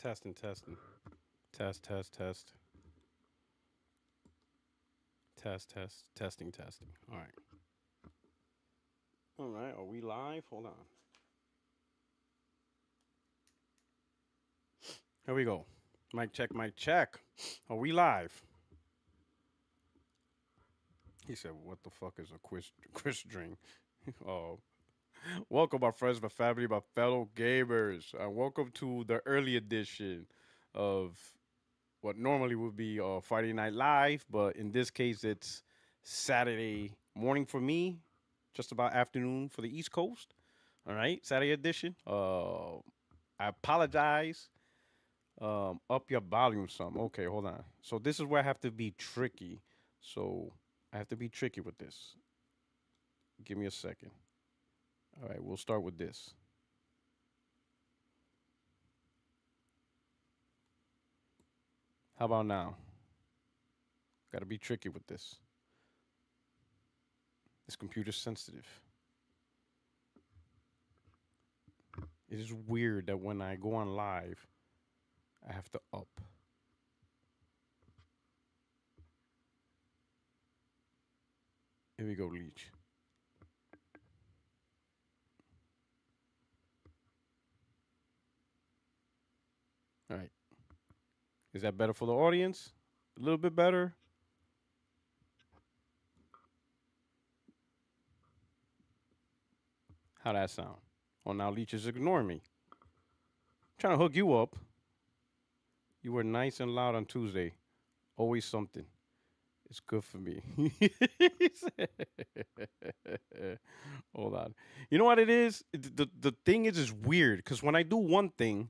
Testing, testing. Test, test, test. Test, test, testing, testing. All right. All right. Are we live? Hold on. Here we go. Mic check, mic check. Are we live? He said, "What the fuck is a quiz Dring?" Oh, welcome, my friends, my family, my fellow gamers. Welcome to the early edition of what normally would be Friday Night Live, but in this case, it's Saturday morning for me, just about afternoon for the East Coast. All right, Saturday edition. I apologize. Up your volume some. Okay, hold on. So this is where I have to be tricky. So I have to be tricky with this. Give me a second. All right, we'll start with this. How about now? Got to be tricky with this. This computer's sensitive. It is weird that when I go on live, I have to up. Here we go, Leech. All right. Is that better for the audience? A little bit better? How that sound? Oh, now Leech is ignoring me. Trying to hook you up. You were nice and loud on Tuesday. Always something. It's good for me. Hold on. You know what it is? The thing is weird because when I do one thing,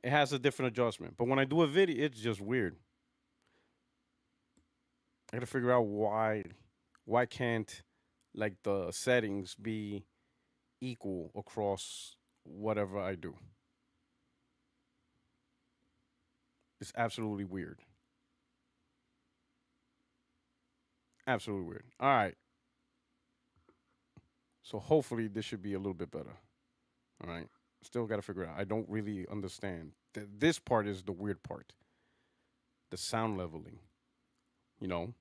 it has a different adjustment. But when I do a video, it's just weird. I gotta figure out why can't like the settings be equal across whatever I do. It's absolutely weird. Absolutely weird. All right. So hopefully this should be a little bit better. All right. Still got to figure it out. I don't really understand. This part is the weird part. The sound leveling. You know,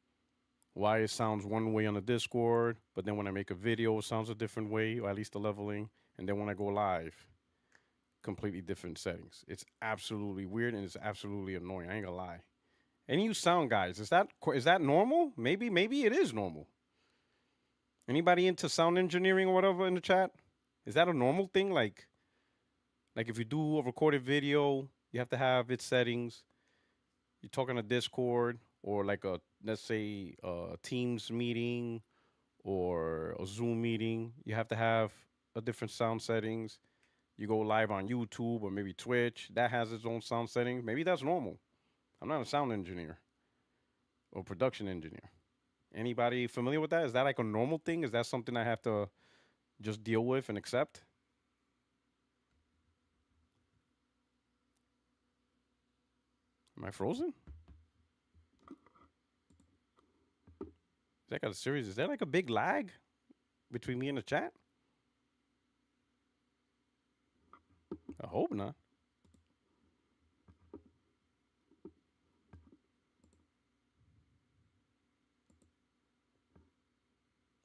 why it sounds one way on the Discord, but then when I make a video, it sounds a different way, or at least the leveling. And then when I go live, completely different settings. It's absolutely weird and it's absolutely annoying. I ain't gonna lie. Any you sound guys, is that normal? Maybe it is normal. Anybody into sound engineering or whatever in the chat? Is that a normal thing? Like if you do a recorded video, you have to have its settings. You talk on a Discord or like a let's say a Teams meeting or a Zoom meeting. You have to have a different sound settings. You go live on YouTube or maybe Twitch. That has its own sound settings. Maybe that's normal. I'm not a sound engineer or production engineer. Anybody familiar with that? Is that like a normal thing? Is that something I have to just deal with and accept? Am I frozen? Is that got a series? Is there like a big lag between me and the chat? I hope not.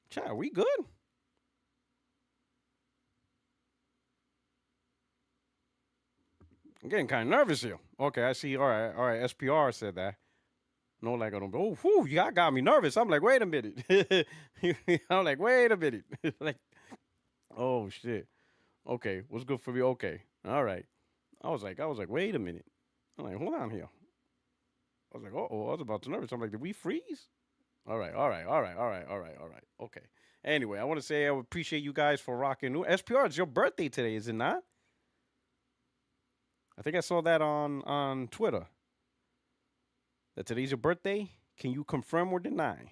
Chat, are we good? I'm getting kind of nervous here. Okay, I see. All right. SPR said that. No lag on them. Oh, whew, y'all got me nervous. I'm like, wait a minute. I'm like, wait a minute. Like, oh shit. Okay, what's good for me? Okay, all right. I was like, wait a minute. I'm like, hold on here. I was like, oh, I was about to nervous. I'm like, did we freeze? All right, all right, all right, all right, all right, all right. Okay. Anyway, I want to say I appreciate you guys for rocking. SPR, it's your birthday today, is it not? I think I saw that on Twitter. That today's your birthday. Can you confirm or deny?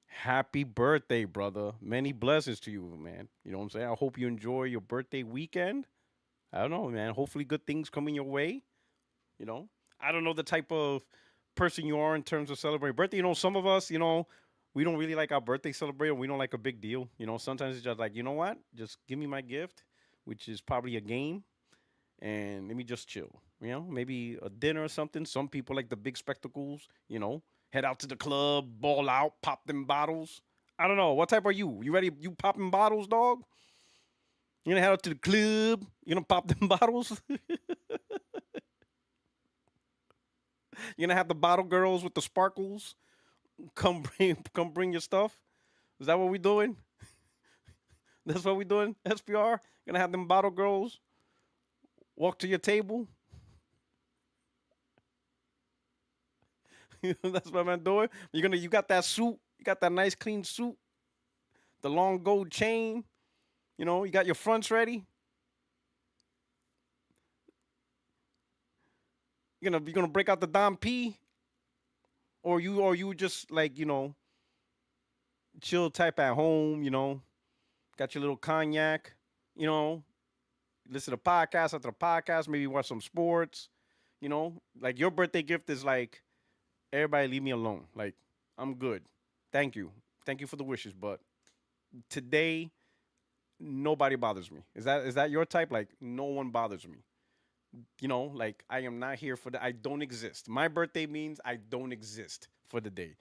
Happy birthday, brother. Many blessings to you, man. You know what I'm saying? I hope you enjoy your birthday weekend. I don't know, man. Hopefully good things coming your way. You know? I don't know the type of person you are in terms of celebrating birthday. You know, some of us, you know, we don't really like our birthday celebrated. We don't like a big deal. You know, sometimes it's just like, you know what? Just give me my gift, which is probably a game, and let me just chill. You know, maybe a dinner or something. Some people like the big spectacles. You know, head out to the club, ball out, pop them bottles. I don't know. What type are you? You ready? You popping bottles, dog? You gonna head out to the club? You gonna pop them bottles? You gonna have the bottle girls with the sparkles come bring your stuff? Is that what we doing? That's what we doing. SPR gonna have them bottle girls walk to your table. That's what I'm doing. You got that suit. You got that nice clean suit. The long gold chain. You know, you got your fronts ready. You gonna break out the Dom P, or you just like chill type at home. You know, got your little cognac. You know, listen to podcasts after the podcast. Maybe watch some sports. You know, like your birthday gift is like everybody leave me alone. Like I'm good. Thank you for the wishes, but today nobody bothers me. Is that your type? Like no one bothers me. You know, like I am not here for the. I don't exist. My birthday means I don't exist for the day.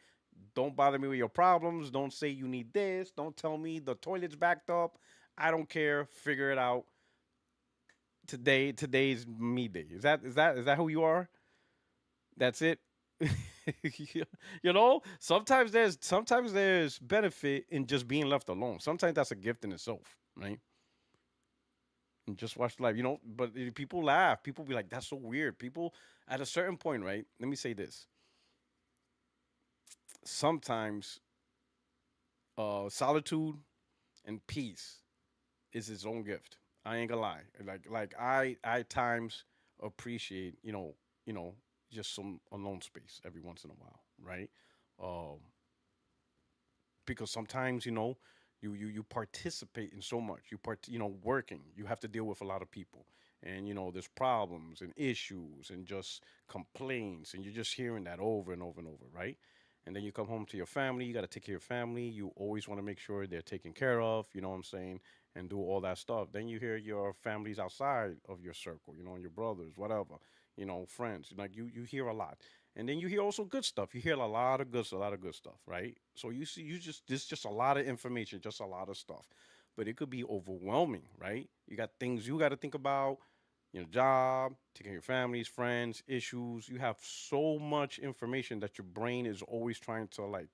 Don't bother me with your problems. Don't say you need this. Don't tell me the toilet's backed up. I don't care. Figure it out. Today's me day. Is that who you are? That's it. You know, sometimes there's benefit in just being left alone. Sometimes that's a gift in itself, right? And just watch life, you know. But people laugh. People be like, "That's so weird." People at a certain point, right? Let me say this: sometimes solitude and peace is its own gift. I ain't gonna lie. Like I at times appreciate just some alone space every once in a while, right? Um, because sometimes you participate in so much. Working. You have to deal with a lot of people, and there's problems and issues and just complaints, and you're just hearing that over and over and over, right? And then you come home to your family. You got to take care of your family. You always want to make sure they're taken care of. You know what I'm saying? And do all that stuff. Then you hear your families outside of your circle. Your brothers, whatever. Friends. Like you hear a lot, and then you hear also good stuff. You hear a lot of good stuff, right? So you see, you just there's just a lot of information, just a lot of stuff, but it could be overwhelming, right? You got things you got to think about, job, taking care of your families, friends, issues. You have so much information that your brain is always trying to like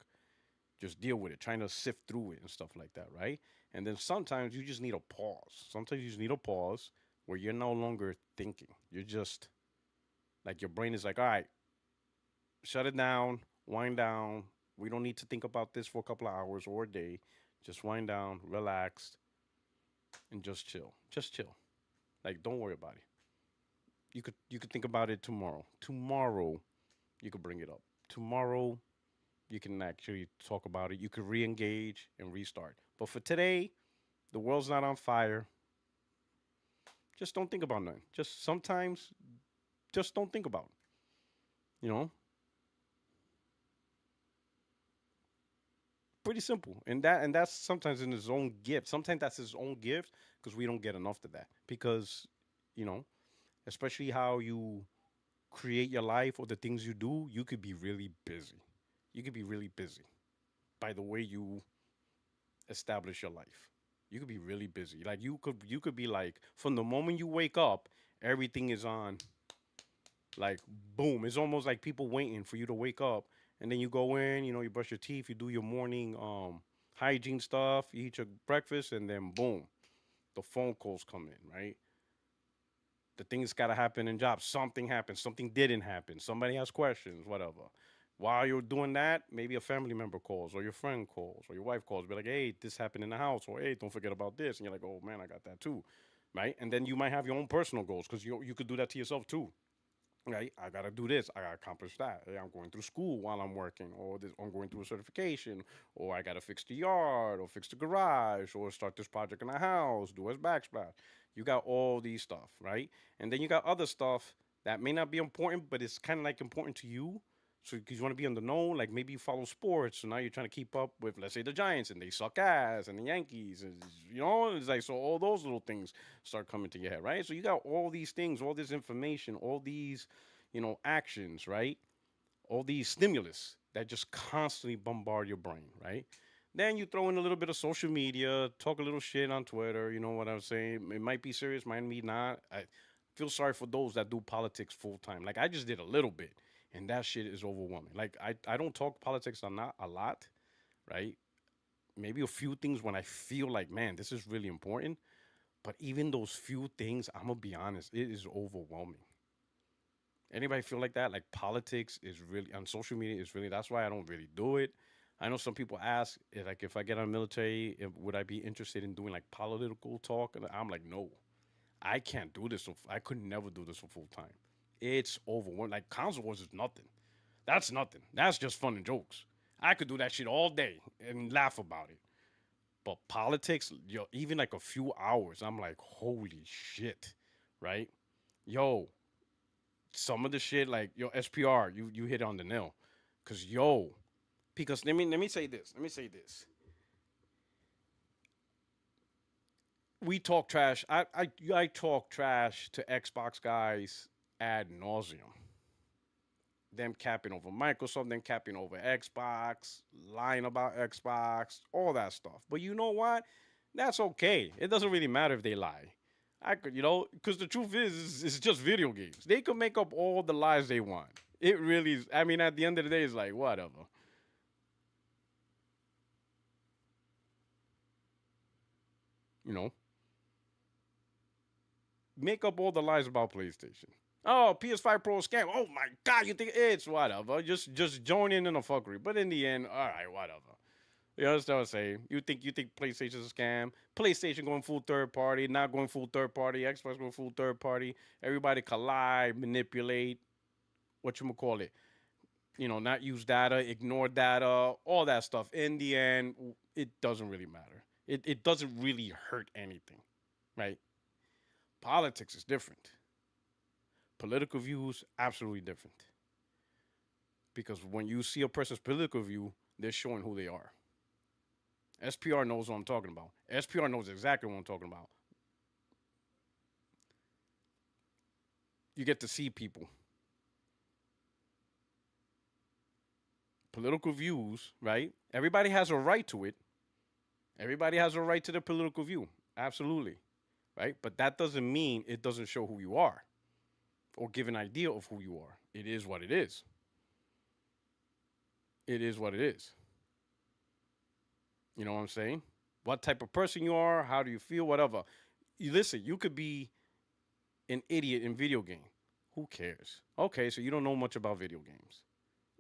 just deal with it, trying to sift through it and stuff like that, right? And then sometimes you just need a pause. Sometimes you just need a pause where you're no longer thinking. You're just like your brain is like, all right, shut it down, wind down. We don't need to think about this for a couple of hours or a day. Just wind down, relax, and just chill. Just chill. Like don't worry about it. You could think about it tomorrow. Tomorrow you could bring it up. Tomorrow you can actually talk about it. You could re-engage and restart. But for today, the world's not on fire. Just don't think about nothing. Just sometimes just don't think about it. Pretty simple. And that's sometimes in his own gift. Sometimes that's his own gift because we don't get enough of that. Because, you know, especially how you create your life or the things you do, you could be really busy. You could be really busy by the way you establish your life. You could be really busy. Like you could be like from the moment you wake up, everything is on like boom. It's almost like people waiting for you to wake up, and then you go in. You brush your teeth, you do your morning hygiene stuff, you eat your breakfast, and then boom, the phone calls come in. Right, the things got to happen in jobs. Something happens, something didn't happen. Somebody has questions, whatever. While you're doing that, maybe a family member calls, or your friend calls, or your wife calls, be like, "Hey, this happened in the house," or "Hey, don't forget about this," and you're like, "Oh man, I got that too." Right, and then you might have your own personal goals because you could do that to yourself too. Right, I gotta do this. I gotta accomplish that. Hey, I'm going through school while I'm working, or I'm going through a certification, or I gotta fix the yard, or fix the garage, or start this project in the house, do a backsplash. You got all these stuff, right? And then you got other stuff that may not be important, but it's kind of like important to you. So because you want to be on the know, like maybe you follow sports, so now you're trying to keep up with, let's say, the Giants, and they suck ass, and the Yankees, and, it's like so all those little things start coming to your head, right? So you got all these things, all this information, all these, actions, right? All these stimulus that just constantly bombard your brain, right? Then you throw in a little bit of social media, talk a little shit on Twitter. You know what I'm saying? It might be serious, might be not. I feel sorry for those that do politics full time. Like I just did a little bit, and that shit is overwhelming. Like I don't talk politics a lot, right? Maybe a few things when I feel like, man, this is really important. But even those few things, I'm gonna be honest, it is overwhelming. Anybody feel like that? Like politics is really on social media is really that's why I don't really do it. I know some people ask like if I get on military, would I be interested in doing like political talk? And I'm like, no, I can't do this. I could never do this for full time. It's overwhelming. Like console wars is nothing. That's nothing. That's just fun and jokes. I could do that shit all day and laugh about it. But politics, yo, even like a few hours, I'm like, holy shit, right? Yo, some of the shit like yo SPR, you hit on the nail, cause yo, because let me say this. Let me say this. We talk trash. I talk trash to Xbox guys ad nauseum. Them capping over Microsoft, them capping over Xbox, lying about Xbox, all that stuff. But you know what? That's okay. It doesn't really matter if they lie. I could, because the truth is, it's just video games. They can make up all the lies they want. It really is. I mean, at the end of the day, it's like, whatever. You know, make up all the lies about PlayStation. Oh, PS5 Pro scam. Oh my God, you think it's whatever? Just join in the fuckery. But in the end, all right, whatever. You understand what I'm saying? You think PlayStation's a scam? PlayStation going full third party, not going full third party. Xbox going full third party. Everybody collide, manipulate. What you call it? Not use data, ignore data, all that stuff. In the end, it doesn't really matter. It doesn't really hurt anything, right? Politics is different. Political views, absolutely different. Because when you see a person's political view, they're showing who they are. SPR knows what I'm talking about. SPR knows exactly what I'm talking about. You get to see people. Political views, right? Everybody has a right to it. Everybody has a right to their political view. Absolutely. Right? But that doesn't mean it doesn't show who you are or give an idea of who you are. It is what it is. It is what it is. You know what I'm saying? What type of person you are, how do you feel, whatever. You listen, you could be an idiot in video game. Who cares? Okay, so you don't know much about video games.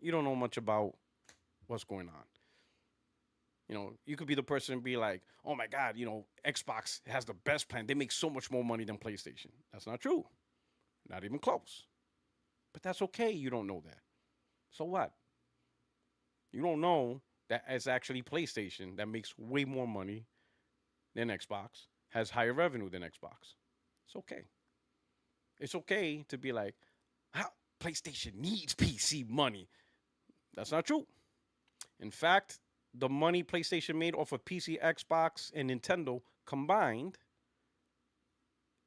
You don't know much about what's going on. You could be the person and be like, oh my God, Xbox has the best plan. They make so much more money than PlayStation. That's not true. Not even close. But that's okay. You don't know that. So what? You don't know that it's actually PlayStation that makes way more money than Xbox, has higher revenue than Xbox. It's okay. It's okay to be like, how PlayStation needs PC money. That's not true. In fact, the money PlayStation made off of PC, Xbox, and Nintendo combined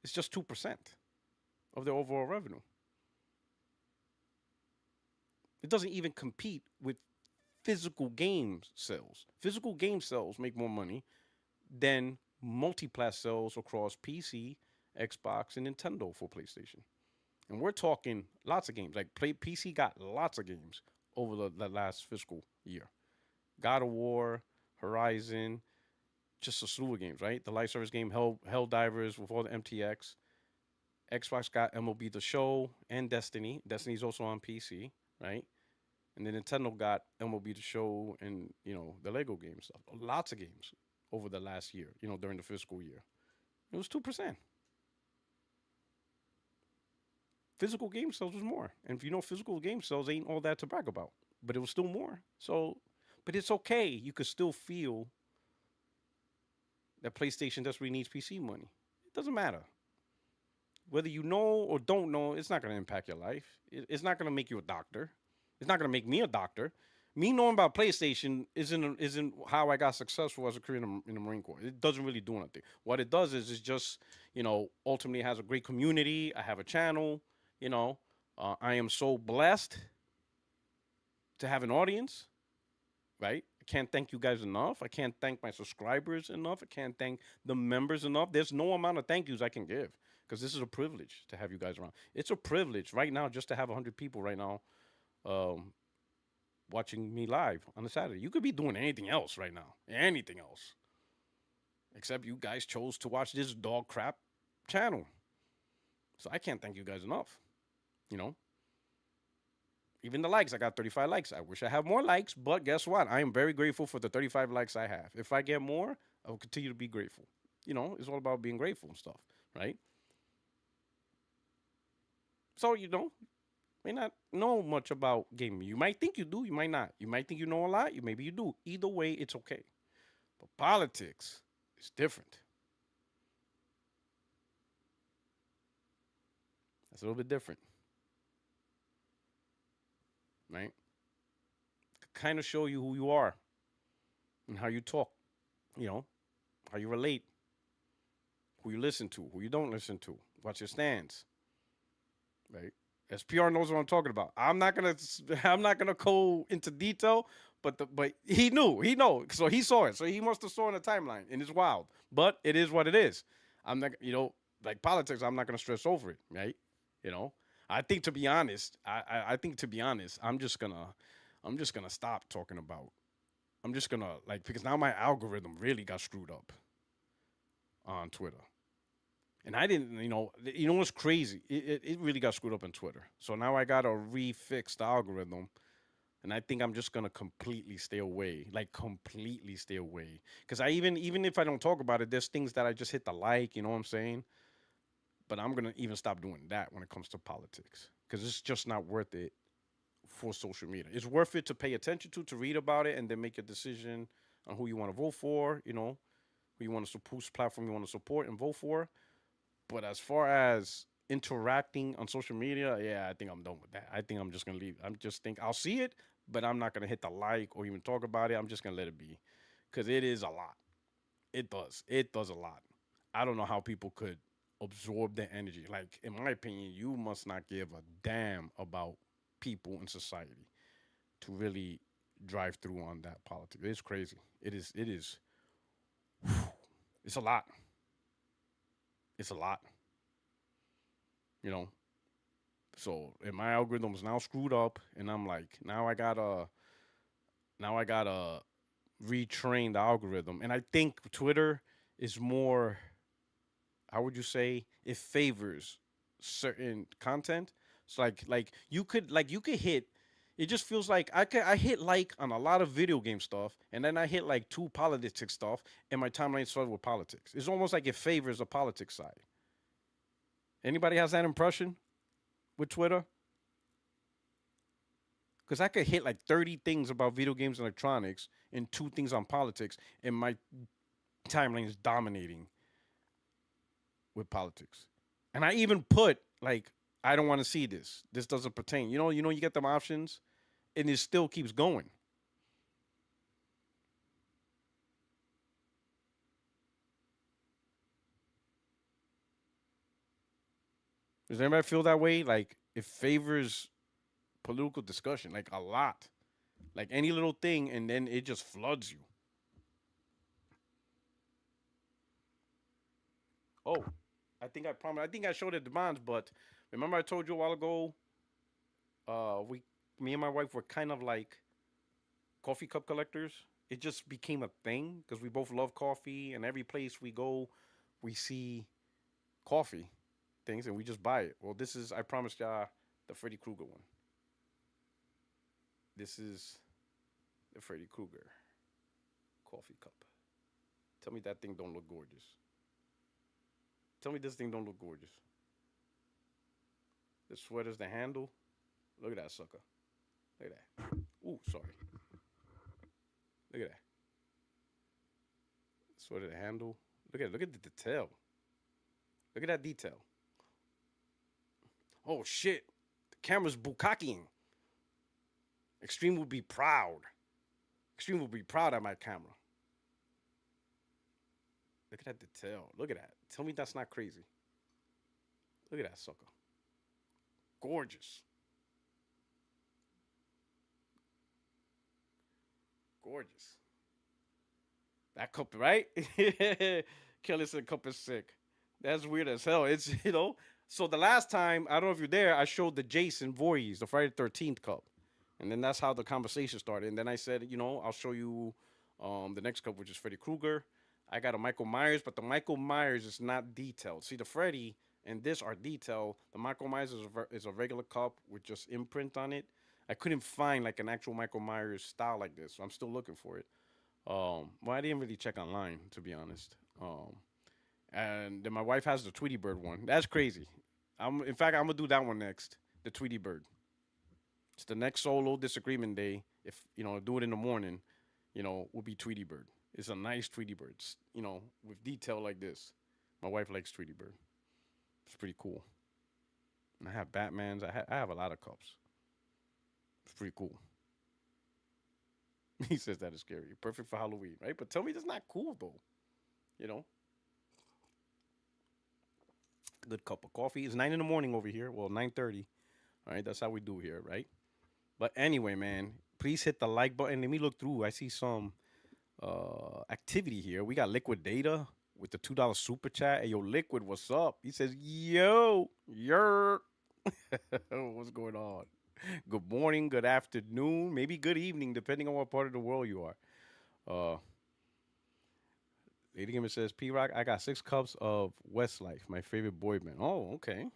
is just 2% of their overall revenue. It doesn't even compete with physical game sales. Physical game sales make more money than multi-pass sales across PC, Xbox, and Nintendo for PlayStation. And we're talking lots of games. Like PC got lots of games over the last fiscal year. God of War, Horizon, just a slew of games, right? The live service game Hell Divers with all the MTX. Xbox got MLB The Show and Destiny. Destiny's also on PC, right? And then Nintendo got MLB The Show and the Lego game stuff. Lots of games over the last year, during the fiscal year. It was 2%. Physical game sales was more. And if physical game sales ain't all that to brag about. But it was still more. So, but it's okay. You could still feel that PlayStation desperately needs PC money. It doesn't matter. Whether you know or don't know, it's not going to impact your life. It's not going to make you a doctor. It's not gonna make me a doctor. Me knowing about PlayStation isn't how I got successful as a career in the Marine Corps. It doesn't really do anything. What it does is just, ultimately it has a great community. I have a channel. You know, I am so blessed to have an audience. Right? I can't thank you guys enough. I can't thank my subscribers enough. I can't thank the members enough. There's no amount of thank yous I can give because this is a privilege to have you guys around. It's a privilege right now just to have 100 people right now um, watching me live on a Saturday. You could be doing anything else right now, anything else, except you guys chose to watch this dog crap channel. So I can't thank you guys enough. You know, even the likes, I got 35 likes. I wish I had more likes, but guess what? I am very grateful for the 35 likes I have. If I get more, I will continue to be grateful. It's all about being grateful and stuff, right? So, may not know much about gaming. You might think you do, you might not. You might think you know a lot, maybe you do. Either way, it's okay. But politics is different. It's a little bit different, right? Kind of show you who you are and how you talk, you know, how you relate, who you listen to, who you don't listen to, what's your stance, right? SPR knows what I'm talking about. I'm not gonna go into detail, but he know, so he saw it, so he must have saw it in the timeline, and it's wild, but it is what it is. I'm not, like politics. I'm not gonna stress over it, right? You know, I think to be honest, I think to be honest, I'm just gonna stop talking about. I'm just gonna like because now my algorithm really got screwed up on Twitter. And I didn't, what's crazy? It really got screwed up on Twitter. So now I gotta refix the algorithm, and I think I'm just gonna completely stay away, like completely stay away. Because even if I don't talk about it, there's things that I just hit the like, you know what I'm saying? But I'm gonna even stop doing that when it comes to politics, because it's just not worth it for social media. It's worth it to pay attention to read about it, and then make a decision on who you want to vote for. Who you want to support, platform you want to support and vote for. But as far as interacting on social media, yeah, I think I'm done with that. I think I'm just gonna leave. I'm just think I'll see it, but I'm not gonna hit the like or even talk about it. I'm just gonna let it be, because it is a lot. It does. It does a lot. I don't know how people could absorb the energy. Like in my opinion, you must not give a damn about people in society to really drive through on that politics. It's crazy. It is. It is. It's a lot. It's a lot. You know, So and my algorithm's now screwed up, and I'm like, now I gotta retrain the algorithm. And I think Twitter is more, how would you say, it favors certain content. So like you could hit. It just feels like I hit like on a lot of video game stuff, and then I hit like two politics stuff, and my timeline started with politics. It's almost like it favors the politics side. Anybody has that impression with Twitter? Because I could hit like 30 things about video games and electronics and two things on politics, and my timeline is dominating with politics. And I even put like, I don't want to see this. This doesn't pertain. You get them options, and it still keeps going. Does anybody feel that way? Like it favors political discussion, like a lot, like any little thing, and then it just floods you. Oh, I think I promised. I think I showed it demands, but remember I told you a while ago. Me and my wife were kind of like coffee cup collectors. It just became a thing because we both love coffee, and every place we go, we see coffee things, and we just buy it. Well, this is, I promised y'all, the Freddy Krueger one. This is the Freddy Krueger coffee cup. Tell me that thing don't look gorgeous. Tell me this thing don't look gorgeous. The sweater's the handle. Look at that sucker. Look at that. Ooh, sorry. Look at that. Sweater the handle. Look at it. Look at the detail. Look at that detail. Oh shit. The camera's bukakiing. Extreme would be proud. Extreme would be proud of my camera. Look at that detail. Look at that. Tell me that's not crazy. Look at that sucker. Gorgeous. Gorgeous. That cup, right? Kelly said cup is sick. That's weird as hell. It's So the last time, I don't know if you're there, I showed the Jason Voorhees, the Friday the 13th cup. And then that's how the conversation started. And then I said, I'll show you the next cup, which is Freddy Krueger. I got a Michael Myers, but the Michael Myers is not detailed. See, the Freddy and this are detailed. The Michael Myers is a regular cup with just imprint on it. I couldn't find like an actual Michael Myers style like this, so I'm still looking for it. Well, I didn't really check online, to be honest. And then my wife has the Tweety Bird one. That's crazy. In fact, I'm gonna do that one next. The Tweety Bird. It's the next solo disagreement day. If do it in the morning, will be Tweety Bird. It's a nice Tweety Bird. With detail like this. My wife likes Tweety Bird. It's pretty cool. And I have Batmans. I have a lot of cups. It's pretty cool. He says that is scary. Perfect for Halloween, right? But tell me that's not cool though. You know, good cup of coffee. It's 9 in the morning over here. Well, 9:30. All right, that's how we do here, right? But anyway, man, please hit the like button. Let me look through. I see some activity here. We got Liquid Data with the $2 super chat. Hey, yo, Liquid, what's up? He says, yo, yer. What's going on? Good morning, good afternoon, maybe good evening, depending on what part of the world you are. Uh, Lady Gamer says, P Rock, I got 6 cups of Westlife, my favorite boy band. Oh, okay.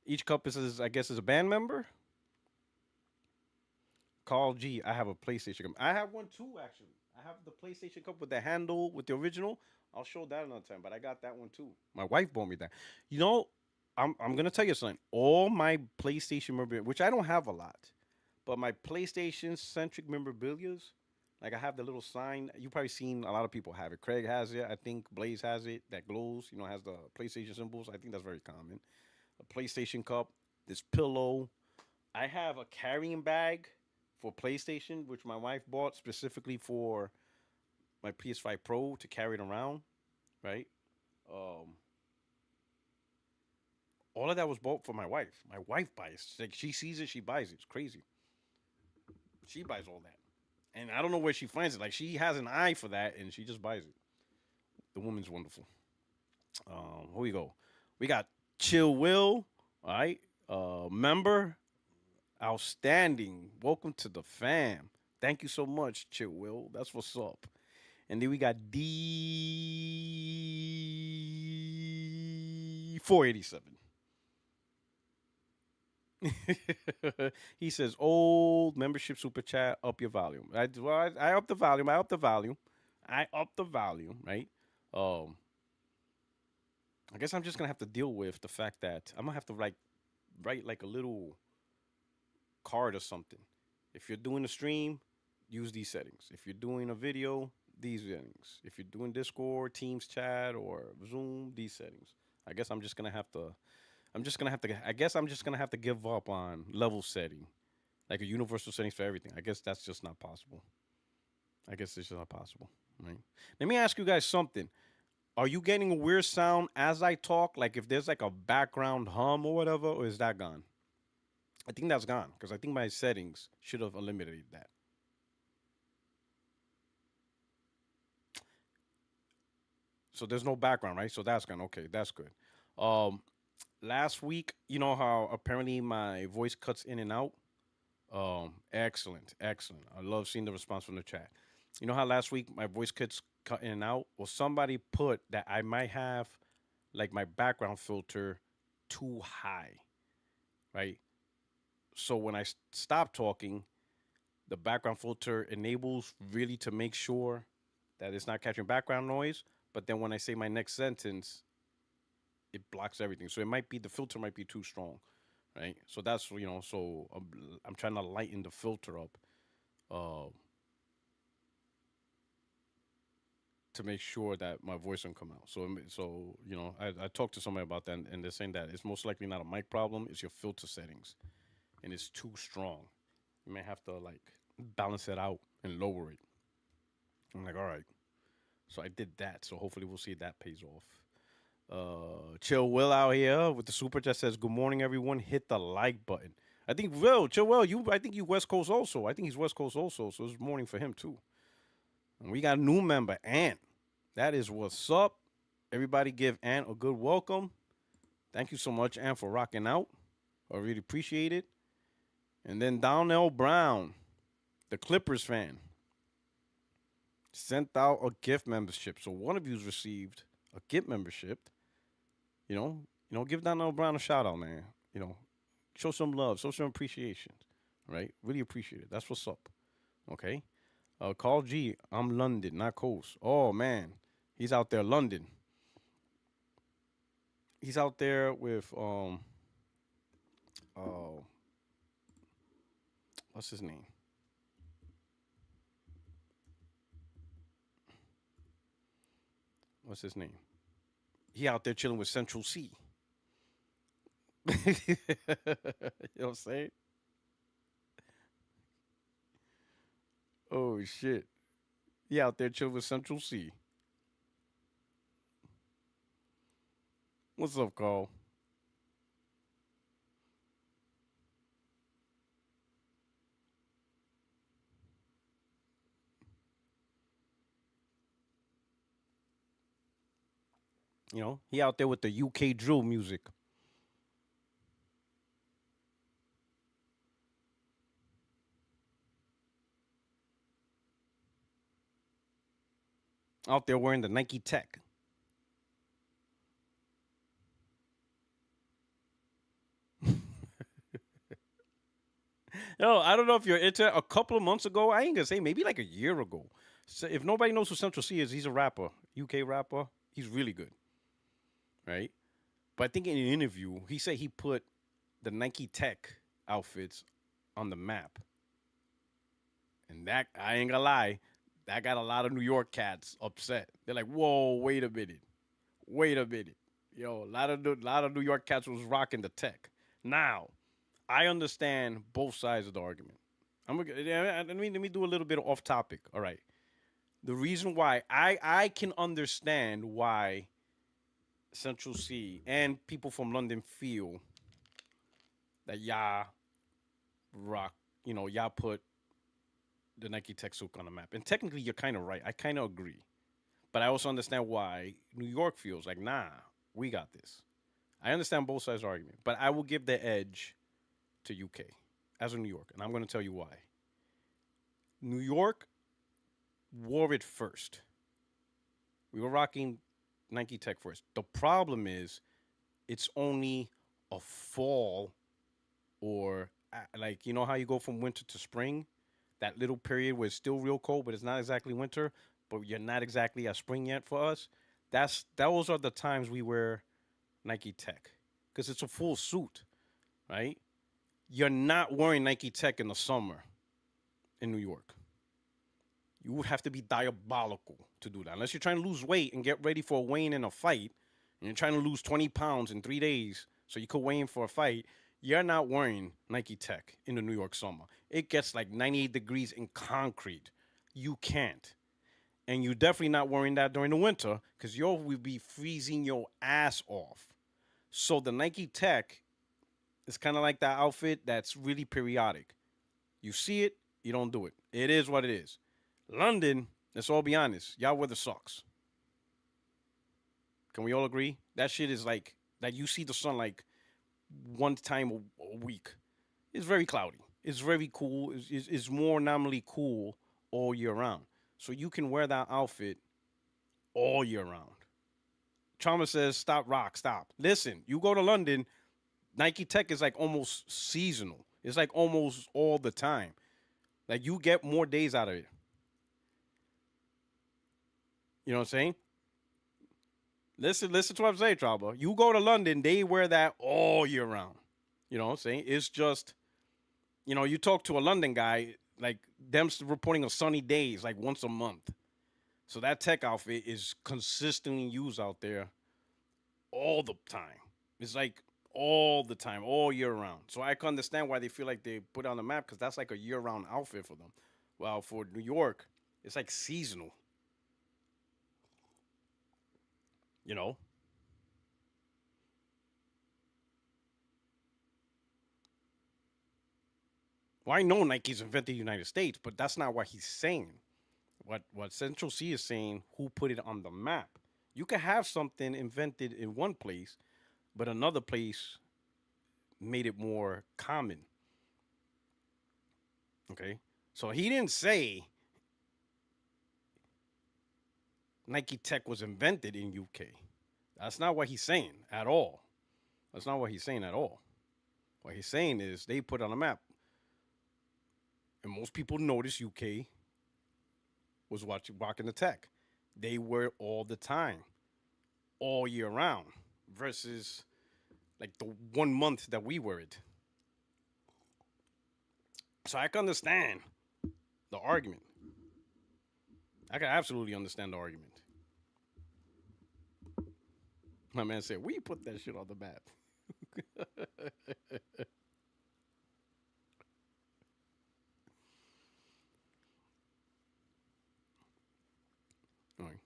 Each cup I guess, is a band member. Carl G, I have a PlayStation cup. I have one too, actually. I have the PlayStation cup with the handle with the original. I'll show that another time, but I got that one too. My wife bought me that. You know, I'm gonna tell you something. All my PlayStation memorabilia, which I don't have a lot, but my PlayStation centric memorabilia, like I have the little sign. You probably seen a lot of people have it. Craig has it. I think Blaze has it. That glows. Has the PlayStation symbols. I think that's very common. A PlayStation cup. This pillow. I have a carrying bag for PlayStation, which my wife bought specifically for my PS5 Pro to carry it around. Right. Um, all of that was bought for my wife. My wife buys. Like she sees it, she buys it. It's crazy. She buys all that, and I don't know where she finds it. Like she has an eye for that, and she just buys it. The woman's wonderful. Here we go. We got Chill Will. All right. Member, outstanding. Welcome to the fam. Thank you so much, Chill Will. That's what's up. And then we got D487. He says, "Old membership super chat, up your volume." I up the volume. I up the volume. I up the volume. Right. Um, I guess I'm just gonna have to deal with the fact that I'm gonna have to write like a little card or something. If you're doing a stream, use these settings. If you're doing a video, these settings. If you're doing Discord, Teams chat, or Zoom, these settings. I guess I'm just gonna have to. I'm just gonna have to. I guess I'm just gonna have to give up on level setting, like a universal settings for everything. I guess that's just not possible. I guess it's just not possible. Right. Let me ask you guys something. Are you getting a weird sound as I talk? Like if there's like a background hum or whatever, or is that gone? I think that's gone because I think my settings should have eliminated that. So there's no background, right? So that's gone. Okay, that's good. Um, Last week, you know how apparently my voice cuts in and out. Excellent, excellent. I love seeing the response from the chat. You know how last week my voice cuts cut in and out? Well, somebody put that I might have like my background filter too high, right? So when I stop talking, the background filter enables really to make sure that it's not catching background noise. But then when I say my next sentence, it blocks everything. So it might be the filter might be too strong, right? So that's So I'm trying to lighten the filter up uh, to make sure that my voice don't come out. I talked to somebody about that, and they're saying that it's most likely not a mic problem; it's your filter settings, and it's too strong. You may have to like balance it out and lower it. I'm like, all right. So I did that. So hopefully we'll see that pays off. Chill Will out here with the super chat says, "Good morning, everyone. Hit the like button." I think Will, Chill Will, you. I think you West Coast also. I think he's West Coast also. So it's morning for him too. And we got a new member, Ant. That is what's up. Everybody give Ant a good welcome. Thank you so much, Ant, for rocking out. I really appreciate it. And then Donnell Brown, the Clippers fan, sent out a gift membership. So one of you's received a gift membership. You know, give Donnell Brown a shout out, man. You know, show some love, show some appreciation. Right? Really appreciate it. That's what's up. Okay. Call G. I'm London, not Coast. Oh man, he's out there, London. He's out there with uh what's his name? What's his name? He out there chilling with Central C. You know what I'm saying? Oh shit. He out there chilling with Central C. What's up, Carl? You know, he out there with the UK drill music. Out there wearing the Nike Tech. Yo, I don't know if you're into a couple of months ago. I ain't gonna say maybe like a year ago. So if nobody knows who Central C is, he's a rapper, UK rapper. He's really good, right? But I think in an interview, he said he put the Nike Tech outfits on the map, and that I ain't gonna lie, that got a lot of New York cats upset. They're like, "Whoa, wait a minute, yo!" A lot of New York cats was rocking the Tech. Now, I understand both sides of the argument. Let me do a little bit off topic. All right, the reason why I can understand why Central C and people from London feel that y'all rock, y'all put the Nike Tech Souk on the map. And technically, you're kind of right. I kind of agree. But I also understand why New York feels like, nah, we got this. I understand both sides of the argument, but I will give the edge to UK as a New York, and I'm going to tell you why. New York wore it first. We were rocking Nike Tech first. The problem is, it's only a fall or like how you go from winter to spring, that little period where it's still real cold, but it's not exactly winter, but you're not exactly at spring yet for us. Those are the times we wear Nike Tech because it's a full suit, right? You're not wearing Nike Tech in the summer in New York. You would have to be diabolical to do that. Unless you're trying to lose weight and get ready for a weigh-in in a fight, and you're trying to lose 20 pounds in 3 days so you could weigh in for a fight, you're not wearing Nike Tech in the New York summer. It gets like 98 degrees in concrete. You can't. And you're definitely not wearing that during the winter because you will be freezing your ass off. So the Nike Tech is kind of like that outfit that's really periodic. You see it, you don't do it. It is what it is. London, let's all be honest, y'all wear the socks. Can we all agree? That shit is like you see the sun like one time a week. It's very cloudy. It's very cool. It's more normally cool all year round. So you can wear that outfit all year round. Trauma says, stop rock, stop. Listen, you go to London, Nike Tech is like almost seasonal. It's like almost all the time. Like you get more days out of it. You know what I'm saying? Listen to what I'm saying, Trauma. You go to London, they wear that all year round. You know what I'm saying? It's just, you talk to a London guy, like them reporting on sunny days like once a month. So that tech outfit is consistently used out there all the time. It's like all the time, all year round. So I can understand why they feel like they put it on the map because that's like a year round outfit for them. Well, for New York, it's like seasonal. You know, well, I know Nike's invented the United States, but that's not what he's saying. What Central C is saying, who put it on the map? You could have something invented in one place, but another place made it more common. Okay, so he didn't say Nike Tech was invented in UK. That's not what he's saying at all. That's not what he's saying at all. What he's saying is they put on a map, and most people notice UK was watching rocking the tech. They wear it all the time, all year round, versus like the 1 month that we wear it. So I can understand the argument. I can absolutely understand the argument. My man said, "We put that shit on the map." All right.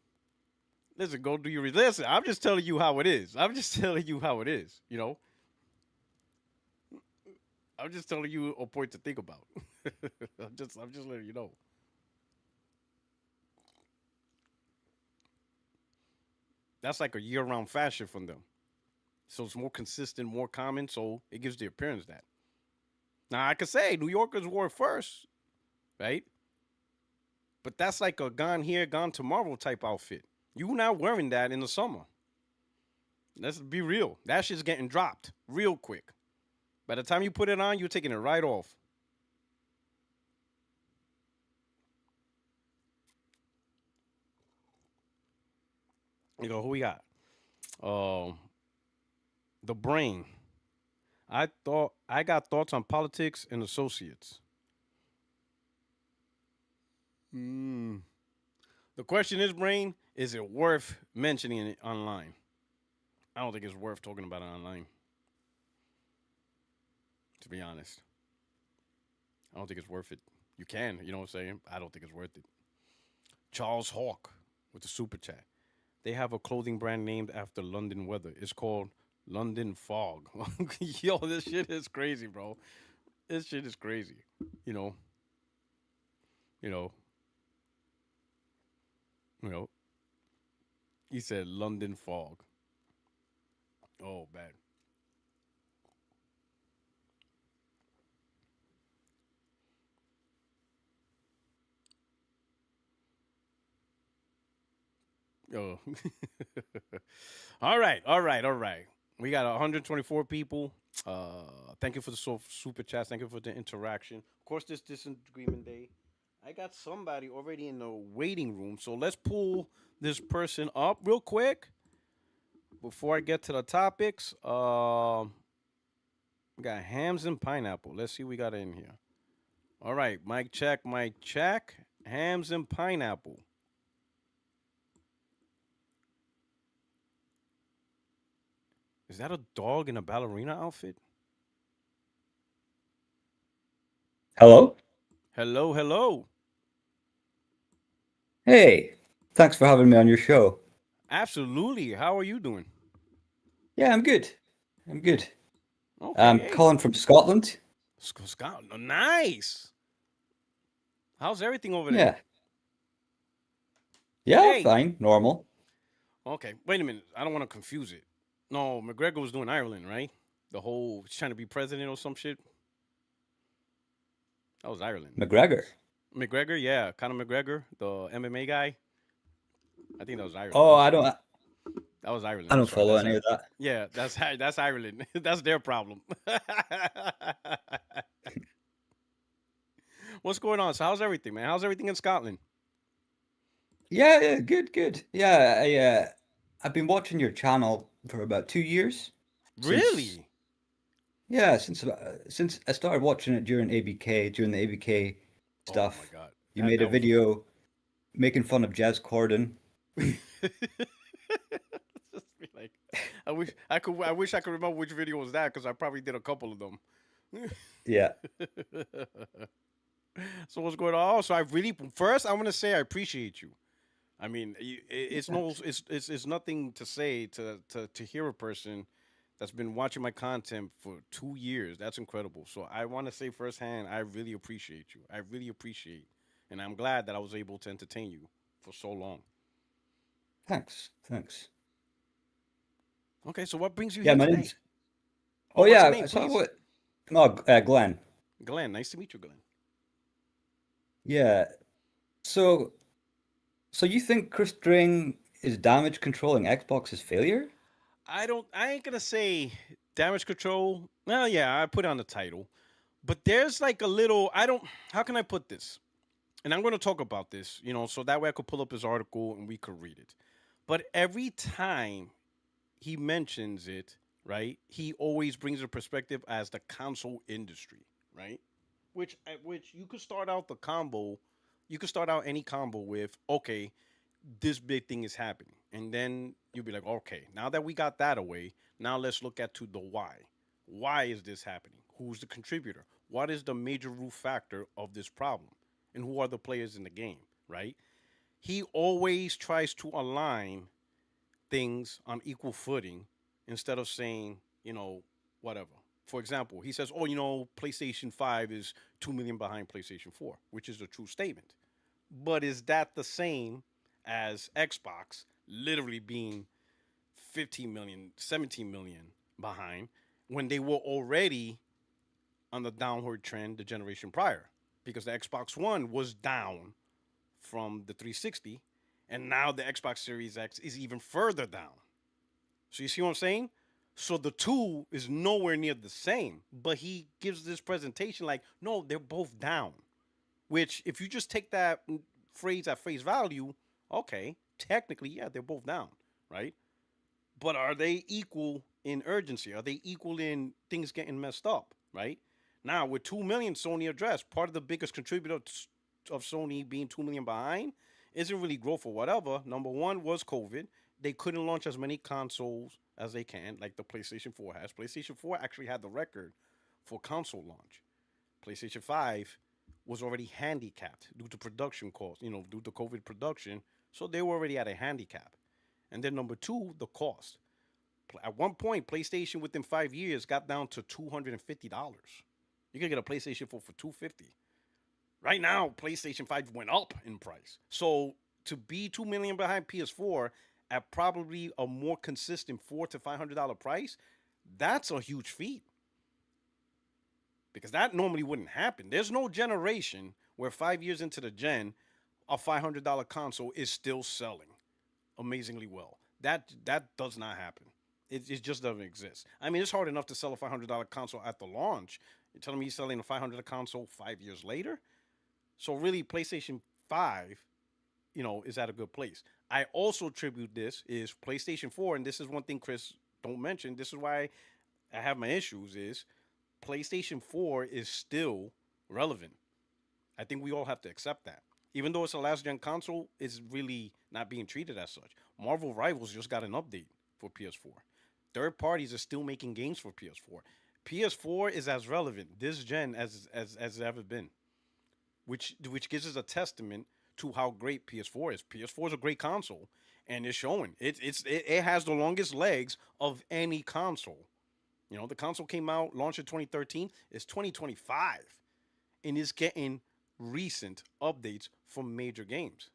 Listen, go do your listen. I'm just telling you how it is. I'm just telling you how it is. I'm just telling you a point to think about. I'm just letting you know. That's like a year-round fashion from them. So it's more consistent, more common. So it gives the appearance that. Now I could say New Yorkers wore it first, right? But that's like a gone here, gone tomorrow type outfit. You not wearing that in the summer. Let's be real. That shit's getting dropped real quick. By the time you put it on, you're taking it right off. You know who we got? Um, the brain. I got thoughts on politics and associates. Hmm. The question is, brain, is it worth mentioning it online? I don't think it's worth talking about it online. To be honest, I don't think it's worth it. You can, you know what I'm saying? I don't think it's worth it. Charles Hawk with the super chat. They have a clothing brand named after London weather. It's called London Fog. Yo, this shit is crazy, bro. This shit is crazy. You know, you know, you know. He said London Fog. Oh, bad. Oh. All right, all right, all right. We got 124 people. Thank you for the super chat. Thank you for the interaction. Of course, this disagreement day. I got somebody already in the waiting room, so let's pull this person up real quick before I get to the topics. We got hams and pineapple. Let's see what we got in here. All right, mic check, mic check. Hams and pineapple. Is that a dog in a ballerina outfit? Hello? Hello, hello. Hey, thanks for having me on your show. Absolutely. How are you doing? Yeah, I'm good. I'm good. I'm Okay. calling from Scotland. Scott, nice. How's everything over there? Yeah. Yeah, Hey. fine, normal. Okay. Wait a minute. I don't want to confuse it. No, McGregor was doing Ireland, right? The whole he's trying to be president or some shit. That was Ireland. McGregor. McGregor, yeah, Conor McGregor, the MMA guy. I think that was Ireland. Oh, I'm I sorry. don't That was I Ireland. I'm don't sorry. follow That's any of that. yeah. That's Ireland. That's their problem. What's going on? So how's everything, man? How's everything in Scotland? Yeah, yeah, good, good. Yeah, I've been watching your channel for about 2 years. Since Really? yeah, since I started watching it during ABK, during the ABK Oh my stuff. god. You That made a that was video making fun of Jazz Corden. just be like I wish I could remember which video was that because I probably did a couple of them. Yeah, So what's going on? So I really first I want to say I appreciate you. I mean, it's no, thanks. it's nothing to say to hear a person that's been watching my content for 2 years. That's incredible. So I want to say firsthand, I really appreciate you. I really appreciate, and I'm glad that I was able to entertain you for so long. Thanks. Thanks. Okay, so what brings you Yeah, here my today? name's. Oh, Oh what's your yeah. name, So please? what? No, Glenn. Glenn. Nice to meet you, Glenn. Yeah. So so you think Chris Dring is damage controlling Xbox's failure? I don't. I ain't gonna say damage control. Well, yeah, I put it on the title, but there's like a little. I don't. How can I put this? And I'm going to talk about this, so that way I could pull up his article and we could read it. But every time he mentions it, right, he always brings a perspective as the console industry, right? Which you could start out the combo, you could start out any combo with, okay, this big thing is happening, and then you'll be like, okay, now that we got that away, now let's look at to the why. Why is this happening? Who's the contributor? What is the major root factor of this problem? And who are the players in the game, right? He always tries to align things on equal footing instead of saying, whatever. For example, he says, oh, PlayStation 5 is 2 million behind PlayStation 4, which is a true statement. But is that the same as Xbox literally being 15 million, 17 million behind when they were already on the downward trend the generation prior? Because the Xbox One was down from the 360, and now the Xbox Series X is even further down. So you see what I'm saying? So the two is nowhere near the same, but he gives this presentation like, no, they're both down. Which, if you just take that phrase at face value, okay, technically, yeah, they're both down, right? But are they equal in urgency? Are they equal in things getting messed up, right? Now, with 2 million Sony addressed, part of the biggest contributor of Sony being 2 million behind isn't really growth or whatever. Number one was COVID. They couldn't launch as many consoles as they can, like the PlayStation 4 has. PlayStation 4 actually had the record for console launch. PlayStation 5 was already handicapped due to production costs, due to COVID production. So they were already at a handicap. And then number two, the cost. At one point, PlayStation within 5 years got down to $250. You could get a PlayStation 4 for $250. Right now, PlayStation 5 went up in price. So to be 2 million behind PS4 at probably a more consistent $400 to $500 price, that's a huge feat because that normally wouldn't happen. There's no generation where 5 years into the gen, a $500 console is still selling amazingly well. That does not happen. It just doesn't exist. I mean, it's hard enough to sell a $500 console at the launch. You're telling me you're selling a $500 console 5 years later? So really, PlayStation 5, is at a good place. I also attribute this is PlayStation 4, and this is one thing Chris don't mention. This is why I have my issues. Is PlayStation 4 is still relevant. I think we all have to accept that. Even though it's a last gen console, it's really not being treated as such. Marvel Rivals just got an update for PS4. Third parties are still making games for PS4. PS4 is as relevant this gen as it's ever been, which gives us a testament to how great PS4 is. PS4 is a great console, and it's showing. It has the longest legs of any console. The console came out, launched in 2013. It's 2025, and it's getting recent updates from major games.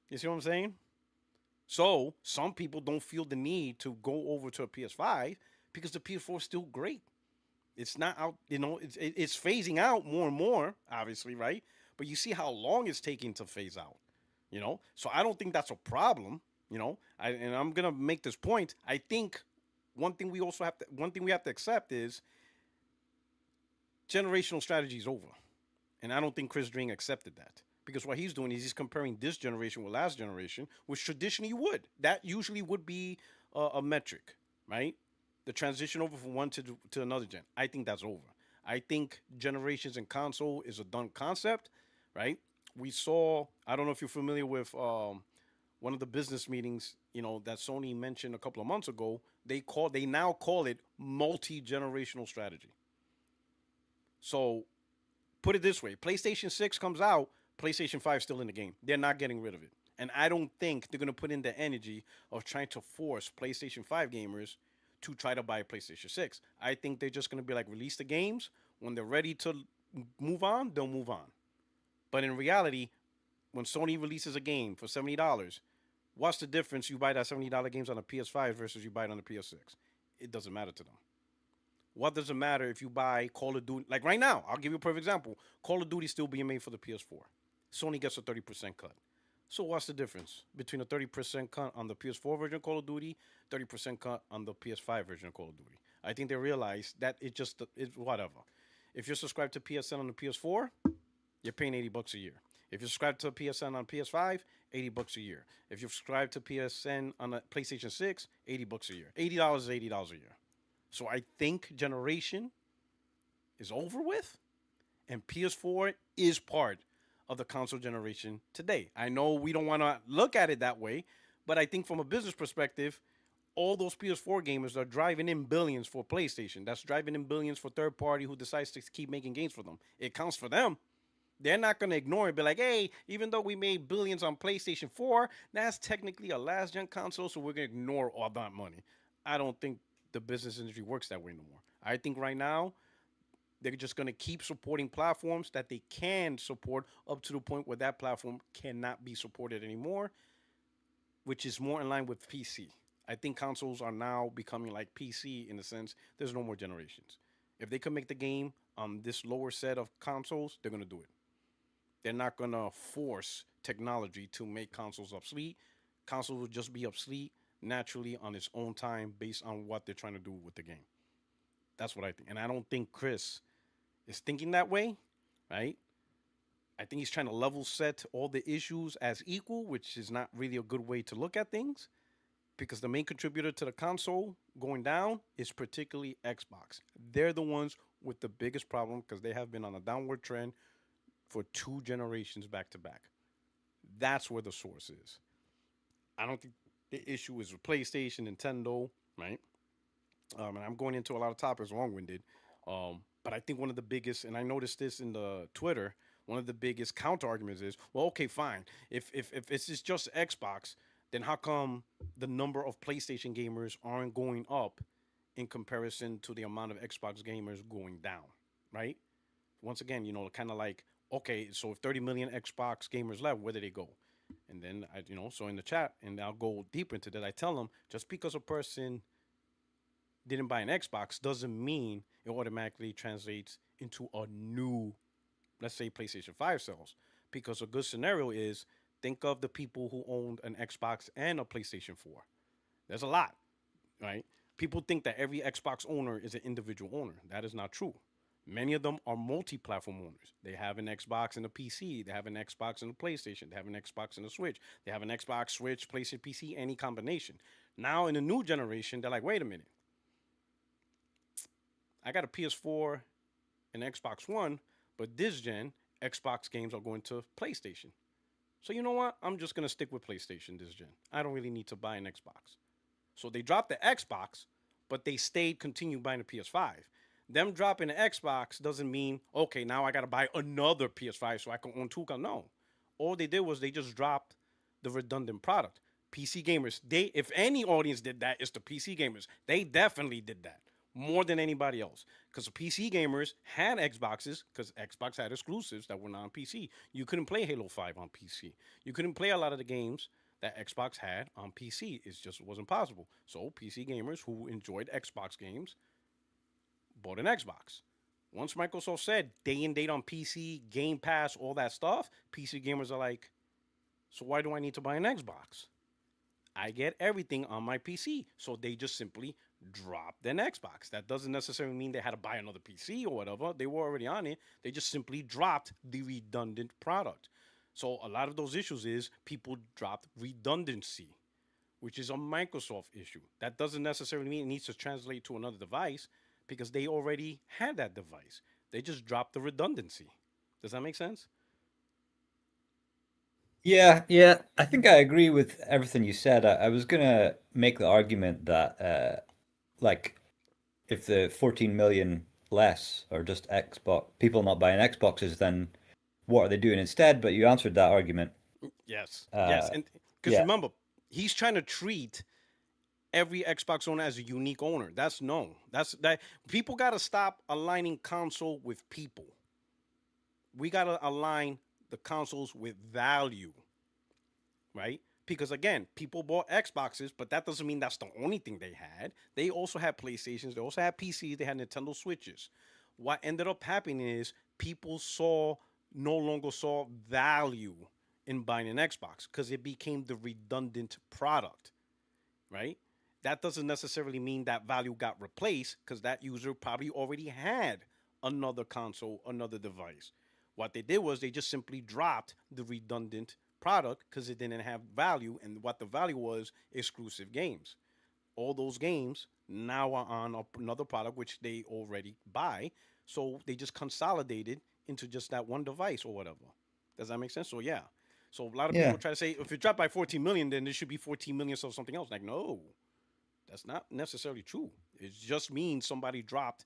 You see what I'm saying? So some people don't feel the need to go over to a PS5 because the PS4 is still great. It's not out, it's phasing out more and more, obviously, right? But you see how long it's taking to phase out, So I don't think that's a problem, and I'm gonna make this point. I think one thing we have to accept is generational strategy is over. And I don't think Chris Dring accepted that. Because what he's doing is he's comparing this generation with last generation, which traditionally would. That usually would be a metric, right? The transition over from one to another gen. I think that's over. I think generations in console is a done concept, right? We saw, I don't know if you're familiar with one of the business meetings, that Sony mentioned a couple of months ago, they now call it multi-generational strategy. So put it this way: PlayStation 6 comes out, PlayStation 5 is still in the game. They're not getting rid of it. And I don't think they're going to put in the energy of trying to force PlayStation 5 gamers to try to buy a PlayStation 6. I think they're just going to be like, release the games. When they're ready to move on, they'll move on. But in reality, when Sony releases a game for $70, what's the difference you buy that $70 games on a PS5 versus you buy it on a PS6? It doesn't matter to them. What does it matter if you buy Call of Duty? Like right now, I'll give you a perfect example. Call of Duty still being made for the PS4. Sony gets a 30% cut. So what's the difference between a 30% cut on the PS4 version of Call of Duty, 30% cut on the PS5 version of Call of Duty? I think they realize that it's whatever. If you're subscribed to PSN on the PS4, you're paying $80 a year. If you subscribe to PSN on PS5, $80 a year. If you subscribe to PSN on a PlayStation 6, $80 a year. $80 is $80 a year. So I think generation is over with, and PS4 is part of the console generation today. I know we don't want to look at it that way, but I think from a business perspective, all those PS4 gamers are driving in billions for PlayStation. That's driving in billions for third party who decides to keep making games for them. It counts for them. They're not going to ignore it, be like, hey, even though we made billions on PlayStation 4, that's technically a last gen console, so we're going to ignore all that money. I don't think the business industry works that way no more. I think right now, they're just going to keep supporting platforms that they can support up to the point where that platform cannot be supported anymore, which is more in line with PC. I think consoles are now becoming like PC in the sense there's no more generations. If they can make the game on this lower set of consoles, they're going to do it. They're not going to force technology to make consoles obsolete. Consoles will just be obsolete naturally on its own time based on what they're trying to do with the game. That's what I think. And I don't think Chris is thinking that way, right? I think he's trying to level set all the issues as equal, which is not really a good way to look at things because the main contributor to the console going down is particularly Xbox. They're the ones with the biggest problem because they have been on a downward trend for 2 generations back to back. That's where the source is. I don't think the issue is with PlayStation, Nintendo, right? And I'm going into a lot of topics long-winded. But I think one of the biggest, and I noticed this in the Twitter, one of the biggest counter arguments is, well, okay, fine. If this is just Xbox, then how come the number of PlayStation gamers aren't going up in comparison to the amount of Xbox gamers going down, right? Once again, kind of like, okay, so if 30 million Xbox gamers left, where did they go? And then so in the chat, and I'll go deeper into that. I tell them just because a person didn't buy an Xbox doesn't mean it automatically translates into a new, let's say, PlayStation 5 sales. Because a good scenario is think of the people who owned an Xbox and a PlayStation 4. There's a lot, right? People think that every Xbox owner is an individual owner. That is not true. Many of them are multi-platform owners. They have an Xbox and a PC. They have an Xbox and a PlayStation. They have an Xbox and a Switch. They have an Xbox, Switch, PlayStation, PC, any combination. Now in the new generation, they're like, wait a minute. I got a PS4 and Xbox One, but this gen, Xbox games are going to PlayStation. So you know what? I'm just going to stick with PlayStation this gen. I don't really need to buy an Xbox. So they dropped the Xbox, but they continued buying the PS5. Them dropping the Xbox doesn't mean, okay, now I got to buy another PS5 so I can own 2. No. All they did was they just dropped the redundant product. PC gamers, if any audience did that, it's the PC gamers. They definitely did that more than anybody else. Because the PC gamers had Xboxes, because Xbox had exclusives that were not on PC. You couldn't play Halo 5 on PC. You couldn't play a lot of the games that Xbox had on PC. It just wasn't possible. So PC gamers who enjoyed Xbox games bought an Xbox. Once Microsoft said day and date on PC, Game Pass, all that stuff, PC gamers are like, so why do I need to buy an Xbox? I get everything on my PC. So they just simply dropped an Xbox. That doesn't necessarily mean they had to buy another PC or whatever. They were already on it. They just simply dropped the redundant product. So a lot of those issues is people dropped redundancy, which is a Microsoft issue. That doesn't necessarily mean it needs to translate to another device because they already had that device. They just dropped the redundancy. Does that make sense? Yeah, yeah. I think I agree with everything you said. I was gonna make the argument that like if the 14 million less are just Xbox people not buying Xboxes, then what are they doing instead? But you answered that argument. Yes, yes, Uh, and because yeah, remember, he's trying to treat every Xbox owner as a unique owner. That's no. That's that. People got to stop aligning console with people. We got to align the consoles with value, right? Because again, people bought Xboxes, but that doesn't mean that's the only thing they had. They also had PlayStations, they also had PCs, they had Nintendo Switches. What ended up happening is people saw no longer saw value in buying an Xbox because it became the redundant product, right? That doesn't necessarily mean that value got replaced because that user probably already had another console, another device. What they did was they just simply dropped the redundant product because it didn't have value, and what the value was exclusive games. All those games now are on another product which they already buy, so they just consolidated into just that one device or whatever. Does that make sense? So yeah. So a lot of yeah, people try to say if it dropped by 14 million, then there should be 14 million of something else. Like no, that's not necessarily true. It just means somebody dropped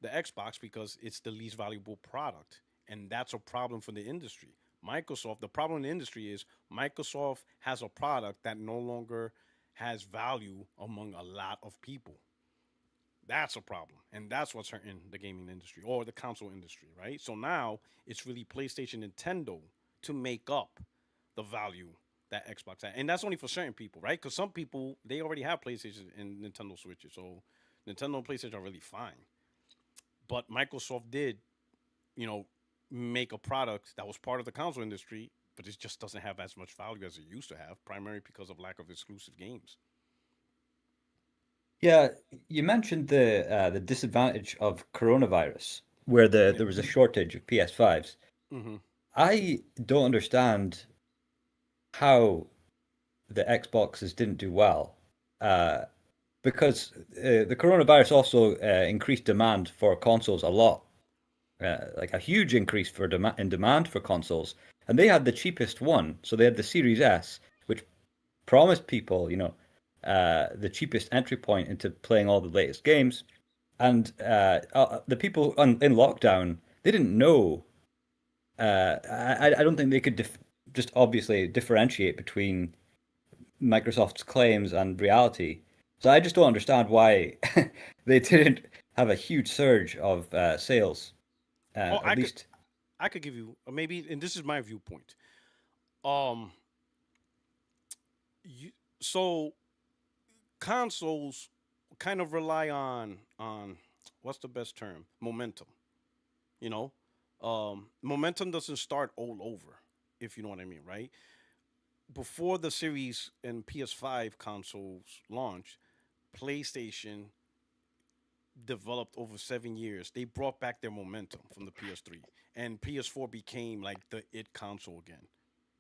the Xbox because it's the least valuable product. And that's a problem for the industry. Microsoft, the problem in the industry is Microsoft has a product that no longer has value among a lot of people. That's a problem. And that's what's hurting the gaming industry or the console industry, right? So now it's really PlayStation, Nintendo to make up the value that Xbox had. And that's only for certain people, right? Because some people, they already have PlayStation and Nintendo Switches. So Nintendo and PlayStation are really fine. But Microsoft did, you know, make a product that was part of the console industry, but it just doesn't have as much value as it used to have, primarily because of lack of exclusive games. yeah. You mentioned the disadvantage of coronavirus, where Yeah. there was a shortage of PS5s. Mm-hmm. I don't understand how the Xboxes didn't do well, uh, because the coronavirus also increased demand for consoles a lot, like a huge increase in demand for consoles. And they had the cheapest one, so they had the Series S, which promised people, the cheapest entry point into playing all the latest games. And the people in lockdown, they didn't know. I don't think they could just obviously differentiate between Microsoft's claims and reality. So I just don't understand why they didn't have a huge surge of sales. Oh, At least, I could give you maybe, and this is my viewpoint. Um, you, so consoles kind of rely on what's the best term? Momentum. You know, momentum doesn't start all over, if you know what I mean, right? Before the Series and PS5 consoles launched, PlayStation developed over 7 years. They brought back their momentum from the PS3, and PS4 became like the it console again.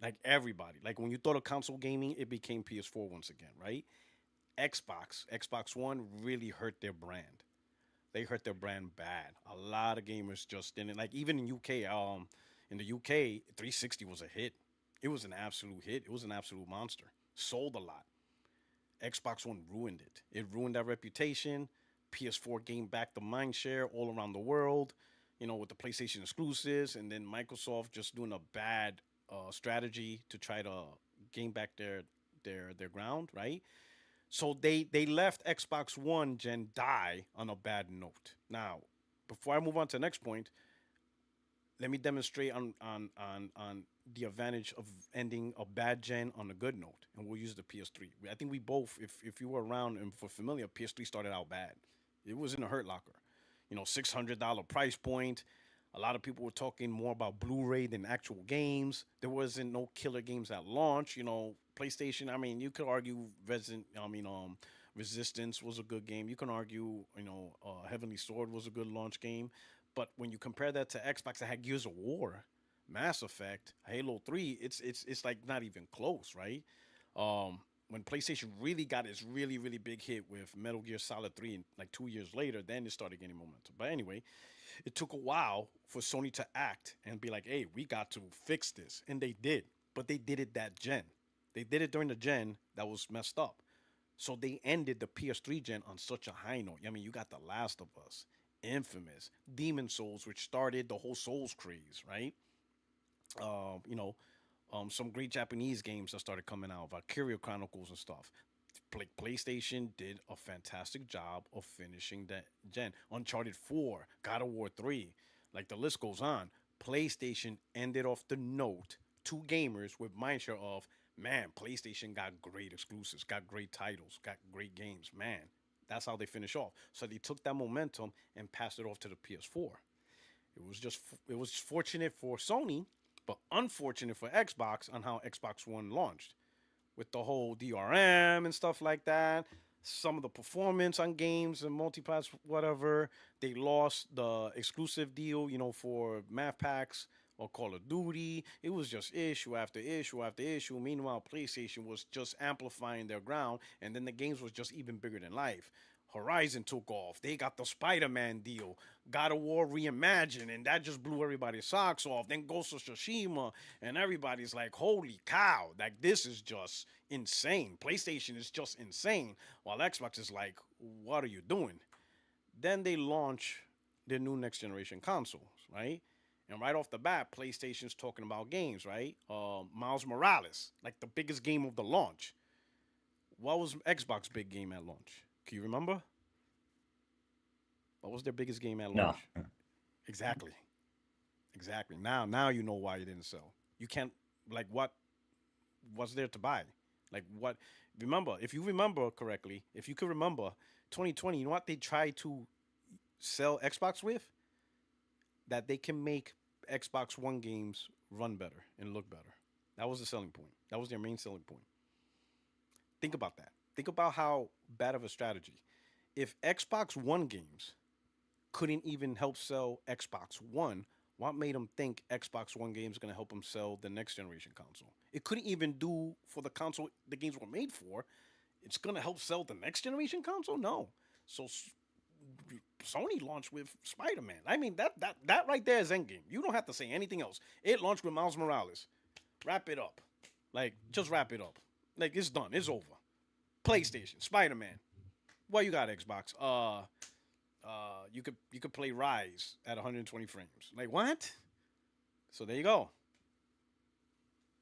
Like everybody, like when you thought of console gaming, it became PS4 once again, right? Xbox One really hurt their brand. They hurt their brand bad. A lot of gamers just didn't like. Even in UK, in the UK, 360 was a hit. It was an absolute hit. It was an absolute monster. Sold a lot. Xbox One ruined it. It ruined that reputation. PS4 gained back the mind share all around the world, with the PlayStation exclusives, and then Microsoft just doing a bad strategy to try to gain back their ground, right? So they left Xbox One gen die on a bad note. Now, before I move on to the next point, let me demonstrate on the advantage of ending a bad gen on a good note, and we'll use the PS3. I think we both, if you were around and for familiar, PS3 started out bad. It was in a hurt locker, $600 price point. A lot of people were talking more about Blu-ray than actual games. There wasn't no killer games at launch. PlayStation. I mean, you could argue Resistance was a good game. You can argue, Heavenly Sword was a good launch game. But when you compare that to Xbox that had Gears of War, Mass Effect, Halo 3, it's like not even close, right? When PlayStation really got its really, really big hit with Metal Gear Solid 3, and like 2 years later, then it started gaining momentum. But anyway, it took a while for Sony to act and be like, hey, we got to fix this. And they did. but they did it that gen. They did it during the gen that was messed up. So they ended the PS3 gen on such a high note. I mean, you got The Last of Us, Infamous, Demon Souls, which started the whole Souls craze, right? You know, some great Japanese games that started coming out, Valkyria Chronicles and stuff. PlayStation did a fantastic job of finishing that gen. Uncharted 4, God of War 3, like the list goes on. PlayStation ended off the note to gamers with mindshare of, man, PlayStation got great exclusives, got great titles, got great games. Man, that's how they finish off. So they took that momentum and passed it off to the PS4. It was fortunate for Sony, but unfortunate for Xbox on how Xbox One launched with the whole DRM and stuff like that. Some of the performance on games and multipass, whatever. They lost the exclusive deal, for map packs or Call of Duty. It was just issue after issue after issue. Meanwhile, PlayStation was just amplifying their ground, and then the games was just even bigger than life. Horizon took off. They got the Spider-Man deal. God of War Reimagined, and that just blew everybody's socks off. Then Ghost of Tsushima, and everybody's like, holy cow, like this is just insane. PlayStation is just insane. While Xbox is like, what are you doing? Then they launch their new next generation consoles, right? And right off the bat, PlayStation's talking about games, right? Miles Morales, like the biggest game of the launch. What was Xbox big game at launch? Can you remember? What was their biggest game at No. launch? Exactly. Exactly. Now you know why it didn't sell. You can't like what's there to buy? Like what remember, if you remember correctly, if you could remember 2020, you know what they tried to sell Xbox with? That they can make Xbox One games run better and look better. That was the selling point. That was their main selling point. Think about that. Think about how bad of a strategy. If Xbox One games couldn't even help sell Xbox One, what made them think Xbox One games going to help them sell the next generation console? It couldn't even do for the console the games were made for. It's going to help sell the next generation console? No. So Sony launched with Spider-Man. I mean, that right there is endgame. You don't have to say anything else. It launched with Miles Morales. Wrap it up. Like, just wrap it up. Like, it's done. It's over. PlayStation, Spider-Man. What you got, Xbox? You could play Rise at 120 frames. Like what? So there you go.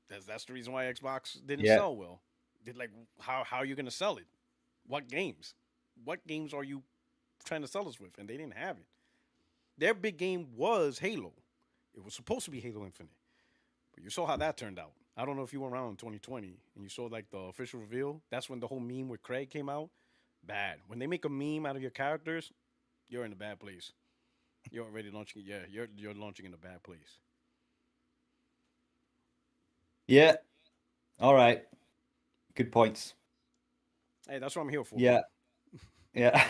That's the reason why Xbox didn't Yeah. sell well. Did like how are you gonna sell it? What games? What games are you trying to sell us with? And they didn't have it. Their big game was Halo. It was supposed to be Halo Infinite, but you saw how that turned out. I don't know if you were around in 2020 and you saw like the official reveal. That's when the whole meme with Craig came out. Bad. When they make a meme out of your characters, you're in a bad place. You're already launching. Yeah, you're launching in a bad place. Yeah. All right. Good points. Hey, that's what I'm here for. Yeah. Yeah.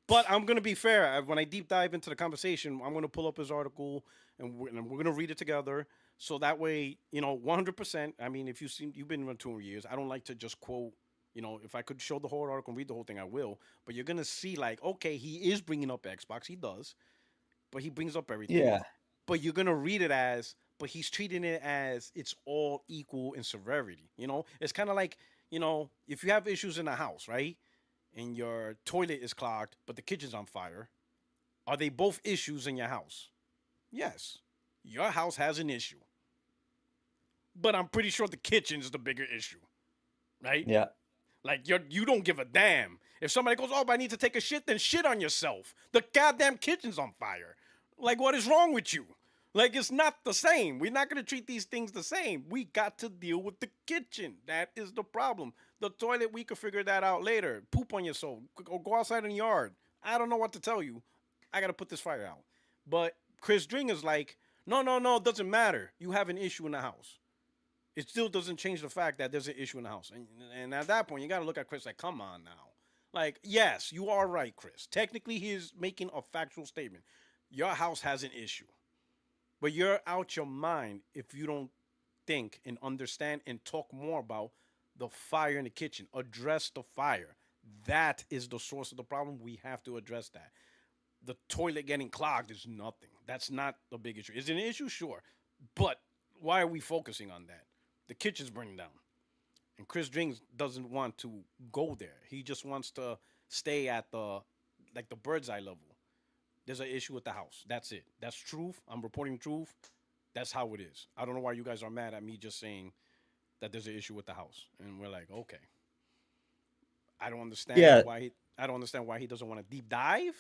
But I'm gonna be fair. When I deep dive into the conversation, I'm gonna pull up his article and we're gonna read it together. So that way, 100%. I mean, if you've been around 2 years, I don't like to just quote. If I could show the whole article and read the whole thing, I will. But you're gonna see, like, okay, he is bringing up Xbox. He does, but he brings up everything. Yeah. But you're gonna read it as, but he's treating it as it's all equal in severity. It's kind of like, if you have issues in a house, right? And your toilet is clogged, but the kitchen's on fire. Are they both issues in your house? Yes. Your house has an issue. But I'm pretty sure the kitchen's the bigger issue. Right? Yeah. Like you don't give a damn. If somebody goes, "Oh, but I need to take a shit," then shit on yourself. The goddamn kitchen's on fire. Like, what is wrong with you? Like, it's not the same. We're not gonna treat these things the same. We got to deal with the kitchen. That is the problem. The toilet, we could figure that out later. Poop on yourself. Go outside in the yard. I don't know what to tell you. I gotta put this fire out. But Chris Dring is like, no, no, no, it doesn't matter. You have an issue in the house. It still doesn't change the fact that there's an issue in the house. And at that point, you got to look at Chris like, come on now. Like, yes, you are right, Chris. Technically, he is making a factual statement. Your house has an issue. But you're out your mind if you don't think and understand and talk more about the fire in the kitchen. Address the fire. That is the source of the problem. We have to address that. The toilet getting clogged is nothing. That's not a big issue. Is it an issue? Sure. But why are we focusing on that? the kitchen's burning down, and Chris Dring doesn't want to go there. He just wants to stay at the like the bird's eye level. There's an issue with the house. That's it. That's truth. I'm reporting truth. That's how it is. I don't know why you guys are mad at me just saying that there's an issue with the house. And we're like, okay. I don't understand Yeah, why I don't understand why he doesn't want to deep dive,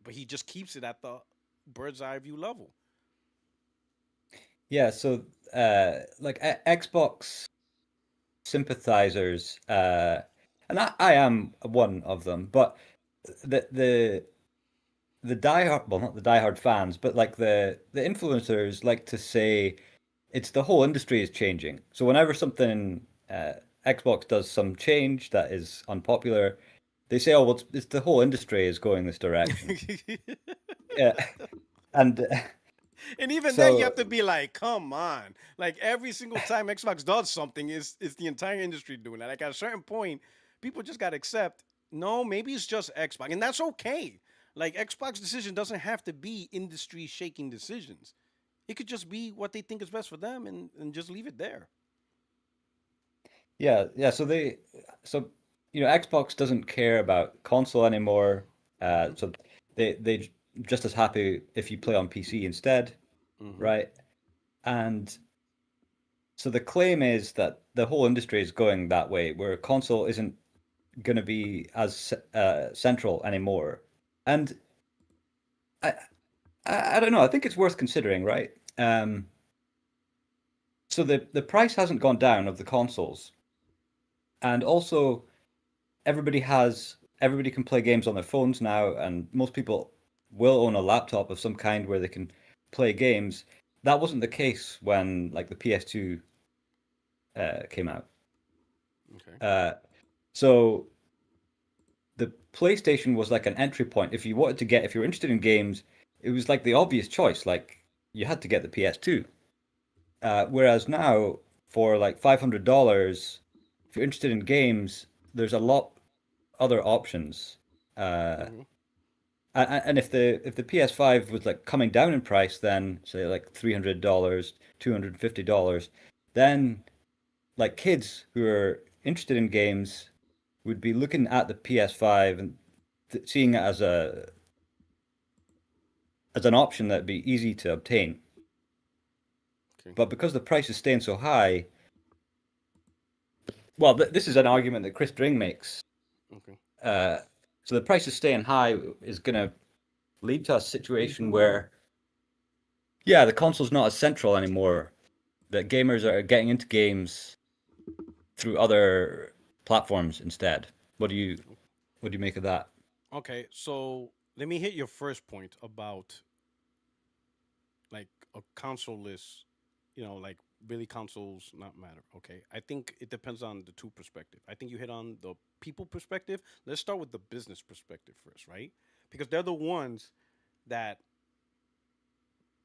but he just keeps it at the bird's eye view level. yeah. So, like Xbox sympathizers, and I am one of them, but the the the diehard, well, not the diehard fans, but like the influencers like to say it's the whole industry is changing. So whenever something Xbox does some change that is unpopular, they say, "Oh, well, it's the whole industry is going this direction." Yeah, and And even then, you so have to be like, come on. Like every single time Xbox does something, is the entire industry doing that. Like at a certain point, people just got to accept, no, maybe it's just Xbox. And that's okay. Like Xbox decision doesn't have to be industry shaking decisions. It could just be what they think is best for them and just leave it there. yeah, yeah. So Xbox doesn't care about console anymore. Mm-hmm. So they just as happy if you play on PC instead, Mm-hmm. right? And so the claim is that the whole industry is going that way, where console isn't going to be as central anymore. And I, I don't know. I think it's worth considering, right? So the price hasn't gone down of the consoles, and also everybody can play games on their phones now, and most people will own a laptop of some kind where they can play games. That wasn't the case when like the PS2 came out. Okay. Uh, so the PlayStation was like an entry point. If you were interested in games, it was like the obvious choice. Like you had to get the PS2. Whereas now, for like $500, if you're interested in games, there's a lot other options. Uh, Mm-hmm. and if the PS5 was like coming down in price, then say like $300, $250, then like kids who are interested in games would be looking at the PS5 and seeing it as an option that'd be easy to obtain. Okay. But because the price is staying so high, well, this is an argument that Chris Dring makes. Okay. Uh, so the price is staying high is going to lead to a situation where, yeah, the console's not as central anymore. That gamers are getting into games through other platforms instead. What do you what do you make of that? Okay. So let me hit your first point about like a console list, like really consoles not matter. Okay. I think it depends on the two perspective. I think you hit on the people perspective. Let's start with the business perspective first, right? Because they're the ones that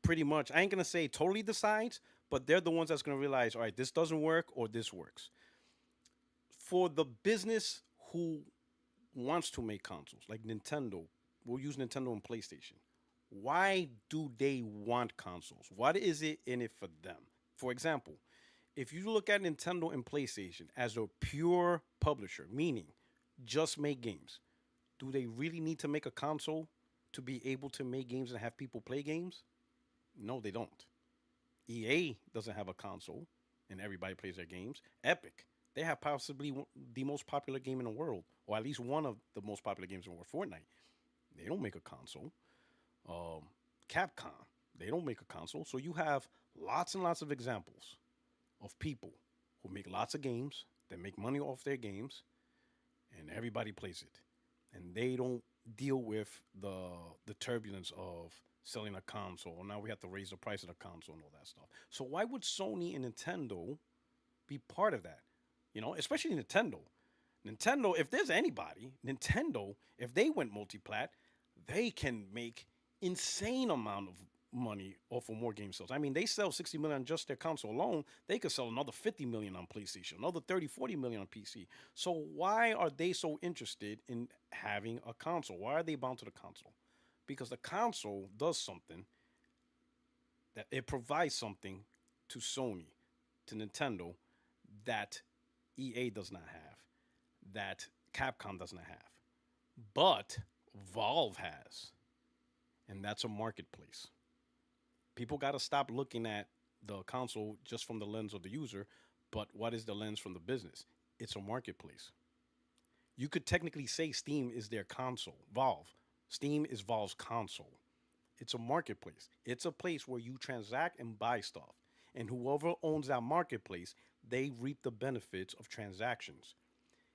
pretty much, I ain't gonna say totally decides, but they're the ones that's gonna realize, all right, this doesn't work or this works. For the business who wants to make consoles, like Nintendo, we'll use Nintendo and PlayStation. Why do they want consoles? What is it in it for them? For example, if you look at Nintendo and PlayStation as a pure publisher, meaning just make games, do they really need to make a console to be able to make games and have people play games? No, they don't. EA doesn't have a console and everybody plays their games. Epic, they have possibly the most popular game in the world, or at least one of the most popular games in the world, Fortnite. They don't make a console. Um, Capcom, they don't make a console. So you have lots and lots of examples of people who make lots of games, that make money off their games, and everybody plays it. And they don't deal with the turbulence of selling a console. Now we have to raise the price of the console and all that stuff. So why would Sony and Nintendo be part of that? Especially Nintendo. Nintendo, if there's anybody, Nintendo, if they went multi-plat, they can make insane amount of money off of more game sales. I mean, they sell 60 million on just their console alone. They could sell another 50 million on PlayStation, another 30, 40 million on PC. So why are they so interested in having a console? Why are they bound to the console? Because the console does something, that it provides something to Sony, to Nintendo, that EA does not have, that Capcom does not have, but Valve has, and that's a marketplace. People got to stop looking at the console just from the lens of the user, but what is the lens from the business? It's a marketplace. You could technically say Steam is their console, Valve. Steam is Valve's console. It's a marketplace. It's a place where you transact and buy stuff. And whoever owns that marketplace, they reap the benefits of transactions.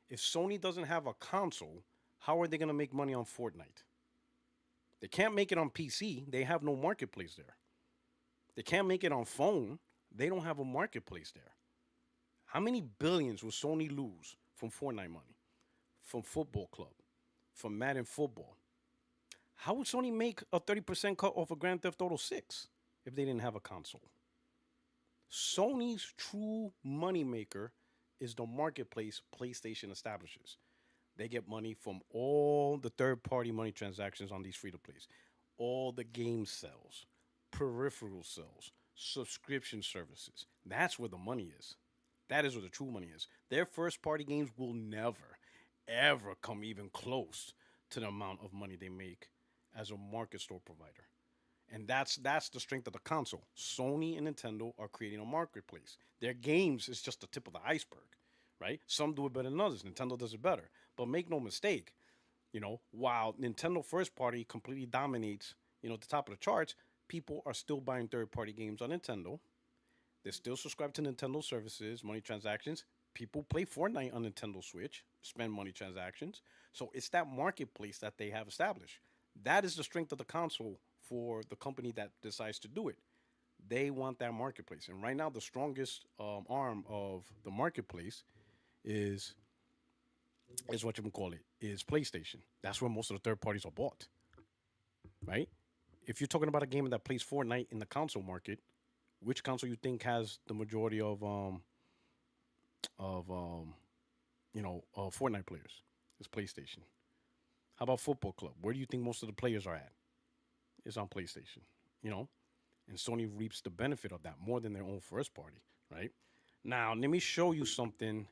If Sony doesn't have a console, how are they going to make money on Fortnite? They can't make it on PC. They have no marketplace there. They can't make it on phone. They don't have a marketplace there. How many billions will Sony lose from Fortnite money, from Football Club, from Madden Football? How would Sony make a 30% cut off of Grand Theft Auto 6 if they didn't have a console? Sony's true moneymaker is the marketplace PlayStation establishes. They get money from all the third party money transactions on these free to plays, all the game sales, peripheral sales, subscription services. That's where the money is. That is where the true money is. Their first party games will never, ever come even close to the amount of money they make as a market store provider. And that's the strength of the console. Sony and Nintendo are creating a marketplace. Their games is just the tip of the iceberg, right? Some do it better than others. Nintendo does it better. But make no mistake, while Nintendo first party completely dominates, the top of the charts, people are still buying third party games on Nintendo. They're still subscribed to Nintendo services, money transactions. People play Fortnite on Nintendo Switch, spend money transactions. So it's that marketplace that they have established. That is the strength of the console for the company that decides to do it. They want that marketplace. And right now, the strongest arm of the marketplace is what you can call it, is PlayStation. That's where most of the third parties are bought, right? If you're talking about a game that plays Fortnite in the console market, which console you think has the majority of of um, Fortnite players? It's PlayStation. How about Football Club? Where do you think most of the players are at? It's on PlayStation. You know, and Sony reaps the benefit of that more than their own first party, right? Now, let me show you something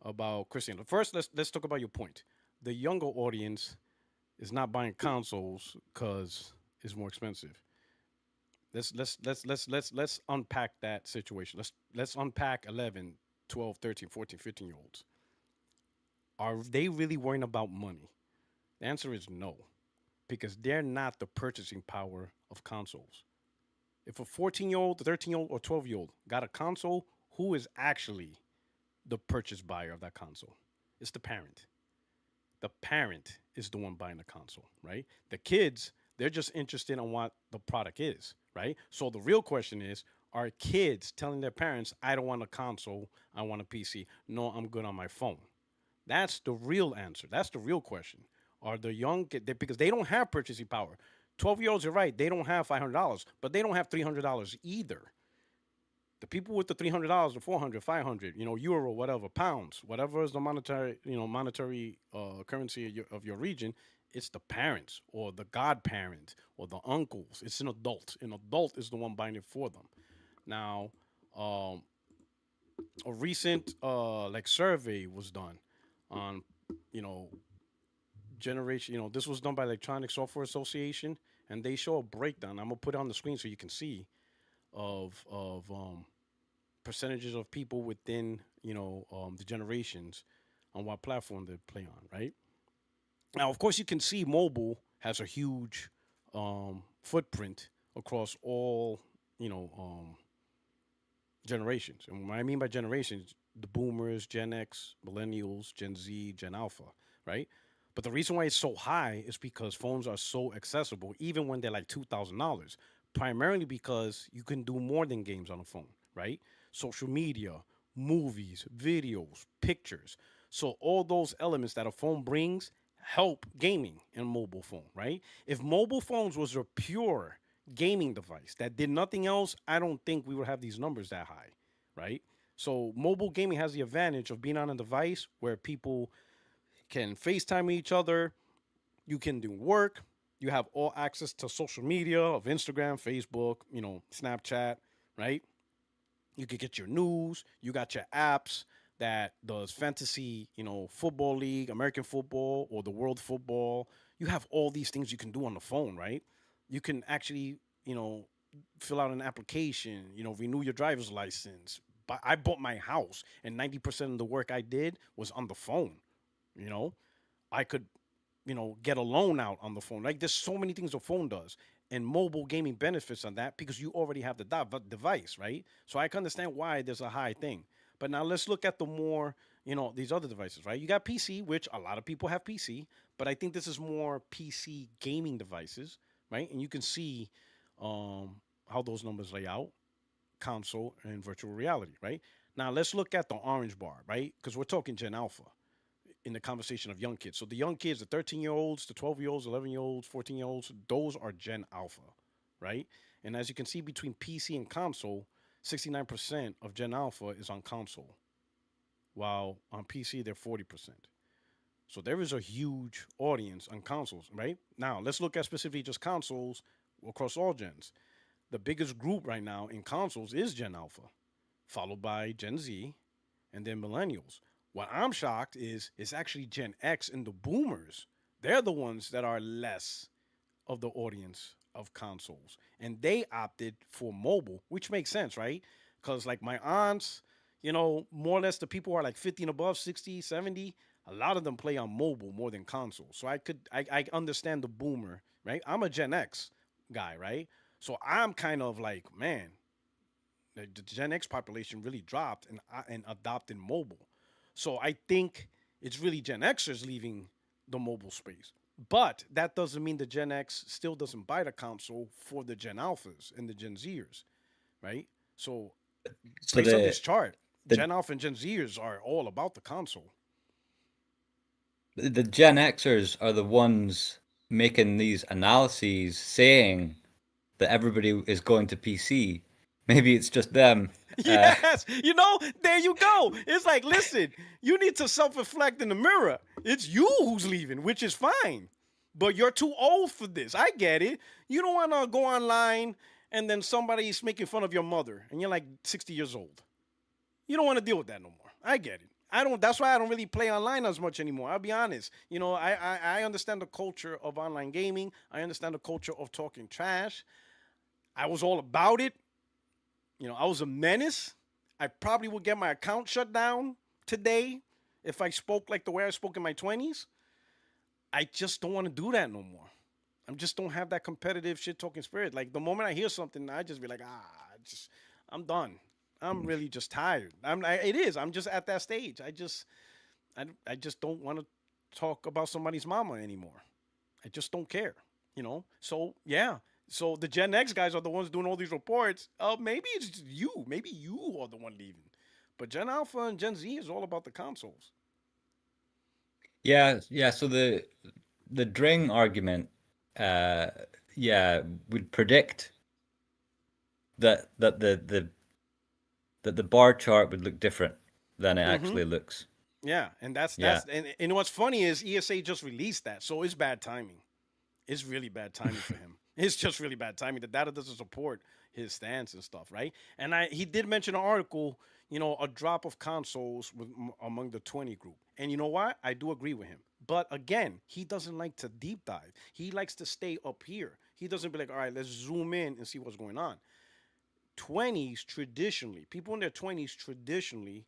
about Christian. First, let's talk about your point. The younger audience is not buying consoles because it's more expensive. Let's unpack that situation. Let's unpack 11, 12, 13, 14, 15 year olds. Are they really worrying about money? The answer is no, because they're not the purchasing power of consoles. If a 14-year-old, 13-year-old, or 12-year-old got a console, who is actually the purchase buyer of that console? It's the parent. The parent is the one buying the console, right? The kids, they're just interested in what the product is, right? So the real question is, are kids telling their parents, I don't want a console, I want a PC? No, I'm good on my phone. That's the real answer. That's the real question. Are the young because they don't have purchasing power. 12-year-olds are right. They don't have $500, but they don't have $300 either. The people with the $300, the 400, 500, euro, whatever, pounds, whatever is the monetary currency of your region, it's the parents or the godparent or the uncles. It's an adult. An adult is the one buying it for them. Now, a recent survey was done on, generation. This was done by Electronic Software Association, and they show a breakdown. I'm gonna put it on the screen so you can see of percentages of people within the generations on what platform they play on. Right now, of course, you can see mobile has a huge footprint across all generations. And what I mean by generations, the boomers, Gen X, millennials, Gen Z, Gen Alpha, right? But the reason why it's so high is because phones are so accessible, even when they're like $2,000. Primarily because you can do more than games on a phone, right? Social media, movies, videos, pictures. So all those elements that a phone brings help gaming in a mobile phone, right? If mobile phones was a pure gaming device that did nothing else, I don't think we would have these numbers that high, right? So mobile gaming has the advantage of being on a device where people can FaceTime each other, you can do work, you have all access to social media of Instagram, Facebook, Snapchat, right? You could get your news. You got your apps that does fantasy, football league, American football, or the world football. You have all these things you can do on the phone, right? You can actually, fill out an application, renew your driver's license. But I bought my house, and 90% of the work I did was on the phone. You know, I could, get a loan out on the phone. Like there's so many things a phone does, and mobile gaming benefits on that because you already have the device, right? So I can understand why there's a high thing. But now let's look at the more, these other devices, right? You got PC, which a lot of people have PC, but I think this is more PC gaming devices, right? And you can see how those numbers lay out, console and virtual reality, right? Now let's look at the orange bar, right? Because we're talking Gen Alpha in the conversation of young kids. So the young kids, the 13-year-olds, the 12-year-olds, 11-year-olds, 14-year-olds, those are Gen Alpha, right? And as you can see between PC and console, 69% of Gen Alpha is on console, while on PC they're 40%. So there is a huge audience on consoles, right? Now let's look at specifically just consoles across all gens. The biggest group right now in consoles is Gen Alpha, followed by Gen Z, and then millennials. What I'm shocked is it's actually Gen X and the boomers. They're the ones that are less of the audience of consoles. And they opted for mobile, which makes sense, right? Because like my aunts, more or less the people who are like 50 and above, 60, 70, a lot of them play on mobile more than console. So I understand the boomer, right? I'm a Gen X guy, right? So I'm kind of like, man, the Gen X population really dropped and adopted mobile. So I think it's really Gen Xers leaving the mobile space. But that doesn't mean the Gen X still doesn't buy the console for the Gen Alphas and the Gen Zers, right? So So based on this chart, the Gen Alpha and Gen Zers are all about the console. the Gen Xers are the ones making these analyses saying that everybody is going to PC. Maybe it's just them. Uh, Yes, there you go. It's like, listen, you need to self reflect in the mirror. It's you who's leaving, which is fine. But you're too old for this. I get it. You don't want to go online and then somebody's making fun of your mother and you're like 60 years old. You don't want to deal with that no more. I get it. I don't. That's why I don't really play online as much anymore. I'll be honest. I understand the culture of online gaming. I understand the culture of talking trash. I was all about it. I was a menace. I probably would get my account shut down today if I spoke like the way I spoke in my 20s. I just don't want to do that no more. I just don't have that competitive shit talking spirit. Like the moment I hear something, I just be like, I'm done. I'm really just tired. It is. I'm just at that stage. I just don't want to talk about somebody's mama anymore. I just don't care. So yeah. So the Gen X guys are the ones doing all these reports. Maybe it's just you. Maybe you are the one leaving. But Gen Alpha and Gen Z is all about the consoles. yeah, yeah. So the Dring argument, uh, yeah, would predict that the bar chart would look different than it Mm-hmm. actually looks. Yeah, and that's Yeah, that's and what's funny is ESA just released that, so it's bad timing. It's really bad timing for him. It's just really bad timing. The data doesn't support his stance and stuff, right? And he did mention an article, a drop of consoles among the 20 group. And you know what? I do agree with him. But again, he doesn't like to deep dive. He likes to stay up here. He doesn't be like, all right, let's zoom in and see what's going on. 20s traditionally, people in their 20s traditionally,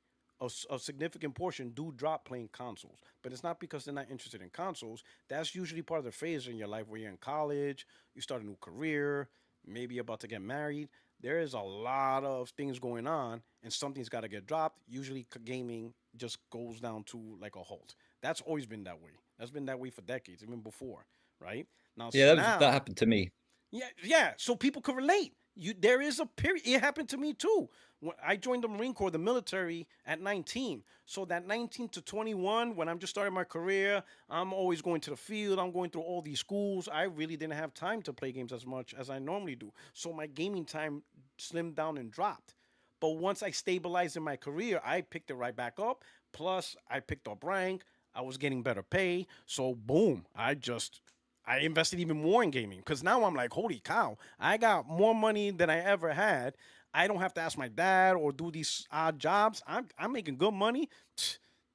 a significant portion do drop playing consoles. But it's not because they're not interested in consoles. That's usually part of the phase in your life where you're in college, you start a new career, maybe you're about to get married. There is a lot of things going on, and something's got to get dropped. Usually, gaming just goes down to like a halt. That's always been that way. That's been that way for decades, even before, right? Now, yeah. That now happened to me. yeah, yeah. So people could relate. There is a period. It happened to me too. When I joined the Marine Corps, the military, at 19. So that 19 to 21, when I'm just starting my career, I'm always going to the field. I'm going through all these schools. I really didn't have time to play games as much as I normally do. So my gaming time slimmed down and dropped. But once I stabilized in my career, I picked it right back up. Plus, I picked up rank. I was getting better pay. So boom, I invested even more in gaming because now I'm like, holy cow, I got more money than I ever had. I don't have to ask my dad or do these odd jobs. I'm making good money.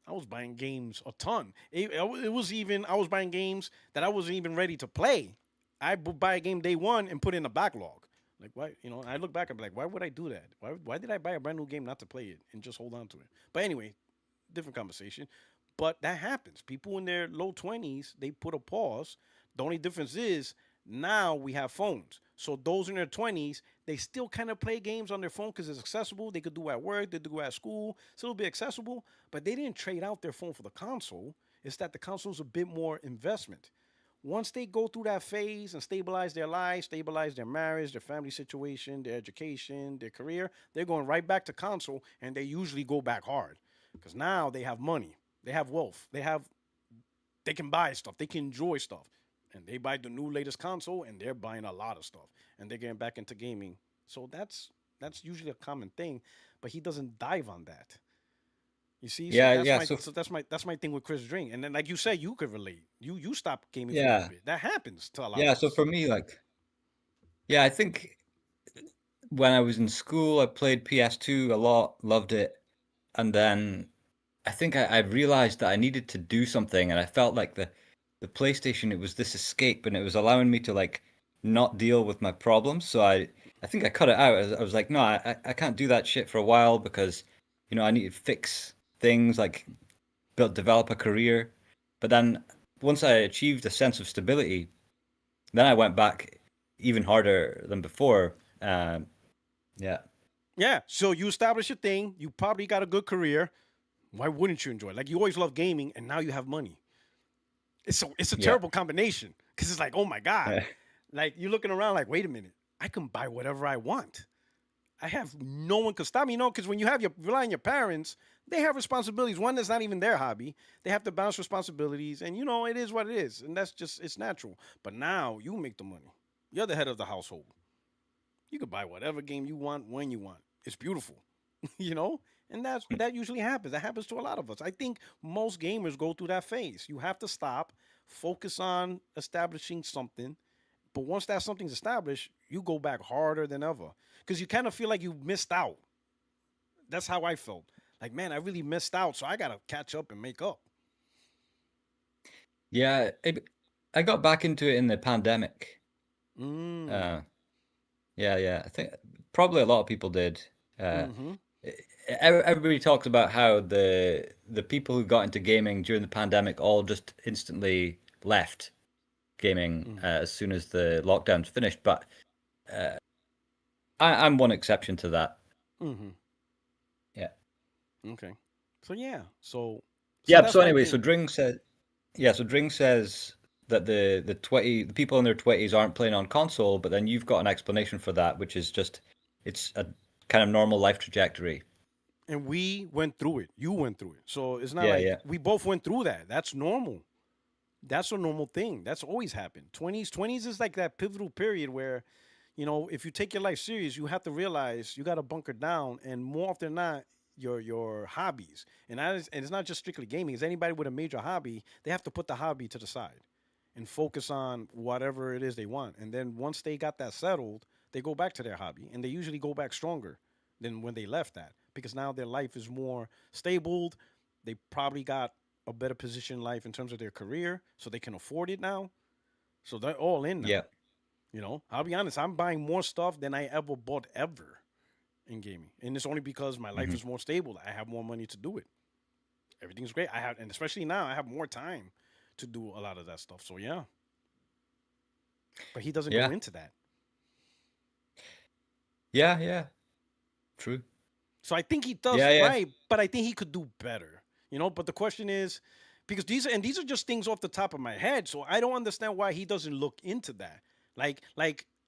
I was buying games a ton. It was even I was buying games that I wasn't even ready to play. I would buy a game day one and put in a backlog. Like why, I look back and be like, why would I do that? Why did I buy a brand new game not to play it and just hold on to it? But anyway, different conversation. But that happens. People in their low 20s, they put a pause. The only difference is now we have phones. So those in their 20s, they still kind of play games on their phone because it's accessible. They could do it at work, they do it at school. It's a little bit accessible, but they didn't trade out their phone for the console. It's that the console's a bit more investment. Once they go through that phase and stabilize their lives, stabilize their marriage, their family situation, their education, their career, they're going right back to console, and they usually go back hard because now they have money, they have wealth, they can buy stuff, they can enjoy stuff, and they buy the new latest console, and they're buying a lot of stuff, and they're getting back into gaming. So that's usually a common thing, but he doesn't dive on that. You see, so Yeah, that's yeah. my so that's my thing with Chris Dring. And then like you said, you could relate. You stopped gaming for a little Yeah, bit. That happens to a lot yeah. of So us. for me, like, yeah, I think when I was in school, I played PS2 a lot, loved it, and then I think I realized that I needed to do something, and I felt like the PlayStation, it was this escape, and it was allowing me to like not deal with my problems. So I think I cut it out. I was like, no, I can't do that shit for a while because I need to fix things like develop a career. But then once I achieved a sense of stability, then I went back even harder than before. Yeah, Yeah. So you establish your thing. You probably got a good career. Why wouldn't you enjoy it? Like you always love gaming, and now you have money. It's a yeah, terrible combination because it's like, oh my god, like you're looking around like, wait a minute, I can buy whatever I want. I have no one could stop me. Because when you have your rely on your parents, they have responsibilities. One that's not even their hobby. They have to balance responsibilities, and it is what it is, and that's just it's natural. But now you make the money. You're the head of the household. You can buy whatever game you want when you want. It's beautiful, you know. And that usually happens. That happens to a lot of us. I think most gamers go through that phase. You have to stop, focus on establishing something, but once that something's established, you go back harder than ever because you kind of feel like you missed out. That's how I felt. Like, man, I really missed out, so I gotta catch up and make up. yeah. I got back into it in the pandemic. Mm. Uh, yeah, yeah. I think probably a lot of people did. Uh, Mm-hmm. everybody talks about how the people who got into gaming during the pandemic all just instantly left gaming Mm. as soon as the lockdowns finished. But I'm one exception to that. Mm-hmm. Yeah. Okay. So yeah. So Yeah. that's So my anyway, so thing. Dring said, yeah. So Dring says that the people in their 20s aren't playing on console, but then you've got an explanation for that, which is just it's a kind of normal life trajectory. And we went through it. You went through it. So it's not Yeah. like Yeah. we both went through that. That's normal. That's a normal thing. That's always happened. 20s is like that pivotal period where, if you take your life serious, you have to realize you got to bunker down, and more often than not, your hobbies. And it's not just strictly gaming. It's anybody with a major hobby, they have to put the hobby to the side and focus on whatever it is they want. And then once they got that settled, they go back to their hobby, and they usually go back stronger than when they left that because now their life is more stable. They probably got a better position in life in terms of their career, so they can afford it now. So they're all in Yeah. now. I'll be honest. I'm buying more stuff than I ever bought ever in gaming, and it's only because my life Hmm. is more stable. I have more money to do it. Everything's great. And especially now, I have more time to do a lot of that stuff. So yeah, but he doesn't go Yeah. into that. Yeah. Yeah. True. So I think he does Yeah. Yeah. right, but I think he could do better. But the question is, because these are just things off the top of my head, so I don't understand why he doesn't look into that. Like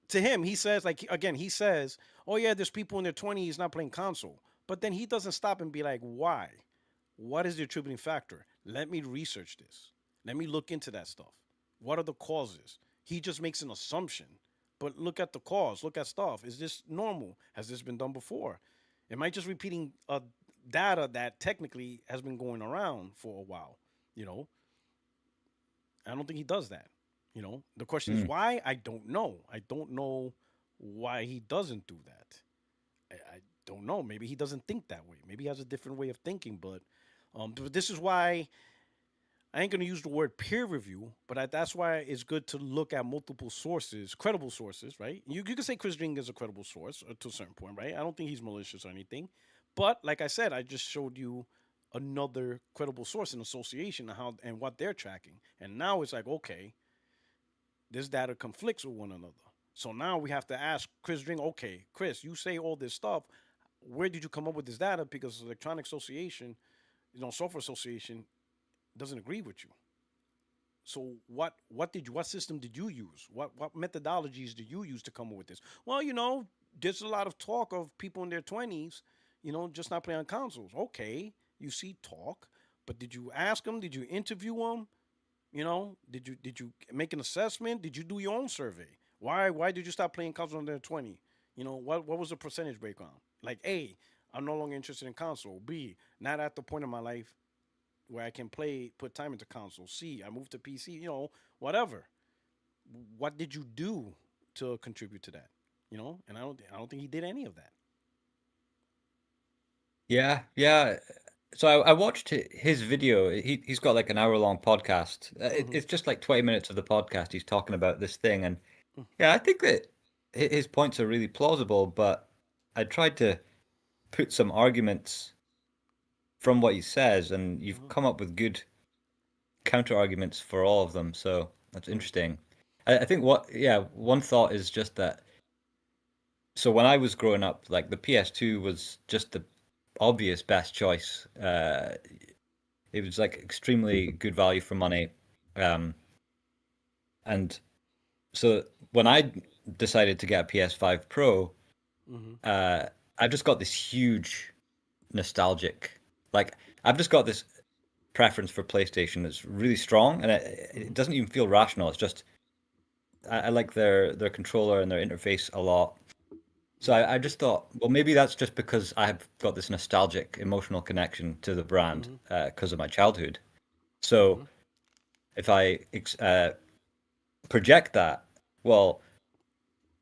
to him, he says like again, he says, "Oh yeah, there's people in their 20s not playing console," but then he doesn't stop and be like, "Why? What is the attributing factor? Let me research this. Let me look into that stuff. What are the causes?" He just makes an assumption. But look at the cause. Look at stuff. Is this normal? Has this been done before? Am I just repeating data that technically has been going around for a while? You know, I don't think he does that. The question is Mm. why? I don't know. I don't know why he doesn't do that. I don't know. Maybe he doesn't think that way. Maybe he has a different way of thinking. But this is why I ain't gonna use the word peer review, but that's why it's good to look at multiple sources, credible sources, right? You can say Chris Dring is a credible source to a certain point, right? I don't think he's malicious or anything, but like I said, I just showed you another credible source in association and how and what they're tracking, and now it's like, okay, this data conflicts with one another. So now we have to ask Chris Dring, okay, Chris, you say all this stuff. Where did you come up with this data? Because electronic association, software association doesn't agree with you. So what system did you use? What methodologies did you use to come up with this? Well, there's a lot of talk of people in their 20s, just not playing on consoles. Okay, you see talk, but did you ask them? Did you interview them? Did you make an assessment? Did you do your own survey? Why did you stop playing consoles when they're 20? What was the percentage breakdown? Like A, I'm no longer interested in console. B, not at the point in my life where I can put time into console. C, I moved to PC. Whatever. What did you do to contribute to that? And I don't think he did any of that. Yeah, yeah. So I watched his video. He's got like an hour long podcast. Mm-hmm. It's just like 20 minutes of the podcast. He's talking about this thing, and yeah, I think that his points are really plausible. But I tried to put some arguments from what he says, and you've Mm-hmm. come up with good counter arguments for all of them. So that's Mm-hmm. interesting. I think yeah, one thought is just that. So when I was growing up, like the PS2 was just the obvious best choice. It was like extremely good value for money. Um, and so when I decided to get a PS5 Pro, Mm-hmm. uh, I've just got this huge nostalgic, like I've just got this preference for PlayStation that's really strong, and it Mm-hmm. doesn't even feel rational. It's just I like their controller and their interface a lot. So Mm-hmm. I just thought, well, maybe that's just because I've got this nostalgic emotional connection to the brand Mm-hmm. because of my childhood. So Mm-hmm. if I project that, well,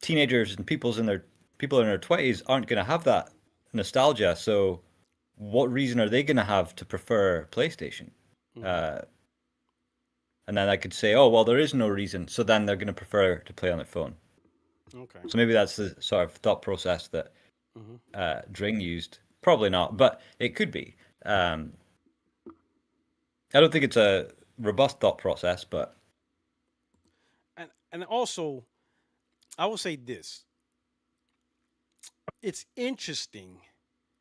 teenagers and people in their 20s aren't going to have that nostalgia. So what reason are they going to have to prefer PlayStation? Mm-hmm. Uh, and then I could say, oh, well, there is no reason. So then they're going to prefer to play on their phone. Okay. So maybe that's the sort of thought process that Mm-hmm. Dring used. Probably not, but it could be. I don't think it's a robust thought process, but And also, I will say this: it's interesting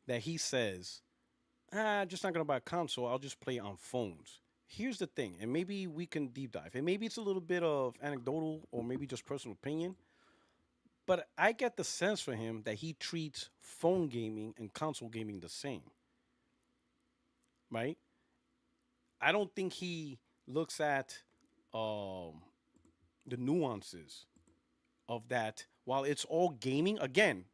that he says, just not gonna buy a console. I'll just play on phones. Here's the thing, and maybe we can deep dive, and maybe it's a little bit of anecdotal or maybe just personal opinion, but I get the sense for him that he treats phone gaming and console gaming the same, right? I don't think he looks at um, the nuances of that. While it's all gaming, again,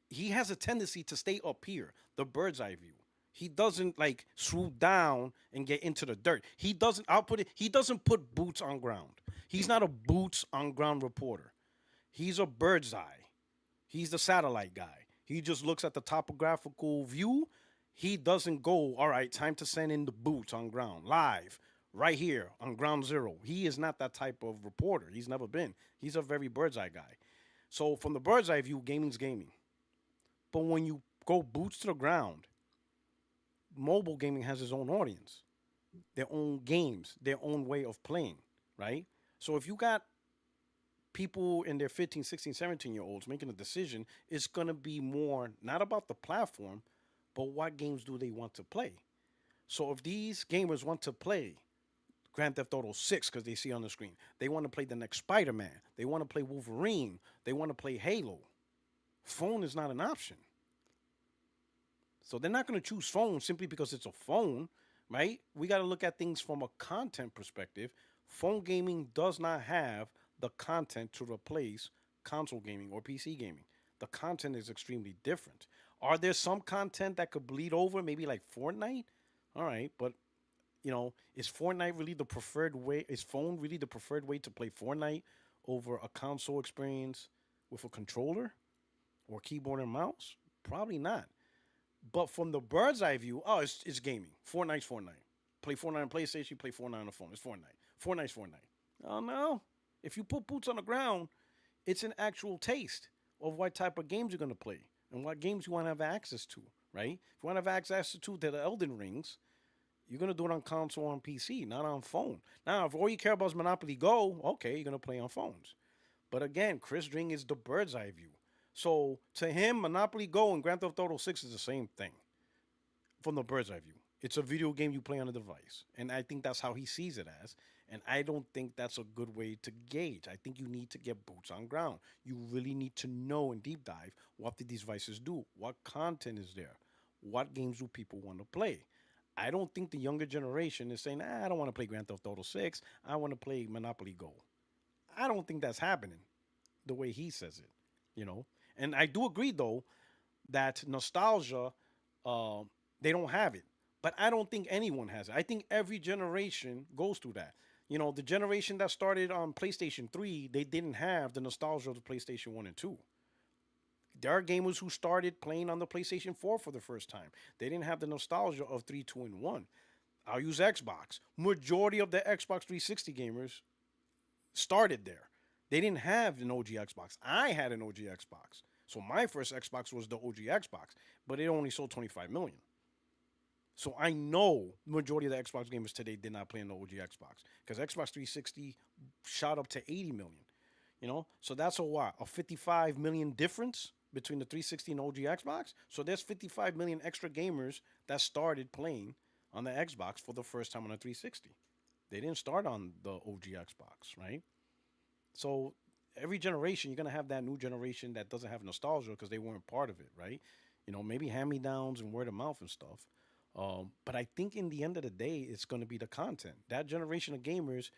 he has a tendency to stay up here, the bird's eye view. He doesn't like swoop down and get into the dirt. He doesn't. I'll put it. He doesn't put boots on ground. He's not a boots on ground reporter. He's a bird's eye. He's the satellite guy. He just looks at the topographical view. He doesn't go, all right, time to send in the boots on ground, live, right here on ground zero. He is not that type of reporter. He's never been. He's a very bird's eye guy. So, from the bird's eye view, gaming's gaming. But when you go boots to the ground, mobile gaming has its own audience, their own games, their own way of playing, right? So, if you got people in their 15, 16, 17-year olds making a decision, it's going to be more not about the platform, but what games do they want to play. So if these gamers want to play Grand Theft Auto 6 because they see on the screen, they want to play the next Spider-Man, they want to play Wolverine, they want to play Halo, phone is not an option. So they're not going to choose phone simply because it's a phone, right? We got to look at things from a content perspective. Phone gaming does not have the content to replace console gaming or PC gaming. The content is extremely different. Are there some content that could bleed over, maybe like Fortnite? All right, but is Fortnite really the preferred way? Is phone really the preferred way to play Fortnite over a console experience with a controller or keyboard and mouse? Probably not. But from the bird's eye view, oh, it's gaming. Fortnite's Fortnite. Play Fortnite on PlayStation, play Fortnite on the phone. It's Fortnite. Fortnite's Fortnite. Oh no. If you put boots on the ground, it's an actual taste of what type of games you're gonna play and what games you want to have access to, right? If you want to have access to the Elden Rings, you're gonna do it on console or on PC, not on phone. Now, if all you care about is Monopoly Go, okay, you're gonna play on phones. But again, Chris Dring is the bird's eye view. So to him, Monopoly Go and Grand Theft Auto 6 is the same thing from the bird's eye view. It's a video game you play on a device. And I think that's how he sees it as. And I don't think that's a good way to gauge. I think you need to get boots on ground. You really need to know and deep dive what the devices do, what content is there, what games do people want to play. I don't think the younger generation is saying, I don't want to play Grand Theft Auto 6. I want to play Monopoly Go. I don't think that's happening the way he says it, you know? And I do agree, though, that nostalgia, uh, they don't have it. But I don't think anyone has it. I think every generation goes through that. You know, the generation that started on PlayStation 3, they didn't have the nostalgia of the PlayStation 1 and 2. There are gamers who started playing on the PlayStation 4 for the first time. They didn't have the nostalgia of 3, 2, and 1. I'll use Xbox. Majority of the Xbox 360 gamers started there. They didn't have an OG Xbox. I had an OG Xbox. So my first Xbox was the OG Xbox, but it only sold 25 million. So I know the majority of the Xbox gamers today did not play on the OG Xbox because Xbox 360 shot up to 80 million. You know, so that's a what, a 55 million difference between the 360 and OG Xbox. So there's 55 million extra gamers that started playing on the Xbox for the first time on a 360. They didn't start on the OG Xbox, right? So every generation, you're gonna have that new generation that doesn't have nostalgia because they weren't part of it, right? You know, maybe hand me downs and word of mouth and stuff. But I think in the end of the day, it's gonna be the content. That generation of gamers,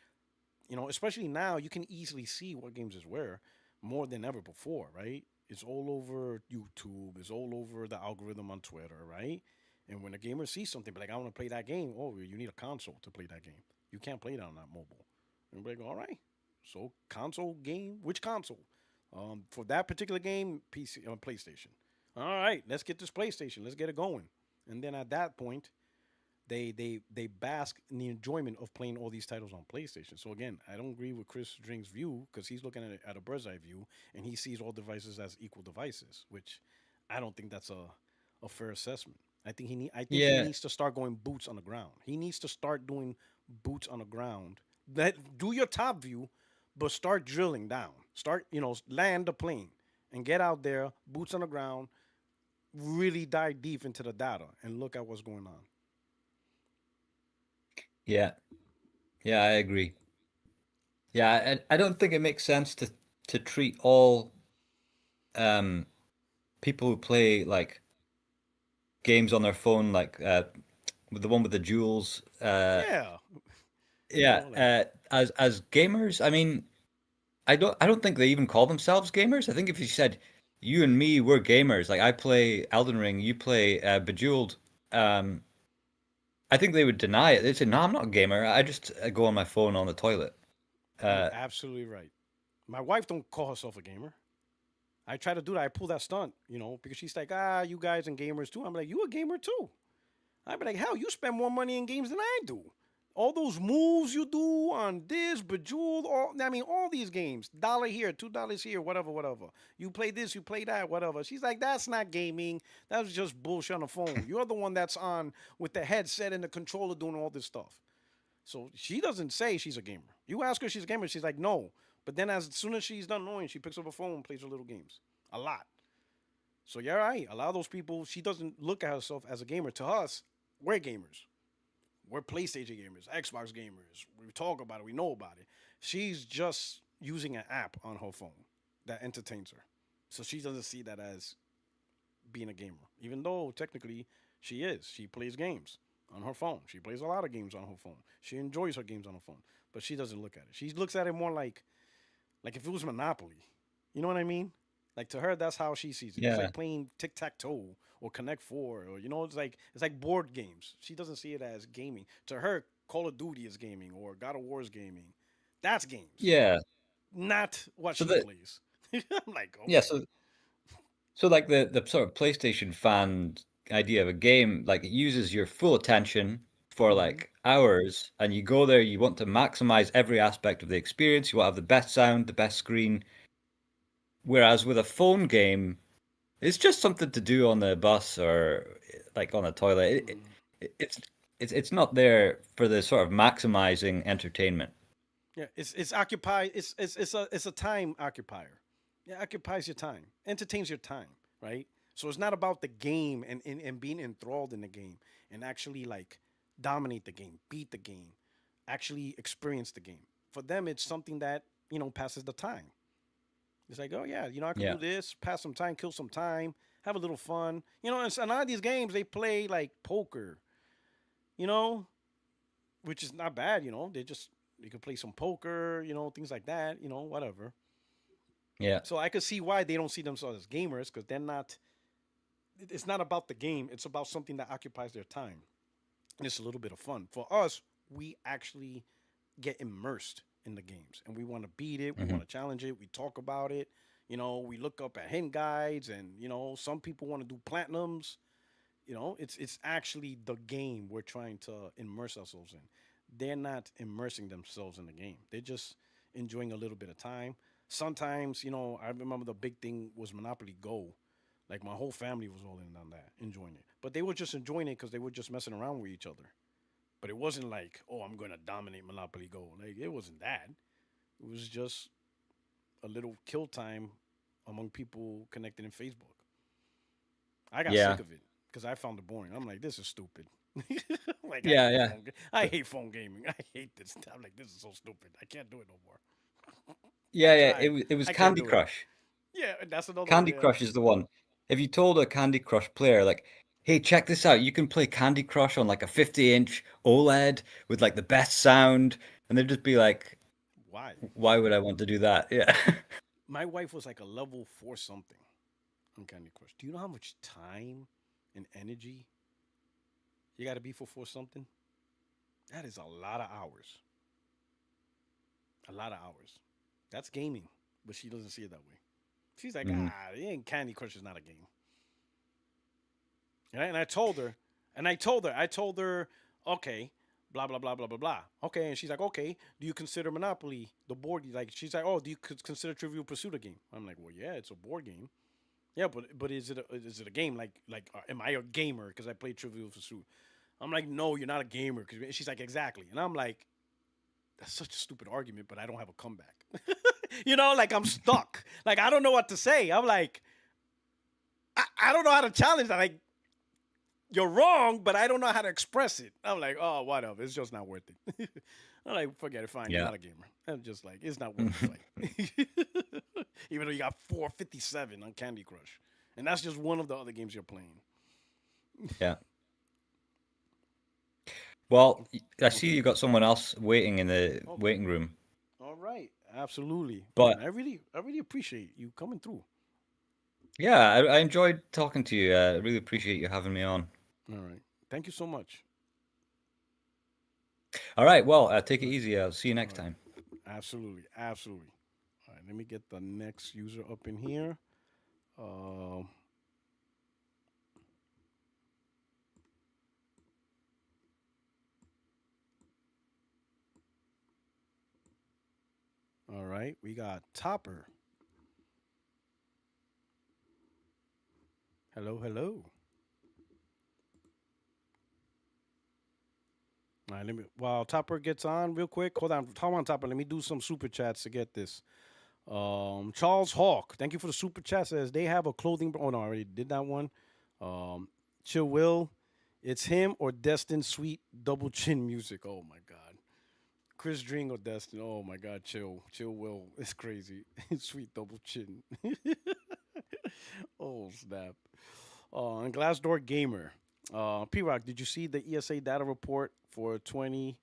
you know, especially now, you can easily see what games is where more than ever before, right? It's all over YouTube. It's all over the algorithm on Twitter, right? And when a gamer sees something, be like, I want to play that game. Oh, you need a console to play that game. You can't play it on that mobile. And we're like, all right. So console game, which console? For that particular game, PC, PlayStation. All right, let's get this PlayStation. Let's get it going. And then at that point, they bask in the enjoyment of playing all these titles on PlayStation. So again, I don't agree with Chris Dring's view because he's looking at it at a bird's eye view and he sees all devices as equal devices, which I don't think that's a fair assessment. I think he Yeah, needs to start going boots on the ground. He needs to start doing boots on the ground. That do your top view, but start drilling down. Start, land the plane and get out there, boots on the ground, really dive deep into the data and look at what's going on. yeah, yeah, I agree. Yeah, I don't think it makes sense to treat all um people who play like games on their phone like with the one with the jewels Yeah, yeah like as gamers. I mean, I don't think they even call themselves gamers. I think if you said you and me we're gamers, like I play Elden Ring, you play Bejeweled, um I think they would deny it. They'd say, "No, I'm not a gamer. I just go on my phone on the toilet." you're Uh, absolutely right. My wife don't call herself a gamer. I try to do that. I pull that stunt, because she's like, you guys and gamers too. I'm like, you a gamer too. I'd be like, hell, you spend more money in games than I do. All those moves you do on this, Bejeweled, all these games. Dollar here, $2 here, whatever, whatever. You play this, you play that, whatever. She's like, that's not gaming. That's just bullshit on the phone. You're the one that's on with the headset and the controller doing all this stuff. So she doesn't say she's a gamer. You ask her if she's a gamer, she's like, no. But then as soon as she's done knowing, she picks up her phone and plays her little games. A lot. So you're right. A lot of those people, she doesn't look at herself as a gamer. To us, we're gamers. We're PlayStation gamers, Xbox gamers. We talk about it, we know about it. She's just using an app on her phone that entertains her. So she doesn't see that as being a gamer, even though technically she is. She plays games on her phone. She plays a lot of games on her phone. She enjoys her games on her phone, but she doesn't look at it. She looks at it more like if it was Monopoly. You know what I mean? Like to her, that's how she sees it. It's yeah, like playing tic tac toe or Connect Four, or it's like board games. She doesn't see it as gaming. To her, Call of Duty is gaming or God of War is gaming. That's games, yeah. not what So she that plays. I'm like, yeah, okay, so So like the sort of PlayStation fan idea of a game, like it uses your full attention for Mm-hmm. like hours, and you go there, you want to maximize every aspect of the experience. You want to have the best sound, the best screen. Whereas with a phone game, it's just something to do on the bus or like on the toilet. Mm-hmm. It's not there for the sort of maximizing entertainment. Yeah, it's occupied. It's a time occupier. It occupies your time, entertains your time, right? So it's not about the game and being enthralled in the game and actually like dominate the game, beat the game, actually experience the game. For them, it's something that passes the time. It's like, oh yeah, I could Yeah. do this, pass some time, kill some time, have a little fun. And a lot of these games they play like poker, you know, which is not bad. They could play some poker, things like that, whatever. Yeah. So I could see why they don't see themselves as gamers because they're not. It's not about the game. It's about something that occupies their time. And it's a little bit of fun for us. We actually get immersed in the games, and we want to beat it. We Hmm. want to challenge it. We talk about it. We look up at hint guides, and some people want to do platinums. It's actually the game we're trying to immerse ourselves in. They're not immersing themselves in the game. They're just enjoying a little bit of time. Sometimes, I remember the big thing was Monopoly Go. Like my whole family was all in on that, enjoying it. But they were just enjoying it because they were just messing around with each other. But it wasn't like, oh, I'm going to dominate Monopoly Go. Like it wasn't that. It was just a little kill time among people connected in Facebook. I got Yeah. sick of it because I found it boring. I'm like, this is stupid. Like Yeah. Yeah. I hate phone gaming. I hate this. I'm like, this is so stupid. I can't do it no more. I Yeah. Yeah. tried. It was I can't Candy do it. Crush. Yeah, that's another one. Candy Yeah. Crush is the one. If you told a Candy Crush player, like, hey, check this out, you can play Candy Crush on like a 50-inch OLED with like the best sound, and they'd just be like, Why? why would I want to do that? Yeah. My wife was like a level 4 something on Candy Crush. Do you know how much time and energy you got to be for 4 something? That is a lot of hours. A lot of hours. That's gaming, but she doesn't see it that way. She's like, Hmm. it ain't Candy Crush is not a game. Right? And I told her, okay, blah blah blah blah blah blah. Okay, and she's like, okay, do you consider Monopoly the board? Like, she's like, oh, do you consider Trivial Pursuit a game? I'm like, well, yeah, it's a board game. Yeah, but is it a game? Like, am I a gamer because I play Trivial Pursuit? I'm like, no, you're not a gamer. Cause she's like, exactly, and I'm like, that's such a stupid argument, but I don't have a comeback. Like I'm stuck. Like I don't know what to say. I'm like, I don't know how to challenge that. Like you're wrong, but I don't know how to express it. I'm like, oh, whatever. It's just not worth it. I'm like, forget it. Fine, you're Yeah. not a gamer. I'm just like, it's not worth the fight. Even though you got 457 on Candy Crush, and that's just one of the other games you're playing. Yeah. Well, I see Okay. you got someone else waiting in the Okay. waiting room, All right. Absolutely, man. but I really appreciate you coming through. yeah, I enjoyed talking to you. I really appreciate you having me on. All right. Thank you so much. All right, well, take it All right. easy. I'll see you All next right. time. Absolutely. Absolutely. All right. Let me get the next user up in here. Um. All right. We got Topper. Hello. Hello. All right. While Topper gets on real quick. Hold on, Topper. Let me do some super chats to get this. Charles Hawk. Thank you for the super chat. Says they have a clothing. Oh no, I already did that one. Um, Chill Will. It's him or Destin Sweet Double Chin music. Oh my god. Chris Dring or Destin. Oh my god, Chill Will. It's crazy. Sweet double chin. Oh snap. And Glassdoor Gamer. P Rock, did you see the ESA data report for 20?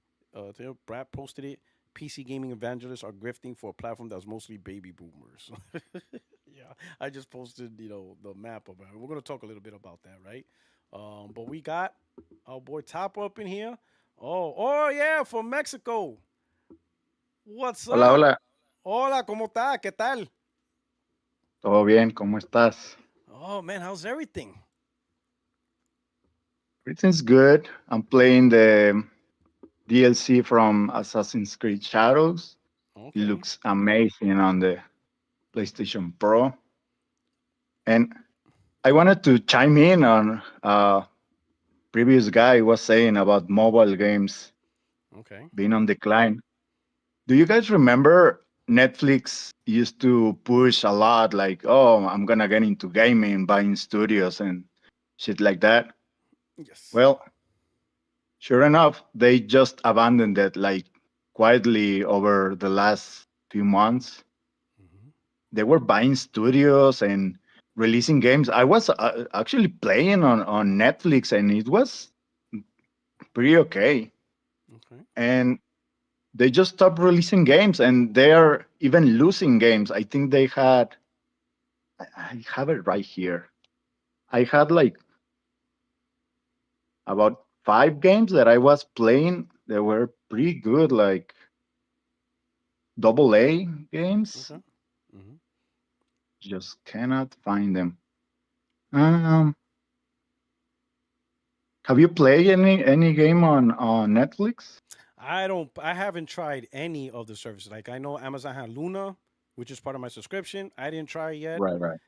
Brad posted it. PC gaming evangelists are grifting for a platform that's mostly baby boomers. Yeah, I just posted, the map about it. We're gonna talk a little bit about that, right? But we got our boy Top up in here. Oh yeah, from Mexico. What's Hola, up? hola, Hola, ¿cómo está? ¿Qué tal? ¿todo bien? ¿Cómo estás? Oh man, how's everything? Everything's good. I'm playing the DLC from Assassin's Creed Shadows. It Okay. looks amazing on the PlayStation Pro. And I wanted to chime in on previous guy was saying about mobile games Okay. being on decline. Do you guys remember Netflix used to push a lot like, oh, I'm gonna get into gaming, buying studios and shit like that? Yes. Well, sure enough, they just abandoned it like quietly over the last few months. Hmm. They were buying studios and releasing games. I was actually playing on Netflix and it was pretty okay. Okay. And they just stopped releasing games and they are even losing games. I think they had, I have it right here. I had like about 5 games that I was playing. They were pretty good, like double A games. Okay. Hmm. Just cannot find them. Um, have you played any game on Netflix? I don't. I haven't tried any of the services. Like I know Amazon had Luna, which is part of my subscription. I didn't try it yet, Right, right.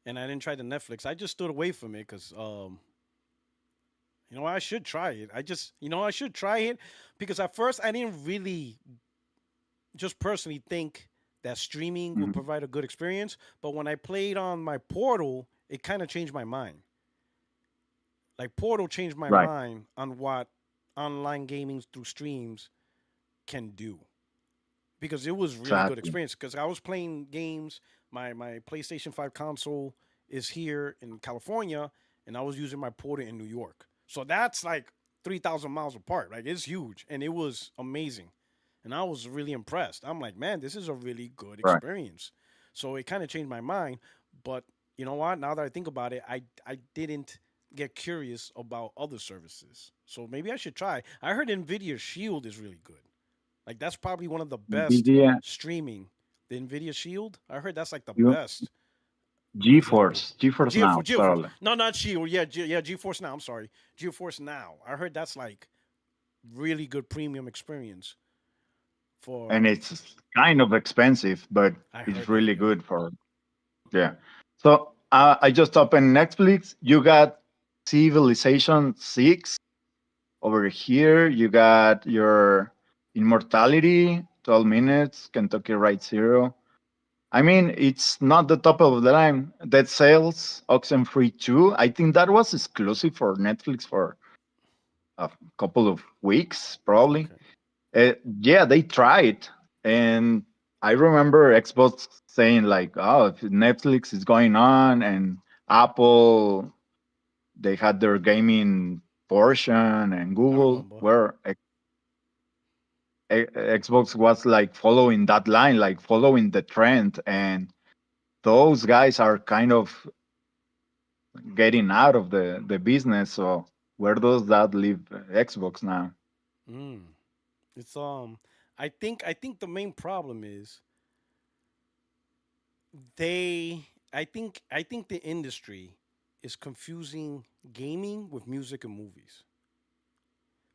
and I didn't try the Netflix. I just stood away from it because, I should try it. I should try it because at first I didn't really just personally think that streaming would Mhm. provide a good experience. But when I played on my portal, it kind of changed my mind. Like Portal changed my Right, mind on what online gaming through streams can do because it was really good exactly. experience. Because I was playing games, my PlayStation 5 console is here in California, and I was using my Portal in New York. So that's like 3,000 miles apart. Like it's huge, and it was amazing, and I was really impressed. I'm like, man, this is a really good Right. experience. So it kind of changed my mind. But you know what? Now that I think about it, I didn't get curious about other services. So maybe I should try. I heard Nvidia Shield is really good. Like that's probably one of the best Nvidia, streaming. The Nvidia Shield. I heard that's like the you best example. GeForce now, GeForce. sorry. No, not Shield. Yeah, GeForce Now. I'm sorry, GeForce Now. I heard that's like really good premium experience And for. it's kind of expensive, but I it's heard that. really Yeah. good for yeah. So I just opened Netflix. You got Civilization 6 over here. You got your Immortality, 12 minutes, Kentucky Right Zero. I mean, it's not the top of the line. Dead Sales, Oxenfree 2. I think that was exclusive for Netflix for a couple of weeks, probably. Okay. Yeah, they tried, and I remember Xbox saying like, "Oh, if Netflix is going on," and Apple they had their gaming portion, and I Google remember. where Xbox was like following that line, like following the trend, and those guys are kind of getting out of the business. So where does that leave Xbox now? Mm. It's I think the main problem is they I think the industry is confusing gaming with music and movies.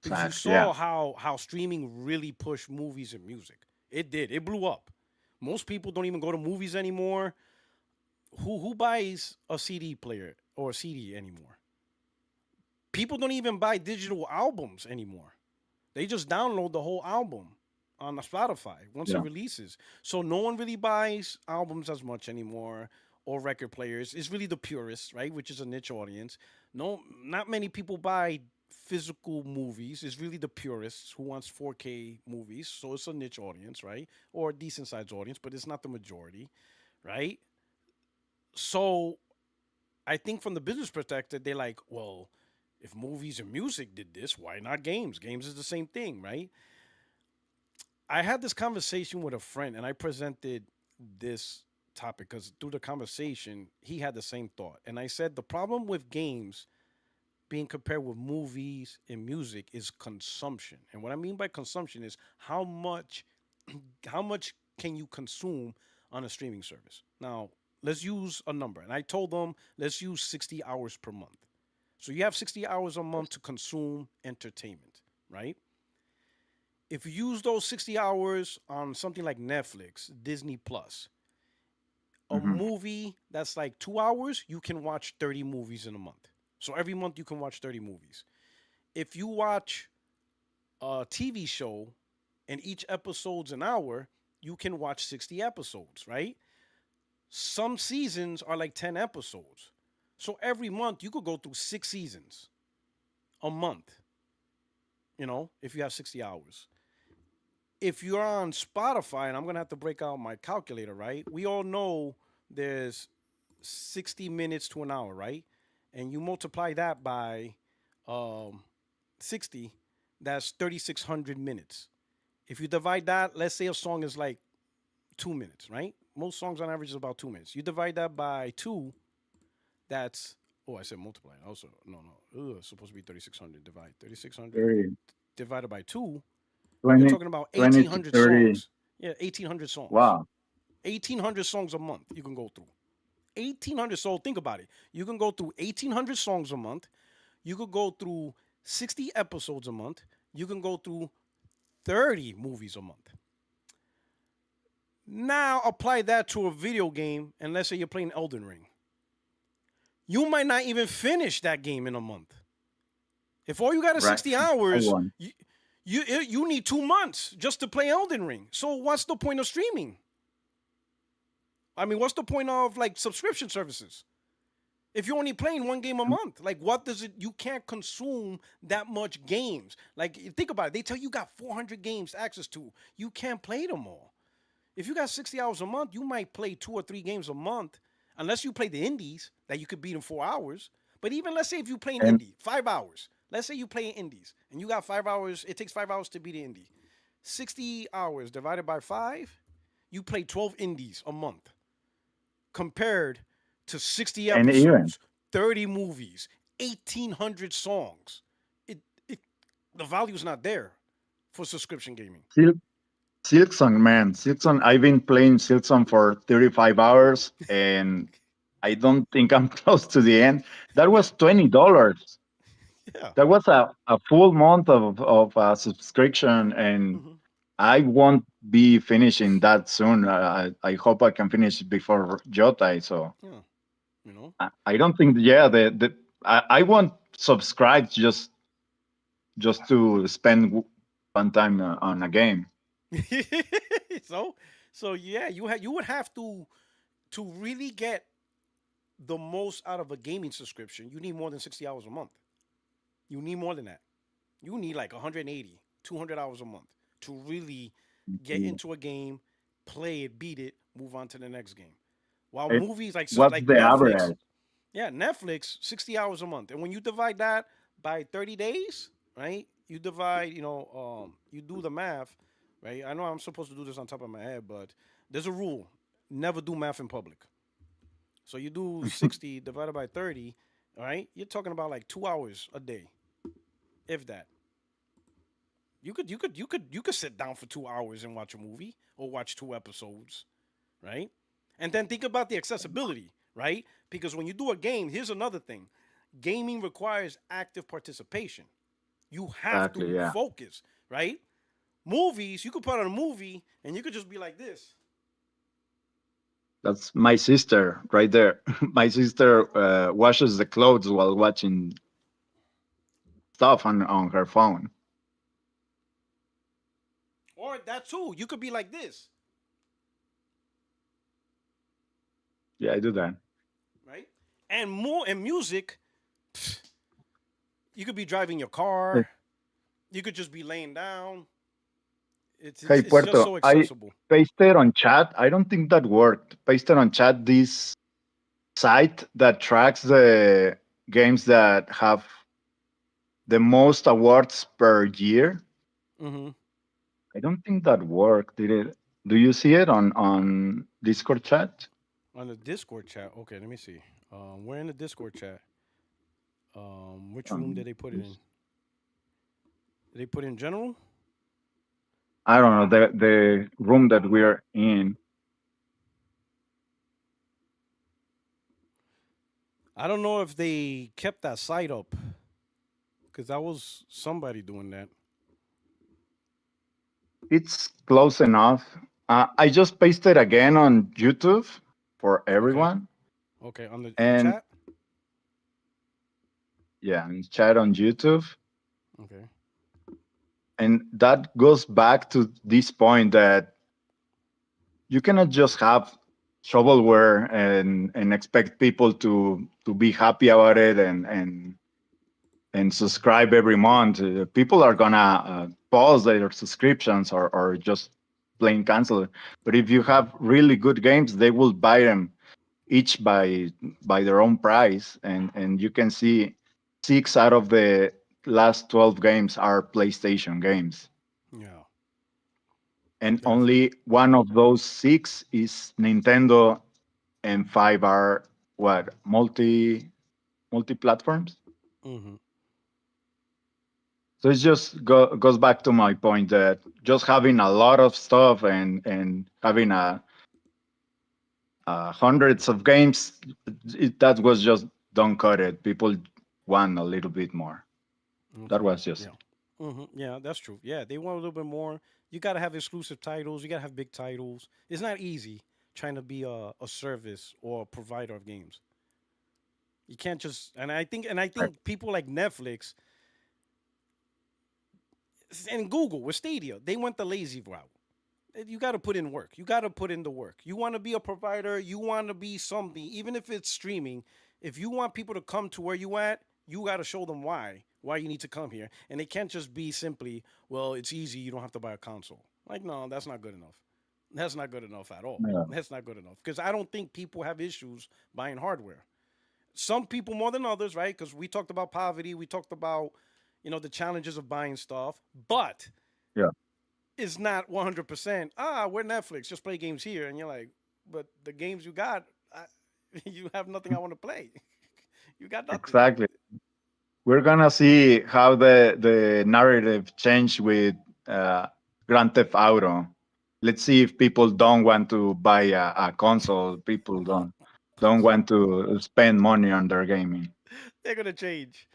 Because you Exactly. Yeah. saw how streaming really pushed movies and music. It did. It blew up. Most people don't even go to movies anymore. Who buys a CD player or a CD anymore? People don't even buy digital albums anymore. They just download the whole album on the Spotify once it Yeah. releases. So no one really buys albums as much anymore or record players. It's really the purists, right? Which is a niche audience. No, not many people buy physical movies. It's really the purists who wants 4K movies. So it's a niche audience, right? Or a decent sized audience, but it's not the majority, right? So I think from the business perspective, they're like, well, if movies and music did this, why not games? Games is the same thing, right? I had this conversation with a friend and I presented this topic because through the conversation, he had the same thought. And I said the problem with games being compared with movies and music is consumption. And what I mean by consumption is how much can you consume on a streaming service. Now, let's use a number. And I told them, let's use 60 hours per month. So you have 60 hours a month to consume entertainment, right? If you use those 60 hours on something like Netflix, Disney Plus, a Mhm. movie that's like 2 hours, you can watch 30 movies in a month. So every month you can watch 30 movies. If you watch a TV show and each episode's an hour, you can watch 60 episodes, right? Some seasons are like 10 episodes. So every month you could go through 6 seasons a month, if you have 60 hours. If you're on Spotify, and I'm going to have to break out my calculator, right? We all know there's 60 minutes to an hour, right? And you multiply that by um, 60, that's 3,600 minutes. If you divide that, let's say a song is like 2 minutes, right? Most songs on average is about 2 minutes. You divide that by two, that's, oh, I said multiply. Also, no, no. Ugh, it's supposed to be 3,600. Divide 3,600 30, divided by two, you're 20, talking about 20 to 1,800 30. songs. Yeah, 1,800 songs. Wow. 1,800 songs a month you can go through. 1,800. So think about it. You can go through 1,800 songs a month. You could go through 60 episodes a month. You can go through 30 movies a month. Now apply that to a video game, and let's say you're playing Elden Ring. You might not even finish that game in a month. If all you got is Right. 60 I hours, won. you need 2 months just to play Elden Ring. So what's the point of streaming? I mean, what's the point of like subscription services? If you're only playing one game a month, like what does it? You can't consume that much games. Like think about it. They tell you got 400 games to access to. You can't play them all. If you got 60 hours a month, you might play 2 or 3 games a month, unless you play the indies that you could beat in 4 hours. But even let's say if you play an And indie, 5 hours. Let's say you play indies and you got 5 hours. It takes 5 hours to beat an indie. 60 hours divided by five, you play 12 indies a month compared to 60 and even episodes, 30 movies, 1,800 songs. It, it the value's not there for subscription gaming. Silk Silksong, man. Silksong. I've been playing Silksong for 35 hours, and I don't think I'm close to the end. That Yeah, was $20. yeah. That was a full month of subscription, and Hmm. I won't be finishing that soon. I hope I can finish before Jotai. So Yeah, you know. I don't think, yeah, I won't subscribe just to spend one time on a game. so so yeah, you would have to really get the most out of a gaming subscription. You need more than 60 hours a month. You need more than that. You need like 180, 200 hours a month to really get Yeah. into a game, play it, beat it, move on to the next game. While It, movies like what's like the Netflix, average? yeah, Netflix 60 hours a month. And when you divide that by 30 days, right? You divide, you do the math, right? I know I'm supposed to do this on top of my head, but there's a rule. Never do math in public. So you do 60 divided by 30, all right? You're talking about like 2 hours a day, if that. You could sit down for 2 hours and watch a movie or watch 2 episodes, right? And then think about the accessibility, right? Because when you do a game, here's another thing. Gaming requires active participation. You have Exactly, to yeah. focus, right? Movies, you could put on a movie and you could just be like this. That's my sister right there. My sister washes the clothes while watching stuff on her phone. Or that too. You could be like this, Yeah, I do that. right? And more in music, you could be driving your Hey, car. You could just be laying down. It's hey, it's, it's just Puerto, so I accessible. pasted on chat. I don't think that worked. Pasted on chat this site that tracks the games that have the most awards per year. Hmm. I don't think that worked. Did it? Do you see it on Discord chat? On the Discord chat. Okay, let me see. We're in the Discord chat. Which room Um, did they put it in? Did they put it in general? I don't know, the room that we're in. I don't know if they kept that site up because that was somebody doing that. It's close enough. I just pasted again on YouTube for Okay. everyone, Okay. On the and chat. yeah, and chat on YouTube. Okay. And that goes back to this point that you cannot just have shovelware and expect people to be happy about it and subscribe every month. People are gonna pause their subscriptions or just plain cancel it. But if you Hmm. have really good games, they will buy them each by their own price, and you can see 6 out of the last 12 games are PlayStation games, Yeah. and Yes. only one of those 6 is Nintendo, and 5 are what, multi platforms. Hmm. So it just goes back to my point that just having a lot of stuff and having hundreds of games, that was just don't cut it. People want a little bit more. That Okay. was just Yeah. Yeah, that's true. Yeah, they want a little bit more. You got to have exclusive titles. You got to have big titles. It's not easy trying to be a service or a provider of games. You can't just right. and I think people like Netflix and Google with Stadia, they went the lazy route. You got to put in work. You got to put in the work. You want to be a provider. You want to be something, even if it's streaming. If you want people to come to where you at, you got to show them why you need to come here, and it can't just be simply, well, it's easy. You don't have to buy a console. Like, no, that's not good enough. That's not good enough at all. Yeah. That's not good enough because I don't think people have issues buying hardware. Some people more than others, right? Because we talked about poverty, we talked about the challenges of buying stuff, but Yeah. it's not 100%. Ah, we're Netflix, just play games here, and you're like, but the games you got, you have nothing I want to play. You got nothing. Exactly. We're gonna see how the narrative changed with uh, Grand Theft Auto. Let's see if people don't want to buy a console. People don't want to spend money on their gaming. They're gonna change.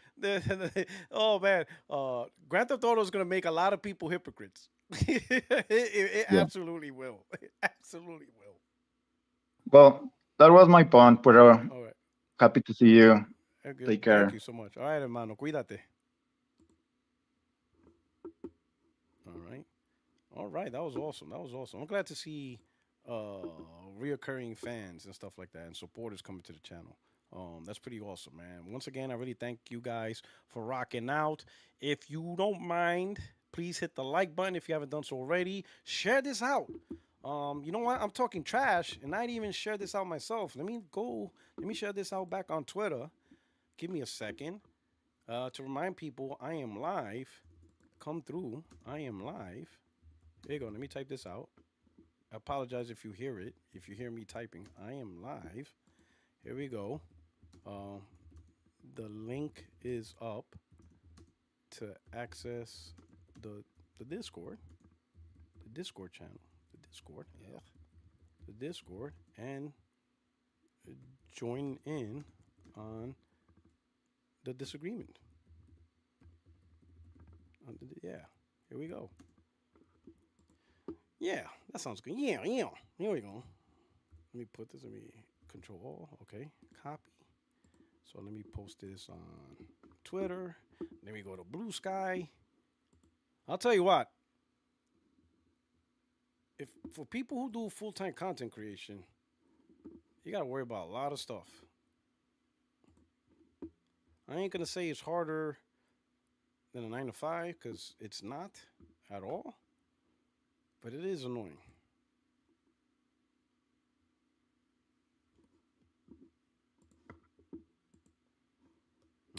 Oh man, Grand Theft Auto is gonna make a lot of people hypocrites. It Yeah. absolutely will. It absolutely will. Well, that was my point, but All right. happy to see you. Good. Take Thank care. you so much. All right, hermano. Cuídate. All right. All right. That was awesome. That was awesome. I'm glad to see uh reoccurring fans and stuff like that and supporters coming to the channel. That's pretty awesome, man. Once again, I really thank you guys for rocking out. If you don't mind, please hit the like button if you haven't done so already. Share this out. You know what? I'm talking trash and I didn't even share this out myself. Let me share this out back on Twitter. Give me a second. To remind people, I am live. Come through. I am live. There you go. Let me type this out. I apologize if you hear it. If you hear me typing, I am live. Here we go. Uh, the link is up to access the the Discord, the Discord channel, the Discord, yeah, the Discord, and join in on the disagreement. Yeah, here we go. Yeah, that sounds good. Yeah, yeah. Here we go. Let me put this. Let me control all. Okay, copy. So let me post this on Twitter. Let me go to Blue Sky. I'll tell you what. If for people who do full time content creation, you gotta worry about a lot of stuff. I ain't gonna say it's harder than a 9 to 5 because it's not at all, but it is annoying.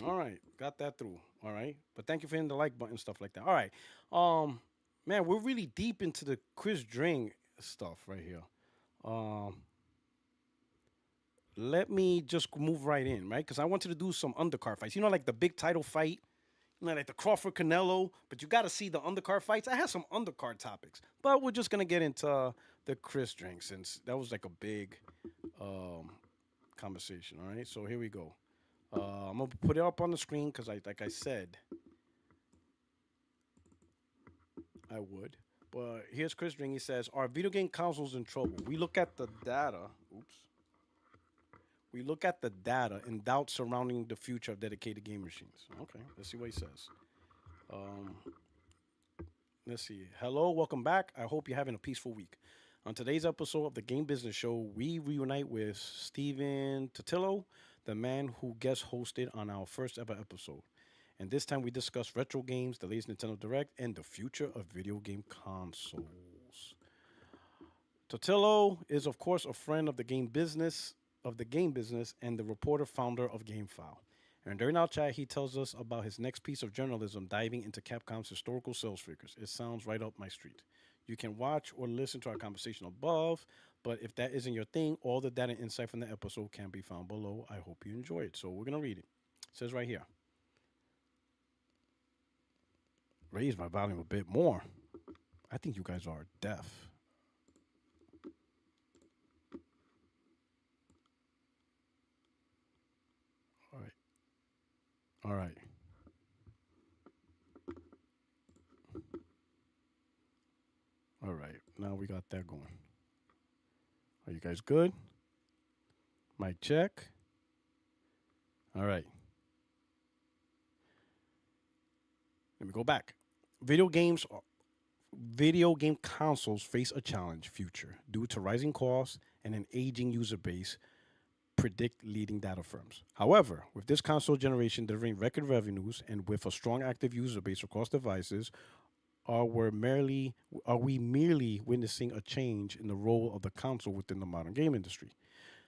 All right, got that through. All right, but thank you for hitting the like button, stuff like that. All right, um, man, we're really deep into the Chris Dring stuff right here. Um, let me just move right in, right? Because I wanted to do some undercard fights. Like the big title fight, like the Crawford Canelo, but you got to see the undercard fights. I have some undercard topics, but we're just gonna get into the Chris Drink since that was like a big um, conversation. All right, so here we go. I'm gonna put it up on the screen because like I said, I would. But here's Chris Dring. He says, "Are video game consoles in trouble? We look at the data. Oops. We look at the data and doubt surrounding the future of dedicated game machines." Okay, let's see what he says. Um, let's see. Hello, welcome back. I hope you're having a peaceful week. On today's episode of the Game Business Show, we reunite with Steven Totillo, the man who guest hosted on our first ever episode. And this time we discuss retro games, the latest Nintendo Direct, and the future of video game consoles. Totillo is, of course, a friend of the game business, and the reporter founder of GameFile. And during our chat, he tells us about his next piece of journalism diving into Capcom's historical sales figures. It sounds right up my street. You can watch or listen to our conversation above, but if that isn't your thing, all the data and insight from the episode can be found below. I hope you enjoy it. So we're going to read it. It says right here, raise my volume a bit more. I think you guys are deaf. All right. All right. All right. Now we got that going. Are you guys good? Mic check. All right. Let me go back. Video game consoles face a challenge future due to rising costs and an aging user base, predict leading data firms. However, with this console generation delivering record revenues and with a strong active user base across devices, are we merely witnessing a change in the role of the console within the modern game industry?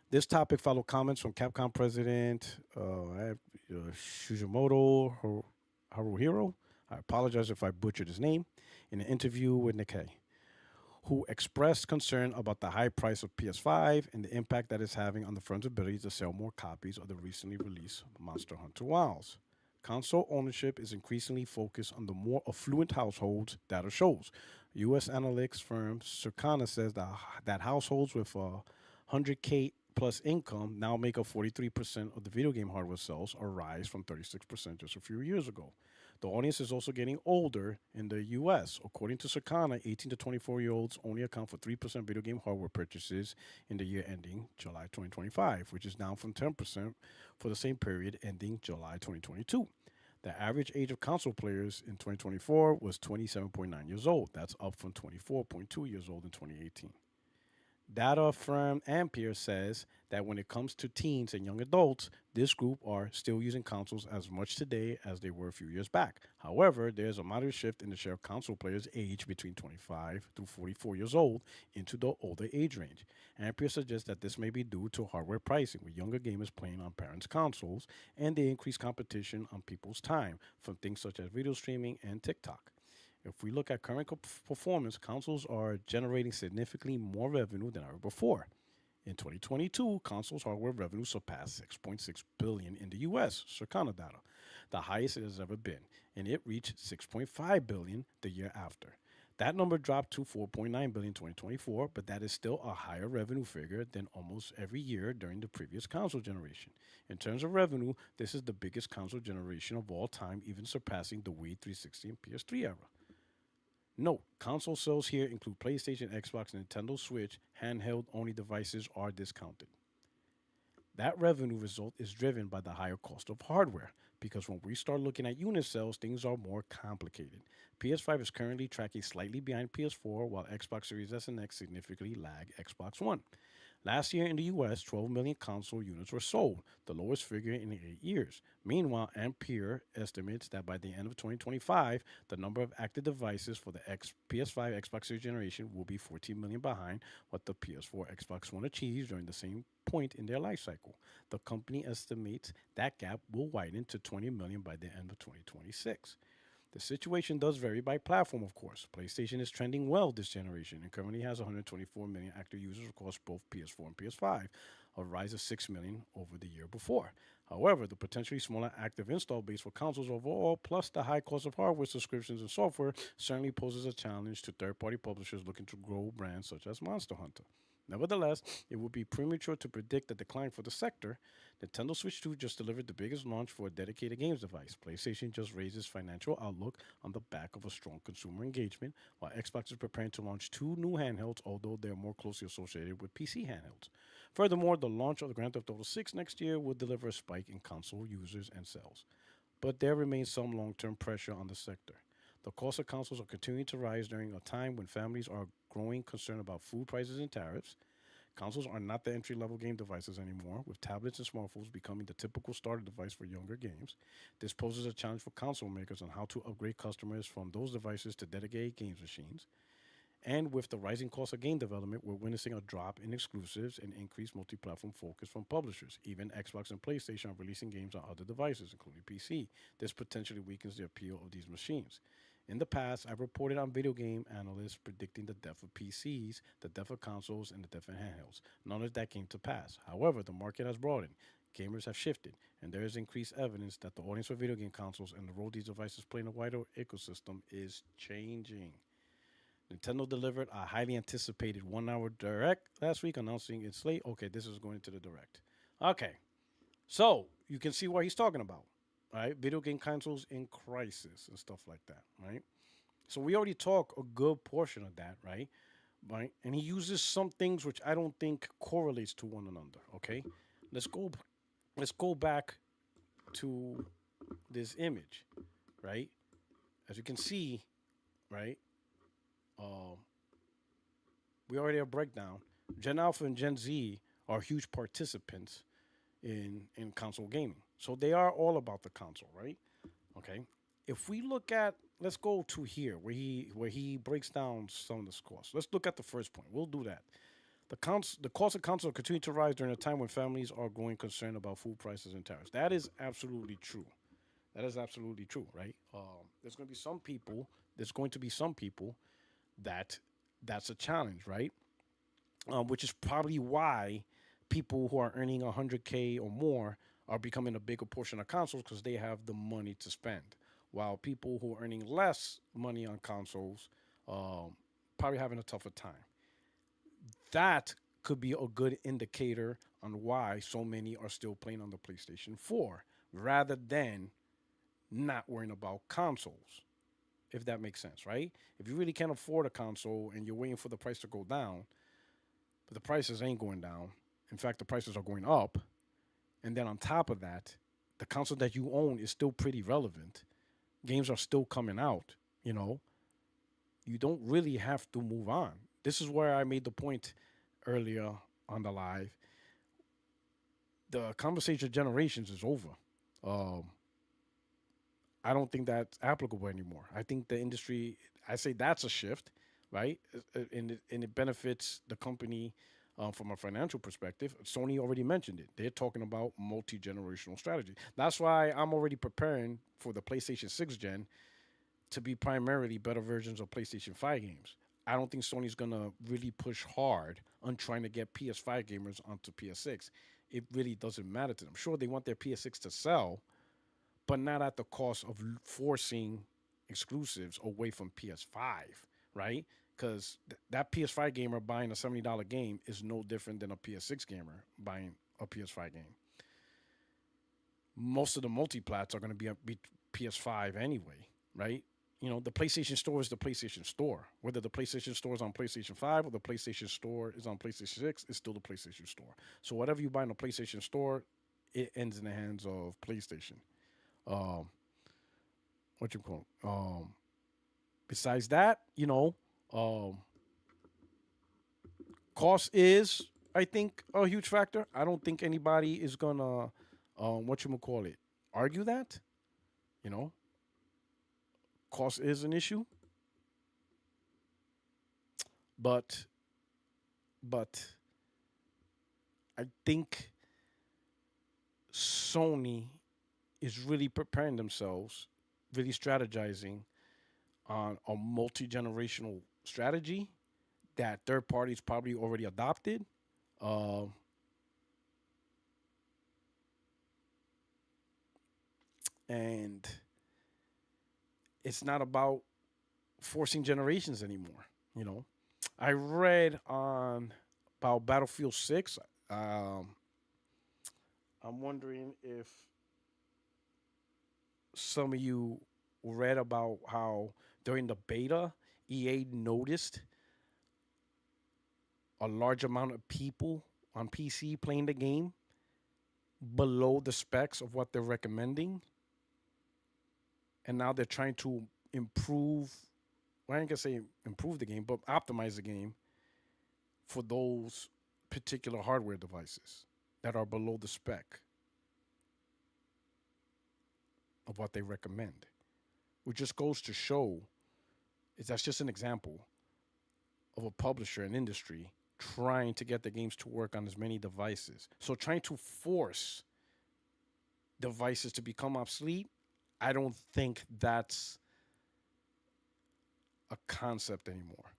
This topic followed comments from Capcom president Shujamoto Haruhiro. I apologize if I butchered his name, in an interview with Nikkei, who expressed concern about the high price of PS5 and the impact that it's having on the firm's ability to sell more copies of the recently released Monster Hunter Wilds. Console ownership is increasingly focused on the more affluent households, data shows. U.S. analytics firm Circana says that households with 100K plus income now make up 43% of the video game hardware sales, a rise from 36% just a few years ago. The audience is also getting older in the U.S. According to Circana, 18 to 24-year-olds only account for 3% video game hardware purchases in the year ending July 2025, which is down from 10% for the same period ending July 2022. The average age of console players in 2024 was 27.9 years old. That's up from 24.2 years old in 2018. Data firm Ampere says that when it comes to teens and young adults, this group are still using consoles as much today as they were a few years back. However, there's a moderate shift in the share of console players aged between 25 through 44 years old into the older age range. Ampere suggests that this may be due to hardware pricing, with younger gamers playing on parents' consoles and the increased competition on people's time from things such as video streaming and TikTok. If we look at current performance, consoles are generating significantly more revenue than ever before. In 2022, consoles hardware revenue surpassed 6.6 billion in the US, Circana data, the highest it has ever been, and it reached 6.5 billion the year after. That number dropped to 4.9 billion in 2024, but that is still a higher revenue figure than almost every year during the previous console generation. In terms of revenue, this is the biggest console generation of all time, even surpassing the Wii 360 and PS3 era. Note, console sales here include PlayStation, Xbox, Nintendo Switch. Handheld only devices are discounted. That revenue result is driven by the higher cost of hardware, because when we start looking at unit sales, things are more complicated. PS5 is currently tracking slightly behind PS4, while Xbox Series S and X significantly lag Xbox One. Last year in the US, 12 million console units were sold, the lowest figure in 8 years. Meanwhile, Ampere estimates that by the end of 2025, the number of active devices for the PS5 Xbox Series generation will be 14 million behind what the PS4 Xbox One achieved during the same point in their life cycle. The company estimates that gap will widen to 20 million by the end of 2026. The situation does vary by platform, of course. PlayStation is trending well this generation and currently has 124 million active users across both PS4 and PS5, a rise of 6 million over the year before. However, the potentially smaller active install base for consoles overall, plus the high cost of hardware subscriptions and software, certainly poses a challenge to third party publishers looking to grow brands such as Monster Hunter. Nevertheless, it would be premature to predict a decline for the sector. Nintendo Switch 2 just delivered the biggest launch for a dedicated games device. PlayStation just raised its financial outlook on the back of a strong consumer engagement, while Xbox is preparing to launch two new handhelds, although they are more closely associated with PC handhelds. Furthermore, the launch of Grand Theft Auto 6 next year will deliver a spike in console users and sales. But there remains some long term pressure on the sector. The cost of consoles are continuing to rise during a time when families are growing concerned about food prices and tariffs. Consoles are not the entry level game devices anymore, with tablets and smartphones becoming the typical starter device for younger games. This poses a challenge for console makers on how to upgrade customers from those devices to dedicated games machines. And with the rising cost of game development, we're witnessing a drop in exclusives and increased multi platform focus from publishers. Even Xbox and PlayStation are releasing games on other devices, including PC. This potentially weakens the appeal of these machines. In the past, I've reported on video game analysts predicting the death of PCs, the death of consoles, and the death of handhelds. None of that came to pass. However, the market has broadened. Gamers have shifted, and there is increased evidence that the audience for video game consoles and the role these devices play in a wider ecosystem is changing. Nintendo delivered a highly anticipated 1 hour direct last week, announcing its slate. Okay, this is going into the direct. Okay, so you can see what he's talking about, right? Video game consoles in crisis and stuff like that, right? So we already talked a good portion of that, right? Right, and he uses some things which I don't think correlates to one another. Okay, let's go. Let's go back to this image, right? As you can see, right, uh, we already have a breakdown. Gen Alpha and Gen Z are huge participants in console gaming. So they are all about the console, right? Okay. If we look at, let's go to here where he breaks down some of this cost. Let's look at the first point. We'll do that. The cost of consoles continue to rise during a time when families are growing concerned about food prices and tariffs. That is absolutely true. That is absolutely true, right? There's going to be some people. There's going to be some people that that's a challenge, right? Which is probably why people who are earning 100K or more are becoming a bigger portion of consoles because they have the money to spend, while people who are earning less money on consoles probably having a tougher time. That could be a good indicator on why so many are still playing on the PlayStation 4 rather than not worrying about consoles, if that makes sense, right? If you really can't afford a console and you're waiting for the price to go down, but the prices ain't going down. In fact, the prices are going up. And then on top of that, the console that you own is still pretty relevant. Games are still coming out, you know. You don't really have to move on. This is where I made the point earlier on the live. The conversation of generations is over. Um, I don't think that's applicable anymore. I think the industry, I say that's a shift, right? And it benefits the company from a financial perspective. Sony already mentioned it. They're talking about multi generational strategy. That's why I'm already preparing for the PlayStation 6 gen to be primarily better versions of PlayStation 5 games. I don't think Sony's gonna really push hard on trying to get PS5 gamers onto PS6. It really doesn't matter to them. Sure, they want their PS6 to sell, but not at the cost of forcing exclusives away from PS5, right? Because that PS5 gamer buying a $70 game is no different than a PS6 gamer buying a PS5 game. Most of the multiplats are going to be PS5 anyway, right? You know, the PlayStation Store is the PlayStation Store. Whether the PlayStation Store is on PlayStation 5 or the PlayStation Store is on PlayStation 6, it's still the PlayStation Store. So whatever you buy in the PlayStation Store, it ends in the hands of PlayStation. Um, what you call it? Besides that, um, cost is, I think, a huge factor. I don't think anybody is gonna, what you call it, argue that. You know, cost is an issue, but but I think Sony is really preparing themselves, really strategizing on a multi generational strategy that third parties probably already adopted. Uh, and it's not about forcing generations anymore. You know, I read on about Battlefield 6. Um, I'm wondering if some of you read about how during the beta, EA noticed a large amount of people on PC playing the game below the specs of what they're recommending. And now they're trying to improve, well, I ain't gonna say improve the game, but optimize the game for those particular hardware devices that are below the spec of what they recommend. Which just goes to show is that's just an example of a publisher and industry trying to get the games to work on as many devices. So trying to force devices to become obsolete, I don't think that's a concept anymore.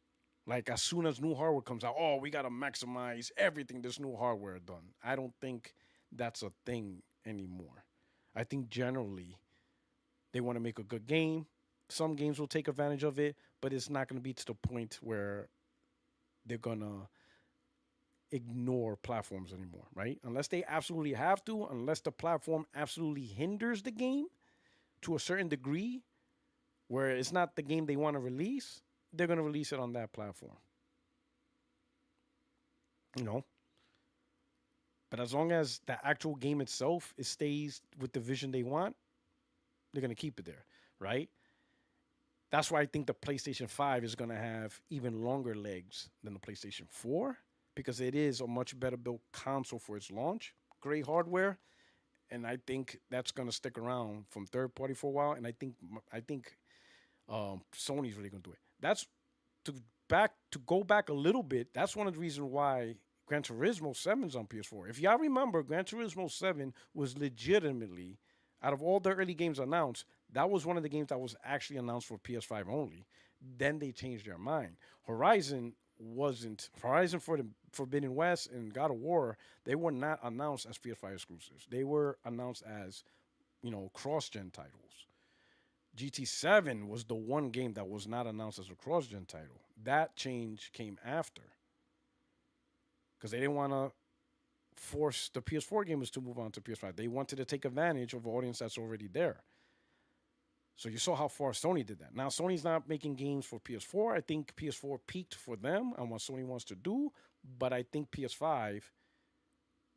Like as soon as new hardware comes out, oh, we gotta maximize everything this new hardware done. I don't think that's a thing anymore. I think generally they want to make a good game. Some games will take advantage of it, but it's not going to be to the point where they're going to ignore platforms anymore, right? Unless they absolutely have to, unless the platform absolutely hinders the game to a certain degree where it's not the game they want to release, they're going to release it on that platform. You know? But as long as the actual game itself it stays with the vision they want, they're going to keep it there, right? That's why I think the PlayStation 5 is going to have even longer legs than the PlayStation 4 because it is a much better built console for its launch. Great hardware, and I think that's going to stick around from third party for a while. And I think Sony's really going to do it. That's to go back a little bit. That's one of the reasons why Gran Turismo 7 is on PS4. If y'all remember, Gran Turismo 7 was legitimately, out of all the early games announced, that was one of the games that was actually announced for PS5 only. Then they changed their mind. Horizon for the Forbidden West and God of War, they were not announced as PS5 exclusives. They were announced as, cross-gen titles. GT7 was the one game that was not announced as a cross-gen title. That change came after. Because they didn't want to force the PS4 gamers to move on to PS5. They wanted to take advantage of an audience that's already there. So you saw how far Sony did that. Now, Sony's not making games for PS4. I think PS4 peaked for them and what Sony wants to do. But I think PS5,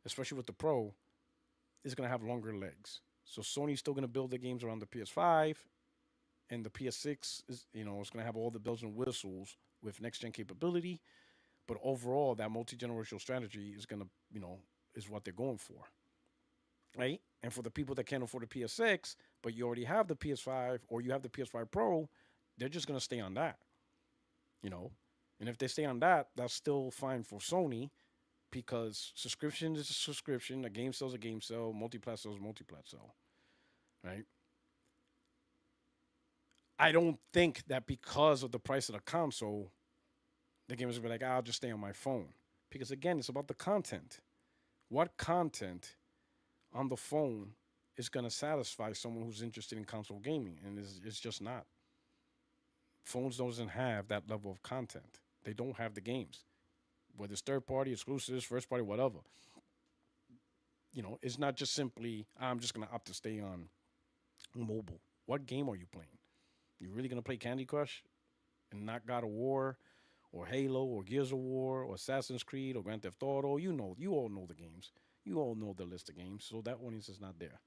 especially with the Pro, is going to have longer legs. So Sony's still going to build the games around the PS5. And the PS6 is, is going to have all the bells and whistles with next-gen capability. But overall, that multi-generational strategy is going to, is what they're going for. Right? And for the people that can't afford the PS6, but you already have the PS5 or you have the PS5 Pro, they're just going to stay on that. And if they stay on that, that's still fine for Sony because subscription is a subscription, a game sells a game sell, multi-plat sells a multi-plat sell. Right? I don't think that because of the price of the console, the gamers will be like, I'll just stay on my phone. Because again, it's about the content. What content on the phone is going to satisfy someone who's interested in console gaming? And it's just not. Phones doesn't have that level of content. They don't have the games. Whether it's third party, exclusives, first party, whatever. It's not just simply, I'm just going to opt to stay on mobile. What game are you playing? You really going to play Candy Crush and not God of War or Halo or Gears of War or Assassin's Creed or Grand Theft Auto? You all know the games. You all know the list of games, so that audience is not there.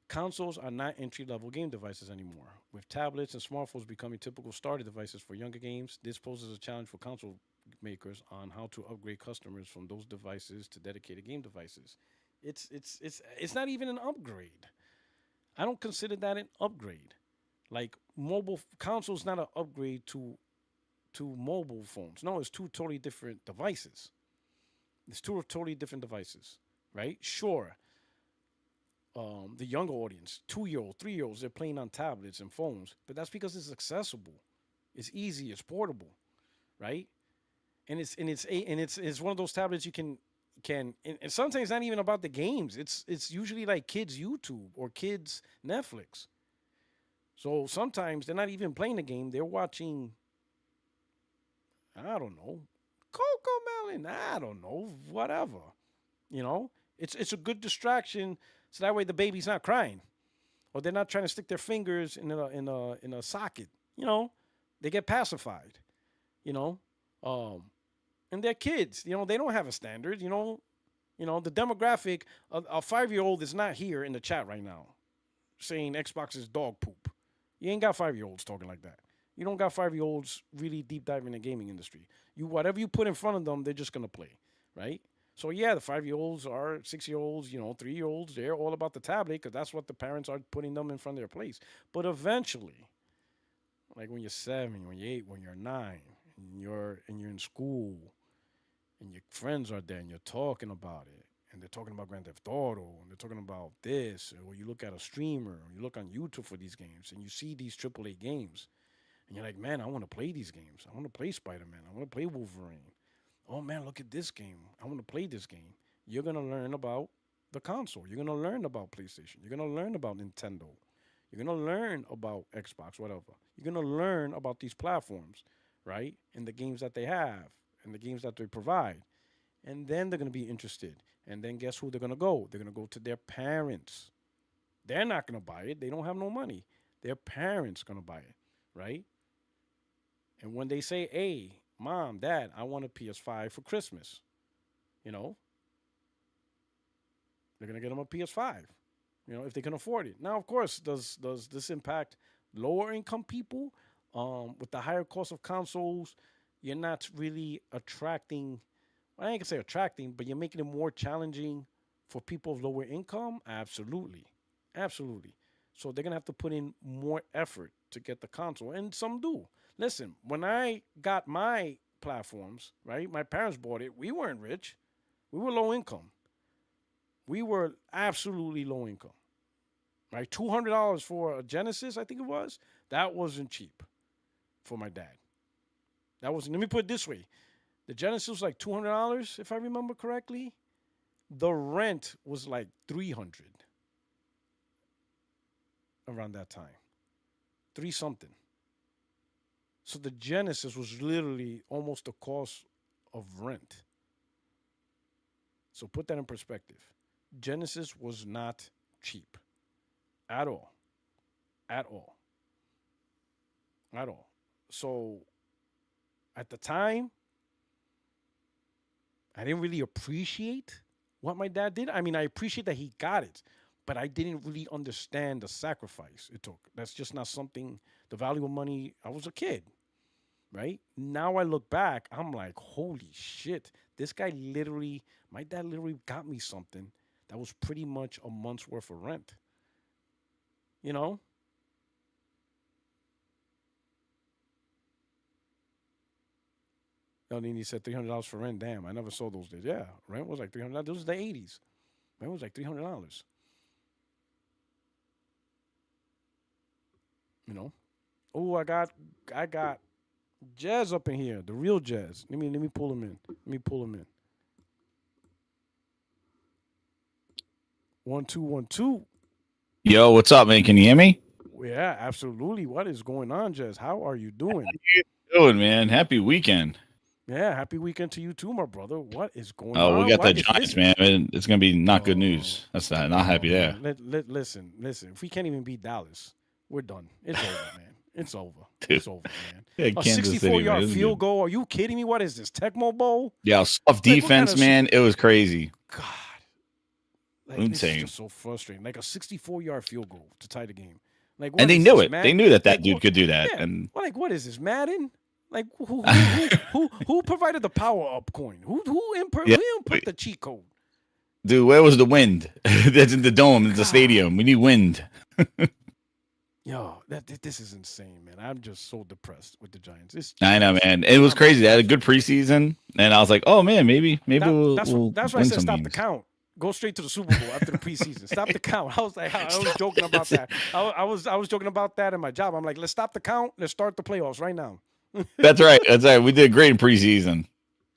Consoles are not entry-level game devices anymore. With tablets and smartphones becoming typical starter devices for younger games, this poses a challenge for console makers on how to upgrade customers from those devices to dedicated game devices. It's not even an upgrade. I don't consider that an upgrade. Like mobile console's not an upgrade to mobile phones. No, it's two totally different devices. It's two totally different devices, right? Sure. The younger audience, 2-year-old, 3-year-olds, they're playing on tablets and phones, but that's because it's accessible, it's easy, it's portable, right? And it's one of those tablets you can and sometimes it's not even about the games. It's usually like kids YouTube or kids Netflix. So sometimes they're not even playing the game; they're watching. I don't know, Coco Melon. I don't know, whatever. You know, it's a good distraction, so that way the baby's not crying, or they're not trying to stick their fingers in a socket. You know, they get pacified. You know, um, and they're kids. You know, they don't have a standard. The demographic. A 5-year-old is not here in the chat right now saying Xbox is dog poop. You ain't got 5-year-olds talking like that. You don't got 5-year-olds really deep diving in the gaming industry. Whatever you put in front of them, they're just gonna play, right? So yeah, the 5-year-olds are 6-year-olds, 3-year-olds. They're all about the tablet because that's what the parents are putting them in front of their place. But eventually, like when you're 7, when you're 8, when you're 9, and you're in school, and your friends are there, and you're talking about it, and they're talking about Grand Theft Auto, and they're talking about this, or you look at a streamer, or you look on YouTube for these games, and you see these AAA games, and you're like, man, I want to play these games. I want to play Spider-Man. I want to play Wolverine. Oh man, look at this game. I want to play this game. You're gonna learn about the console. You're gonna learn about PlayStation. You're gonna learn about Nintendo. You're gonna learn about Xbox, whatever. You're gonna learn about these platforms, right? And the games that they have, and the games that they provide. And then they're gonna be interested. And then guess who they're gonna go? They're gonna go to their parents. They're not gonna buy it. They don't have no money. Their parents gonna buy it, right? And when they say, "Hey, mom, dad, I want a PS5 for Christmas," you know, they're gonna get them a PS5. If they can afford it. Now, of course, does this impact lower income people? With the higher cost of consoles, you're not really attracting. I ain't gonna say attracting, but you're making it more challenging for people of lower income. Absolutely, absolutely. So they're gonna have to put in more effort to get the console, and some do. Listen, when I got my platforms, right, my parents bought it. We weren't rich. We were low income. We were absolutely low income. Right, $200 for a Genesis, I think it was. That wasn't cheap for my dad. That wasn't. Let me put it this way: the Genesis was like $200, if I remember correctly. The rent was like $300 around that time, 3 something. So the Genesis was literally almost the cost of rent. So put that in perspective. Genesis was not cheap. At all. At all. At all. So at the time, I didn't really appreciate what my dad did. I mean, I appreciate that he got it, but I didn't really understand the sacrifice it took. That's just not something, the value of money. I was a kid, right? Now I look back, I'm like, holy shit. My dad literally got me something that was pretty much a month's worth of rent. You know? El Nini said $300 for rent. Damn, I never saw those days. Yeah, rent was like $300. This was the 80s. Rent was like $300. You know? Oh, I got Jazz up in here, the real Jazz. Let me pull him in. Let me pull him in. 1 2 1 2. Yo, what's up, man? Can you hear me? Yeah, absolutely. What is going on, Jazz? How are you doing? How you doing, man? Happy weekend. Yeah, happy weekend to you too, my brother. What is going on? Oh, we got What the is Giants, this? man. It's gonna be not good news. That's not happy there. Listen. If we can't even beat Dallas, we're done. It's over, man. It's over. Dude. It's over, man. Yeah, A Kansas City, 64-yard man. field goal. Are you kidding me? What is this? Tecmo Bowl? Yeah, soft Like, what defense, kind of man. It was crazy. God. Like, this Insane. is just so frustrating. Like a 64-yard field goal to tie the game. Like, And they is knew this, it. man? They knew that Like, dude could do that. Yeah. And Like, what is this, Madden? Like, who provided the power up coin? Who input the cheat code? dude, where was the wind? That's in the dome. It's a stadium. We need wind. Yo, this is insane, man. I'm just so depressed with the Giants. I know, man. It was crazy. They had a good preseason, and I was like, "Oh man, maybe we'll that's why I win said some stop games." the count. Go straight to the Super Bowl after the preseason. Stop the count. I was like, I was joking about that. I was joking about that in my job. I'm like, let's stop the count. Let's start the playoffs right now. That's right. That's right. We did great in preseason.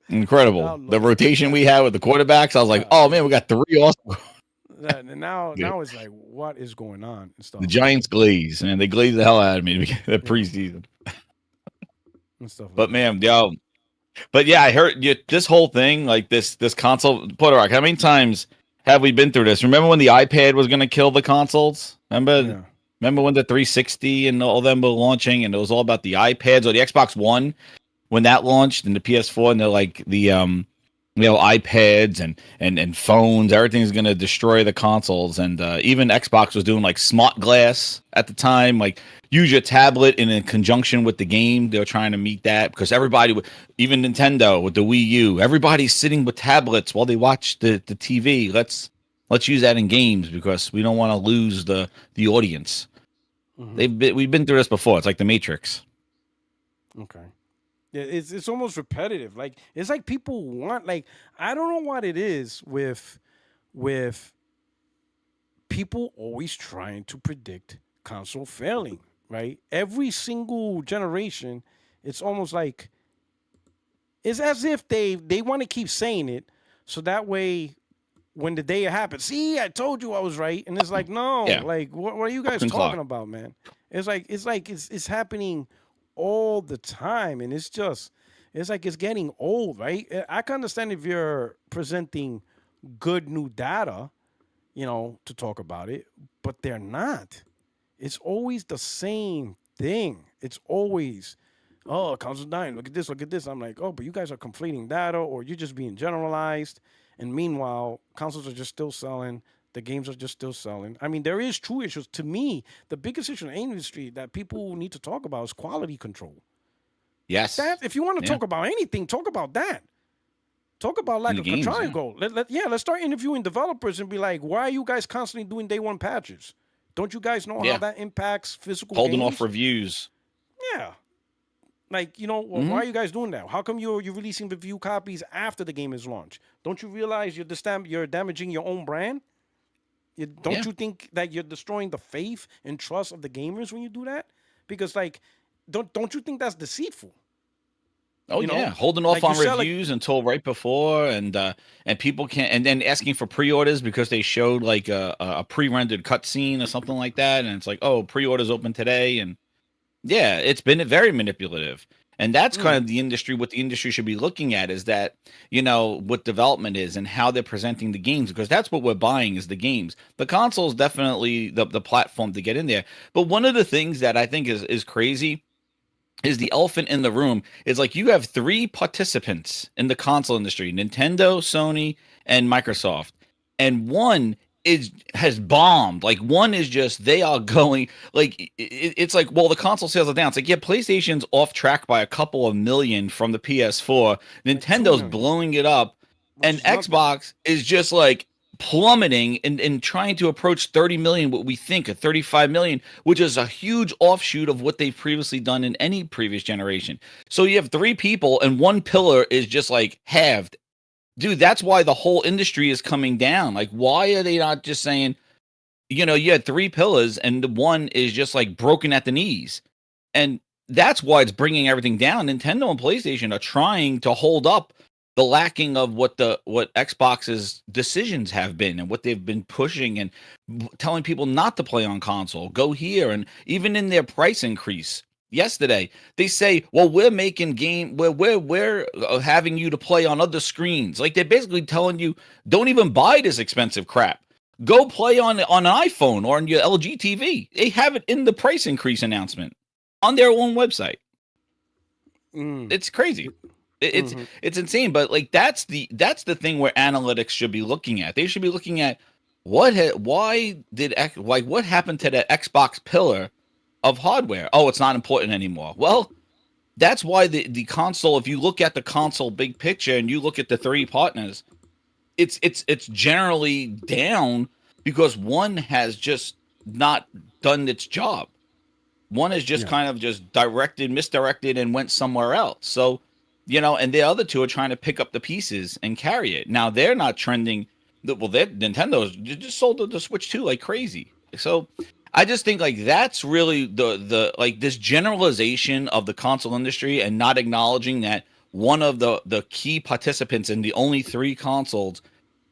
Incredible. The rotation we had with the quarterbacks. I was like, oh man, we got 3 awesome. And now it's like, what is going on and stuff. The Giants glaze, man. They glazed the hell out of me to get the preseason. And stuff. But man, y'all, But yeah, I heard this whole thing, like this console. Puertorock, how many times have we been through this? Remember when the iPad was going to kill the consoles? Yeah. Remember when the 360 and all them were launching, and it was all about the iPads or the Xbox One when that launched, and the PS4, and they're like the iPads and phones, everything's going to destroy the consoles. And even Xbox was doing like smart glass at the time, like use your tablet in conjunction with the game. They were trying to meet that because everybody, even Nintendo with the Wii U, everybody's sitting with tablets while they watch the TV. Let's use that in games because we don't want to lose the audience. We've been through this before. It's like the Matrix. Okay. Yeah, it's almost repetitive. Like it's like people want, like, I don't know what it is with people always trying to predict console failing, right? Every single generation, it's almost like it's as if they want to keep saying it so that way when the day it happens, see, I told you I was right. And it's like, no, like what are you guys talking about, man? It's like it's happening all the time, and it's like it's getting old, right? I can understand if you're presenting good new data, to talk about it, but they're not. It's always the same thing. It's always, oh, console's dying. Look at this. Look at this. I'm like, oh, but you guys are conflating data, or you're just being generalized. And meanwhile, consoles are just still selling. The games are just still selling. I mean, there is true issues. To me, the biggest issue in the industry that people need to talk about is quality control. Yes. If you want to talk about anything, talk about that. Talk about lack of control. Let's start interviewing developers and be like, why are you guys constantly doing day one patches? Don't you guys know how that impacts physical holding games? off reviews? Yeah. Like, why are you guys doing that? How come you're releasing review copies after the game is launched? Don't you realize you're damaging your own brand? Don't you think that you're destroying the faith and trust of the gamers when you do that? Because like, don't you think that's deceitful? Oh holding off on reviews until right before, and people can't, and then asking for pre-orders because they showed like a pre-rendered cutscene or something like that, and it's like, oh, pre-orders open today, and it's been very manipulative. And that's kind of the industry. What the industry should be looking at is that, what development is and how they're presenting the games, because that's what we're buying is the games. The console is definitely the platform to get in there. But one of the things that I think is crazy is the elephant in the room is like you have three participants in the console industry: Nintendo, Sony, and Microsoft. And one has bombed. Like one is just, they are going like it's like, well, the console sales are down. It's like, PlayStation's off track by a couple of million from the PS4. Nintendo's blowing it up, and Xbox is just like plummeting and trying to approach 30 million, what we think of 35 million, which is a huge offshoot of what they've previously done in any previous generation. So you have three people and one pillar is just like halved. Dude, that's why the whole industry is coming down. Like, why are they not just saying, you had three pillars and the one is just like broken at the knees? And that's why it's bringing everything down. Nintendo and PlayStation are trying to hold up the lacking of what Xbox's decisions have been and what they've been pushing and telling people not to play on console, go here. And even in their price increase yesterday, they say, well, we're making we're having you to play on other screens. Like, they're basically telling you, don't even buy this expensive crap. Go play on an iPhone or on your LG TV. They have it in the price increase announcement on their own website. It's crazy. It's insane. But like, that's the thing where analytics should be looking at. They should be looking at what happened to that Xbox pillar of hardware. Oh, it's not important anymore. Well, that's why the console, if you look at the console big picture and you look at the three partners, it's generally down because one has just not done its job. One is just kind of just misdirected and went somewhere else. So, and the other two are trying to pick up the pieces and carry it. Now they're not trending. Well, Nintendo's just sold the Switch 2 like crazy. So I just think like that's really the like this generalization of the console industry and not acknowledging that one of the key participants in the only three consoles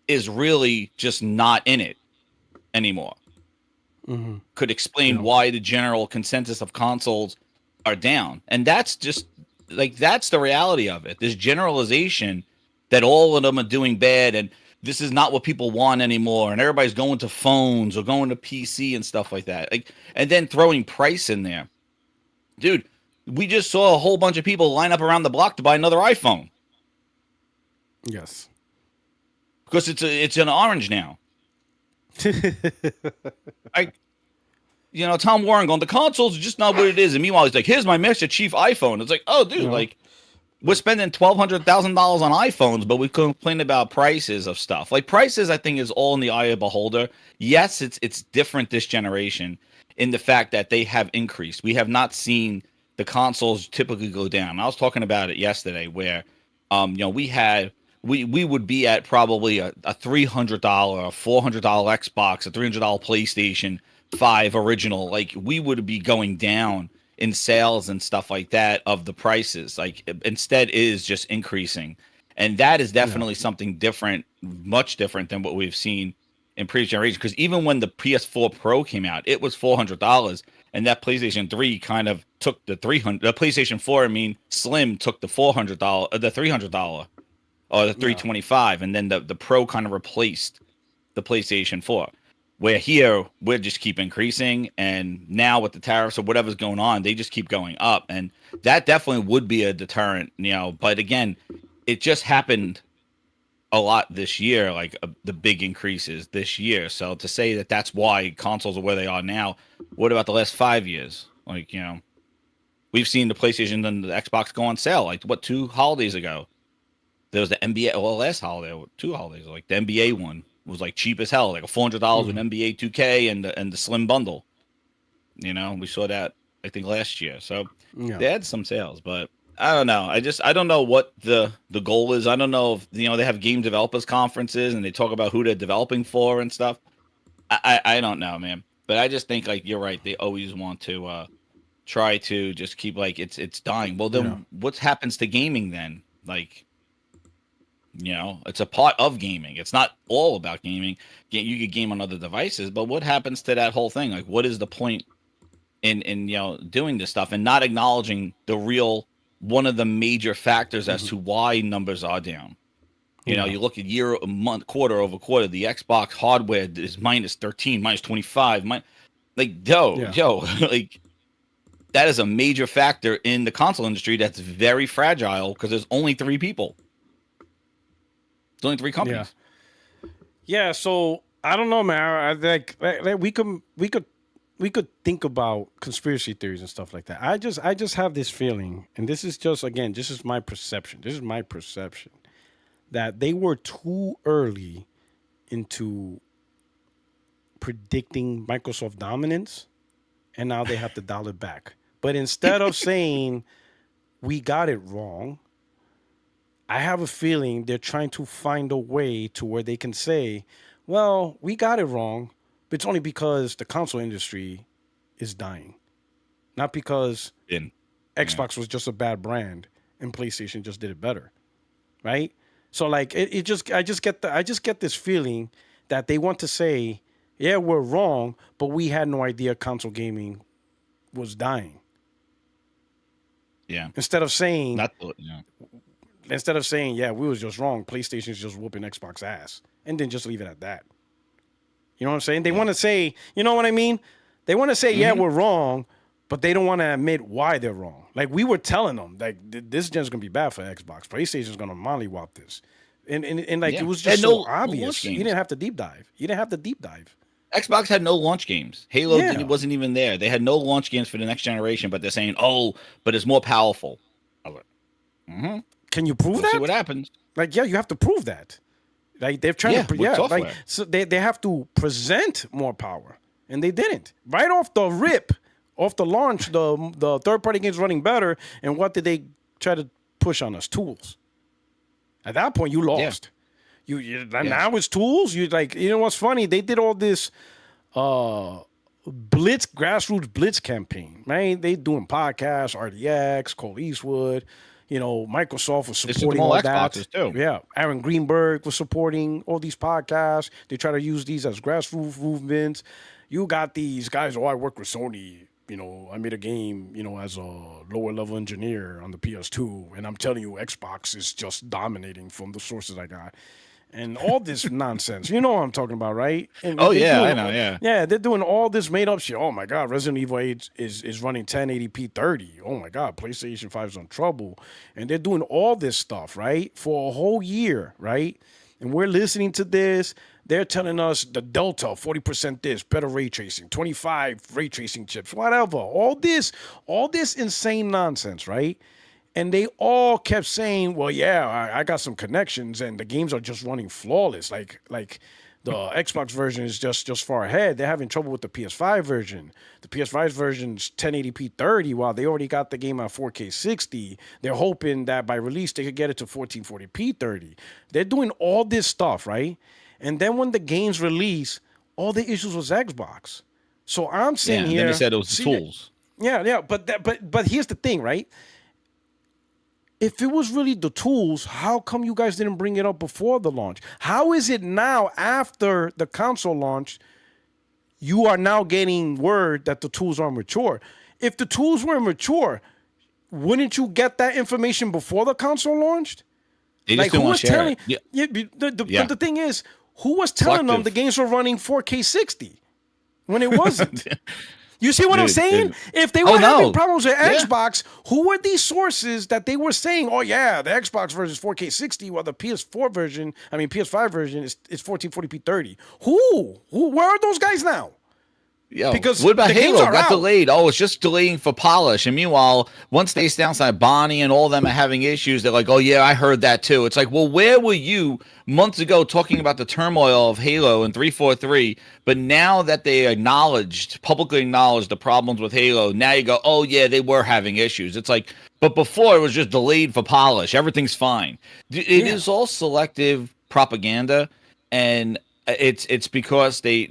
is really just not in it anymore. Could explain why the general consensus of consoles are down. And that's just like that's the reality of it. This generalization that all of them are doing bad, and this is not what people want anymore, and everybody's going to phones or going to PC and stuff like that. Like, and then throwing price in there, dude. We just saw a whole bunch of people line up around the block to buy another iPhone. Yes, because it's an orange now. Tom Warren going, the consoles are just not what it is, and meanwhile he's like, here's my Master Chief iPhone. It's like, oh, dude, like we're spending $1,200,000 on iPhones, but we complain about prices of stuff. Like prices, I think, is all in the eye of the beholder. Yes, it's different this generation in the fact that they have increased. We have not seen the consoles typically go down. I was talking about it yesterday, where we would be at probably a $300, a $400 Xbox, a $300 PlayStation 5 original. Like we would be going down in sales and stuff like that of the prices. Like instead it is just increasing. And that is definitely something different, much different than what we've seen in previous generations. Because even when the PS4 Pro came out, it was $400. And that PlayStation 3 kind of took the PlayStation 4, Slim took the $300, or the $325, and then the Pro kind of replaced the PlayStation 4. Where here we just keep increasing, and now with the tariffs or whatever's going on, they just keep going up, and that definitely would be a deterrent, But again, it just happened a lot this year, like the big increases this year. So to say that that's why consoles are where they are now, what about the last 5 years? Like, we've seen the PlayStation and the Xbox go on sale. Like, 2 holidays ago? There was the NBA, last holiday, 2 holidays, like the NBA one was like cheap as hell, like $400 with NBA 2K and the Slim bundle. We saw that, I think, last year. So they had some sales, but I don't know. I don't know what the goal is. I don't know if they have game developers conferences and they talk about who they're developing for and stuff. I don't know, man. But I just think, like, you're right. They always want to try to just keep, like, it's dying. Well, then what happens to gaming then? Like, it's a part of gaming. It's not all about gaming. You could game on other devices, but what happens to that whole thing? Like, what is the point in doing this stuff and not acknowledging the real one of the major factors as to why numbers are down? You look at year, month, quarter over quarter, the Xbox hardware is minus 13, minus 25. Like, like that is a major factor in the console industry that's very fragile because there's only 3 people. There's only 3 companies. Yeah. So I don't know, man. Like we could think about conspiracy theories and stuff like that. I just have this feeling, and this is just, again, this is my perception. That they were too early into predicting Microsoft dominance, and now they have to dial it back. But instead of saying we got it wrong, I have a feeling they're trying to find a way to where they can say, well, we got it wrong, but it's only because the console industry is dying. Not because Xbox was just a bad brand and PlayStation just did it better. Right? So, like, I just get this feeling that they want to say, yeah, we're wrong, but we had no idea console gaming was dying. Yeah. Instead of saying, yeah, we was just wrong, PlayStation's just whooping Xbox ass, and then just leave it at that. You know what I'm saying? They want to say, you know what I mean? They want to say, yeah, we're wrong, but they don't want to admit why they're wrong. Like, we were telling them, like, this gen's going to be bad for Xbox. PlayStation's going to mollywop this. And it was just so obvious. You didn't have to deep dive. Xbox had no launch games. Halo wasn't even there. They had no launch games for the next generation, but they're saying, but it's more powerful. Can you prove that? See what happens. Like, yeah, you have to prove that. Like, they're trying to, like, so they have to present more power, and they didn't. Right off the rip, off the launch, the third-party games running better, and what did they try to push on us? Tools. At that point, you lost. Now it's tools. You, like, you know what's funny? They did all this grassroots blitz campaign, right? They doing podcasts, RDX, Cole Eastwood. Microsoft was supporting all that. Too. Yeah, Aaron Greenberg was supporting all these podcasts. They try to use these as grassroots movements. You got these guys. I work with Sony. I made a game, as a lower level engineer on the PS2, and I'm telling you, Xbox is just dominating from the sources I got. And all this nonsense. You know what I'm talking about, right? And Oh they're yeah, doing I know. Yeah. yeah, they're doing all this made up shit. Oh my god, Resident Evil 8 is running 1080p 30. Oh my god, PlayStation 5 is on trouble. And they're doing all this stuff, right? For a whole year, right? And we're listening to this. They're telling us the Delta, 40% this, better ray tracing, 25 ray tracing chips, whatever. All this insane nonsense, right? And they all kept saying, "Well, yeah, I got some connections, and the games are just running flawless. Like the Xbox version is just far ahead. They're having trouble with the PS5 version. The PS5 version's 1080p 30, while they already got the game at 4K 60. They're hoping that by release they could get it to 1440p 30. They're doing all this stuff, right? And then when the games release, all the issues was Xbox. So I'm sitting here. Then they said it was the tools. Yeah, but here's the thing, right? If it was really the tools, how come you guys didn't bring it up before the launch? How is it now, after the console launch, you are now getting word that the tools are mature? If the tools were mature, wouldn't you get that information before the console launched? They just didn't want to share it. Yeah. But the thing is, who was telling them the games were running 4K 60 when it wasn't? You see what I'm saying? If they were having problems with Xbox, who were these sources that they were saying, oh, yeah, the Xbox version is 4K 60, while the PS5 version is 1440p 30? Where are those guys now? Yo, because what about Halo? Got delayed. Oh, it's just delaying for polish. And meanwhile, once they downside, Bonnie and all of them are having issues. They're like, oh, yeah, I heard that too. It's like, well, where were you months ago talking about the turmoil of Halo and 343? But now that they publicly acknowledged the problems with Halo, now you go, oh, yeah, they were having issues. It's like, but before it was just delayed for polish. Everything's fine. It is all selective propaganda. And it's because they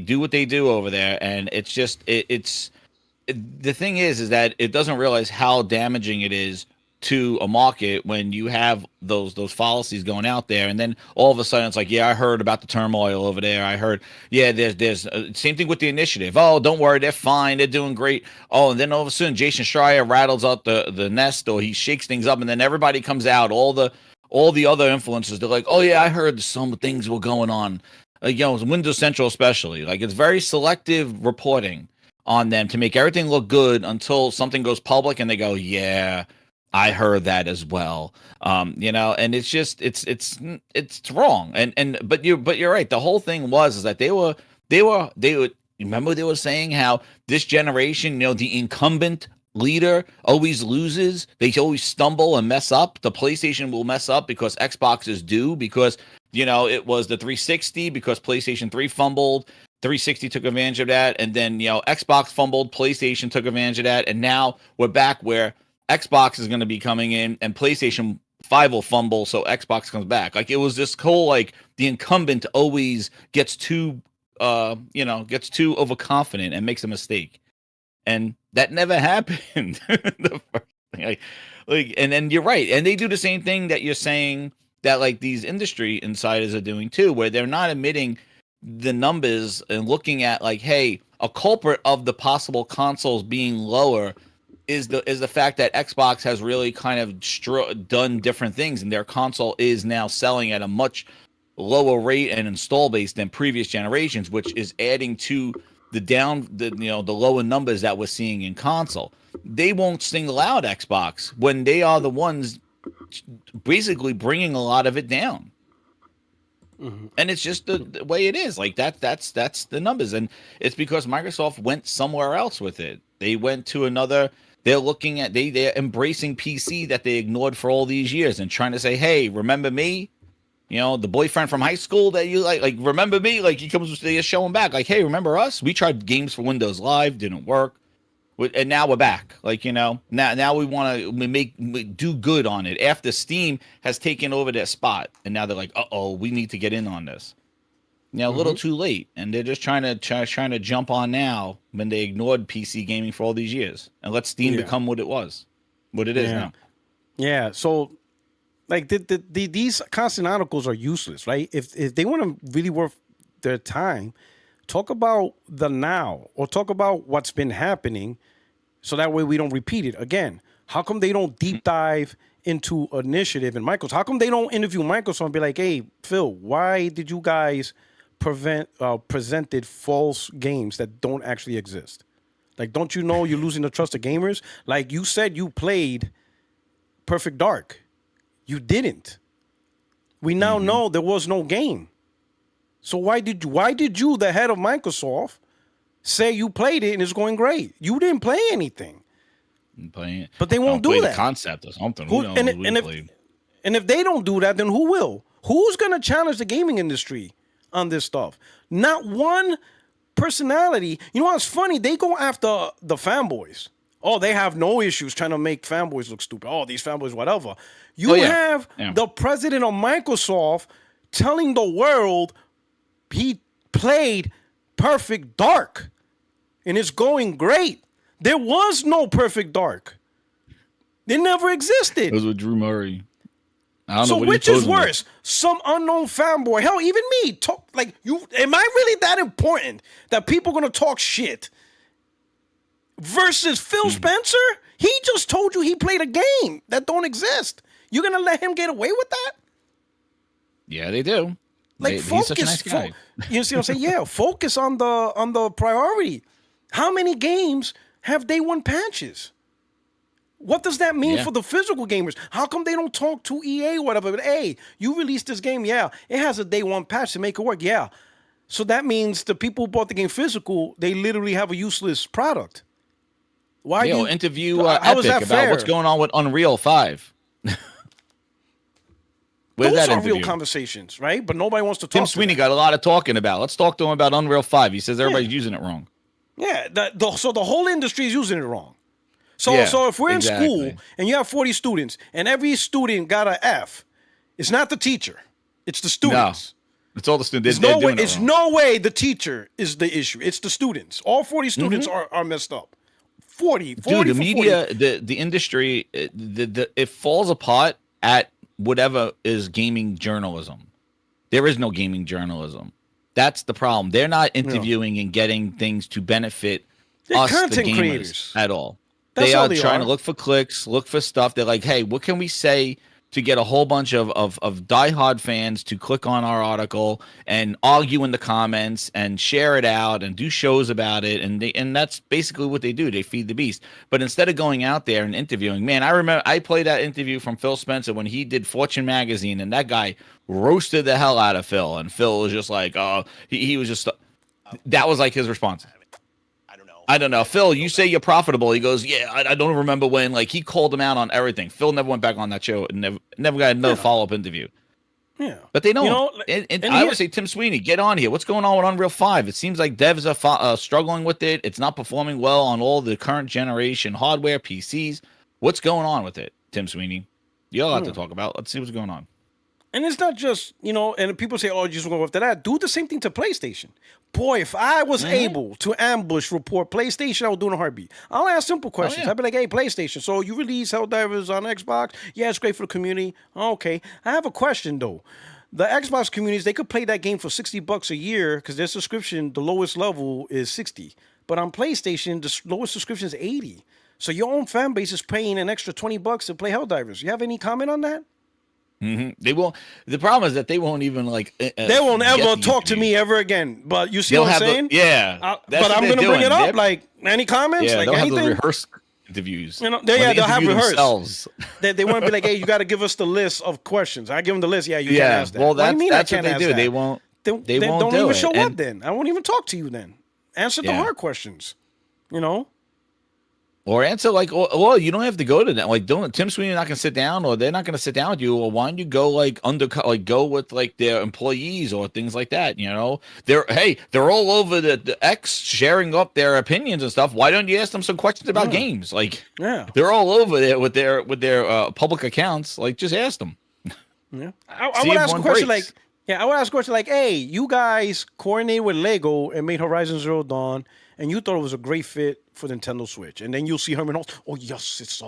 do what they do over there, and it's just the thing is that it doesn't realize how damaging it is to a market when you have those policies going out there, and then all of a sudden it's like, yeah, I heard about the turmoil over there. I heard, yeah, there's same thing with the initiative. Oh, don't worry, they're fine, they're doing great. Oh, and then all of a sudden Jason Schreier rattles out the nest, or he shakes things up, and then everybody comes out, all the other influencers, they're like, oh yeah, I heard some things were going on. Windows Central especially. Like, it's very selective reporting on them to make everything look good until something goes public and they go, yeah, I heard that as well. And it's just it's wrong. But you're right. The whole thing is that they would remember they were saying how this generation, the incumbent leader always loses. They always stumble and mess up. The PlayStation will mess up because Xbox is due, because it was the 360, because PlayStation 3 fumbled, 360 took advantage of that, and then Xbox fumbled, PlayStation took advantage of that, and now we're back where Xbox is going to be coming in and PlayStation 5 will fumble, so Xbox comes back. Like, it was this whole, like, the incumbent always gets too overconfident and makes a mistake. And that never happened. The first thing, and then you're right. And they do the same thing that you're saying that, like, these industry insiders are doing too, where they're not admitting the numbers and looking at, like, hey, a culprit of the possible consoles being lower is the fact that Xbox has really kind of done different things, and their console is now selling at a much lower rate and install base than previous generations, which is adding to the lower numbers that we're seeing in console. They won't single out Xbox when they are the ones basically bringing a lot of it down. Mm-hmm. And it's just the way it is. Like, that's the numbers, and it's because Microsoft went somewhere else with it. They went to another. They're looking at they're embracing PC that they ignored for all these years and trying to say, hey, remember me? The boyfriend from high school that you like, remember me? Like, he comes, they're showing back, like, hey, remember us? We tried games for Windows Live, didn't work. And now we're back. Like, now we want to do good on it after Steam has taken over their spot. And now they're like, uh-oh, we need to get in on this. A little too late. And they're just trying to jump on now when they ignored PC gaming for all these years and let Steam become what it is now. Yeah. So, like, these constant articles are useless, right? If they want to really worth their time talk about the now, or talk about what's been happening, so that way we don't repeat it again. How come they don't deep dive into initiative and Microsoft? How come they don't interview Microsoft and be like, hey, Phil, why did you guys presented false games that don't actually exist? Like, don't you know you're losing the trust of gamers? Like, you said you played Perfect Dark. You didn't. We now know there was no game. So why did you, the head of Microsoft, say you played it and it's going great? You didn't play anything. But they won't do that. The concept or something. And if they don't do that, then who will? Who's going to challenge the gaming industry on this stuff? Not one personality. You know what's funny? They go after the fanboys. Oh, they have no issues trying to make fanboys look stupid. Oh, these fanboys, whatever. You have the president of Microsoft telling the world he played Perfect Dark and it's going great. There was no Perfect Dark. It never existed. It was with Drew Murray. I don't know so what which is worse? Some unknown fanboy. Hell, even me. Talk like you. Am I really that important that people are gonna talk shit? Versus Phil Spencer, he just told you he played a game that don't exist. You're gonna let him get away with that? Yeah, they do. Like focus. He's such a nice guy. You see what I'm saying? Yeah, focus on the priority. How many games have day one patches? What does that mean for the physical gamers? How come they don't talk to EA or whatever? But hey, you released this game, it has a day one patch to make it work, So that means the people who bought the game physical, they literally have a useless product. Why do you interview Epic about what's going on with Unreal 5? Those are real conversations, right? But nobody wants to talk. Tim Sweeney got a lot of talking about. Let's talk to him about Unreal 5. He says everybody's using it wrong. Yeah, so the whole industry is using it wrong. So if we're in school and you have 40 students and every student got an F, it's not the teacher, it's the students. No, it's all the students. There's no way the teacher is the issue. It's the students. All 40 students are messed up. 40. Dude, the media, 40. The industry, it falls apart at whatever is gaming journalism. There is no gaming journalism. That's the problem. They're not interviewing and getting things to benefit us, the gamers, creators. At all. They are trying to look for clicks, look for stuff. They're like, hey, what can we say to get a whole bunch of diehard fans to click on our article and argue in the comments and share it out and do shows about it? And that's basically what they do. They feed the beast. But instead of going out there and interviewing, man, I remember I played that interview from Phil Spencer when he did Fortune Magazine, and that guy roasted the hell out of Phil. And Phil was just like, oh, he was just, that was like his response. I don't know. Phil, you say you're profitable. He goes, yeah, I don't remember when. Like, he called him out on everything. Phil never went back on that show and never got another follow-up interview. Yeah. But they don't. And I would say, Tim Sweeney, get on here. What's going on with Unreal 5? It seems like devs are struggling with it. It's not performing well on all the current generation hardware, PCs. What's going on with it, Tim Sweeney? You all have to talk about. Let's see what's going on. And it's not just, and people say, oh, you just go after that. Do the same thing to PlayStation. Boy, if I was able to ambush report PlayStation, I would do it in a heartbeat. I'll ask simple questions. I'd be like, hey, PlayStation, so you release Helldivers on Xbox? Yeah, it's great for the community. Okay. I have a question, though. The Xbox communities, they could play that game for $60 a year because their subscription, the lowest level is 60. But on PlayStation, the lowest subscription is 80. So your own fan base is paying an extra $20 to play Helldivers. You have any comment on that? They won't. The problem is that they won't even they won't ever talk to me ever again. But you see what I'm saying? But I'm going to bring it up. Like, any comments? Yeah, like they'll anything? Have the rehearse interviews. They'll have rehearse. They want to be like, hey, you got to give us the list of questions. I give them the list. Yeah, you can't ask that. Well, that's what they do. They won't. They won't even show up. Then I won't even talk to you. Then answer the hard questions. Or answer like, well, you don't have to go to them. Like, Tim Sweeney not gonna sit down, or they're not gonna sit down with you. Or why don't you go go with like their employees or things like that? They're all over the X sharing up their opinions and stuff. Why don't you ask them some questions about games? Like, they're all over there with their public accounts. Like, just ask them. Yeah, I would ask a question breaks. I would ask a question like, hey, you guys coordinated with Lego and made Horizon Zero Dawn, and you thought it was a great fit for Nintendo Switch, and then you'll see Herman Hulst. Oh yes, it's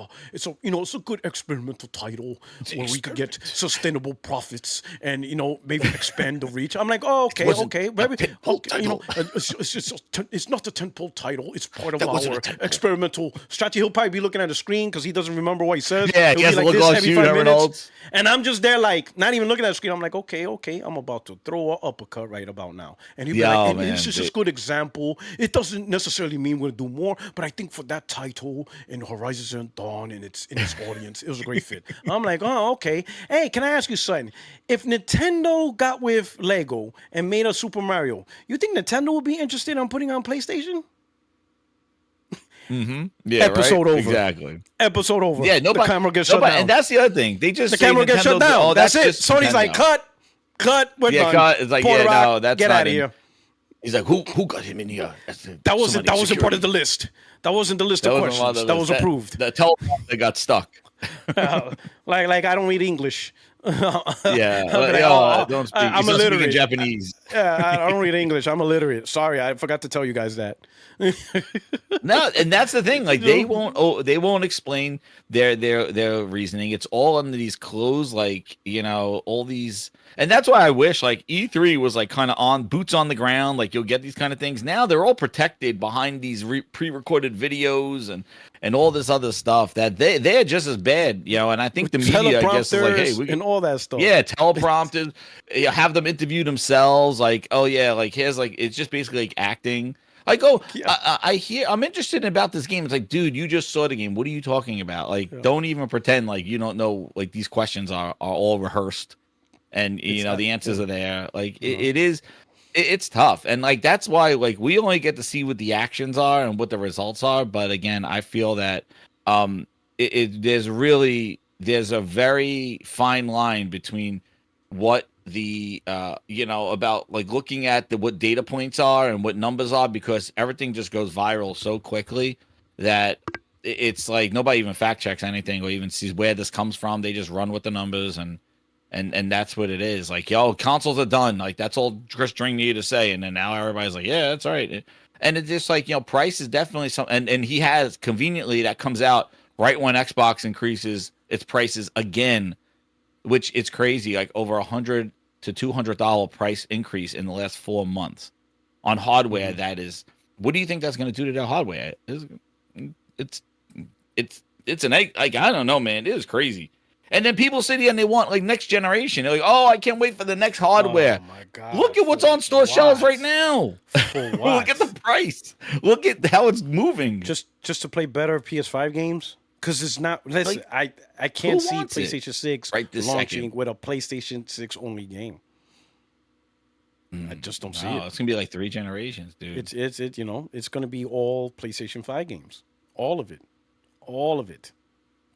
a good experimental title where we could get sustainable profits and maybe expand the reach. I'm like, oh okay, maybe it's not a tentpole title. It's part of our experimental strategy. He'll probably be looking at the screen because he doesn't remember what he says. Yeah, he has to look all you, Herman Hulst. And I'm just there like not even looking at the screen. I'm like, okay, I'm about to throw an uppercut right about now. And he'll be like, and it's just a good example. It doesn't necessarily mean we'll do more, but I think for that title and Horizon Zero Dawn and its audience, it was a great fit. I'm like, oh, okay. Hey, can I ask you something? If Nintendo got with Lego and made a Super Mario, you think Nintendo would be interested in putting on PlayStation? Mm-hmm. Yeah, episode over. Exactly. Episode over. Yeah, nobody, the camera gets shut down. And that's the other thing. They just the camera gets shut down. Oh, that's it. Sony's like, cut. We're done. Cut. It's like, no, that's get out of here. He's like, who got him in here? That wasn't part of the list. That wasn't the list of questions. That was approved. The teleprompter got stuck. like I don't read English. Don't speak. I'm illiterate. Speaking Japanese. I don't read English. I'm illiterate. Sorry, I forgot to tell you guys that. No, and that's the thing. Like they won't explain their reasoning. It's all under these closed, all these. And that's why I wish like E3 was like kind of on boots on the ground. Like you'll get these kind of things. Now they're all protected behind these pre-recorded videos and all this other stuff that they're just as bad, And I think the media, I guess, is like, hey, and all that stuff. Yeah, teleprompted. Have them interview themselves. Like, oh yeah, like here's like it's just basically like acting. Like, I'm interested about this game. It's like, dude, you just saw the game. What are you talking about? Like, don't even pretend like you don't know. Like these questions are all rehearsed. And the answers are there. Like it's tough, and like that's why like we only get to see what the actions are and what the results are. But again, I feel that there's a very fine line between what the about like looking at what data points are and what numbers are, because everything just goes viral so quickly that it's like nobody even fact checks anything or even sees where this comes from. They just run with the numbers and that's what it is. Like, consoles are done. Like, that's all Chris Dring needed to say. And then now everybody's like, yeah, that's all right. And it's just like, price is definitely something. And he has conveniently that comes out right when Xbox increases its prices again, which it's crazy. Like over $100 to $200 price increase in the last 4 months on hardware. That is, what do you think that's going to do to their hardware? It's an egg. Like, I don't know, man. It is crazy. And then people sit here and they want like next generation. They're like, oh, I can't wait for the next hardware. Oh my God. Look at what's on store shelves right now. For what? Look at the price. Look at how it's moving. Just to play better PS5 games? Because it's not. Listen, I can't see PlayStation 6 launching with a PlayStation 6 only game. I just don't see it. It's gonna be like 3 generations, dude. It's gonna be all PlayStation 5 games. All of it.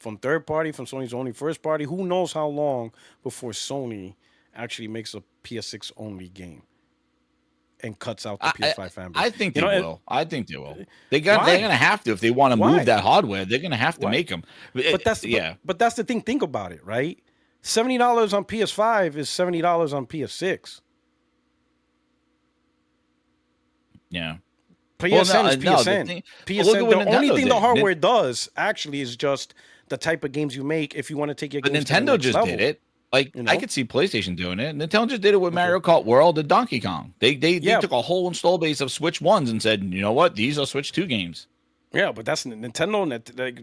From third party, from Sony's only first party. Who knows how long before Sony actually makes a PS6 only game and cuts out the PS5 fan base? I think they will. They're gonna have to if they want to move that hardware. They're gonna have to make them. But that's the thing. Think about it, right? $70 on PS5 is $70 on PS6. Yeah. PSN is PSN. PSN. The only thing the hardware does actually is just the type of games you make if you want to take your games Nintendo to the next just level. did it. Like I could see PlayStation doing it. Nintendo just did it with Mario Kart World and Donkey Kong. They took a whole install base of Switch 1s and said, you know what, these are Switch 2 games. Yeah, but that's Nintendo.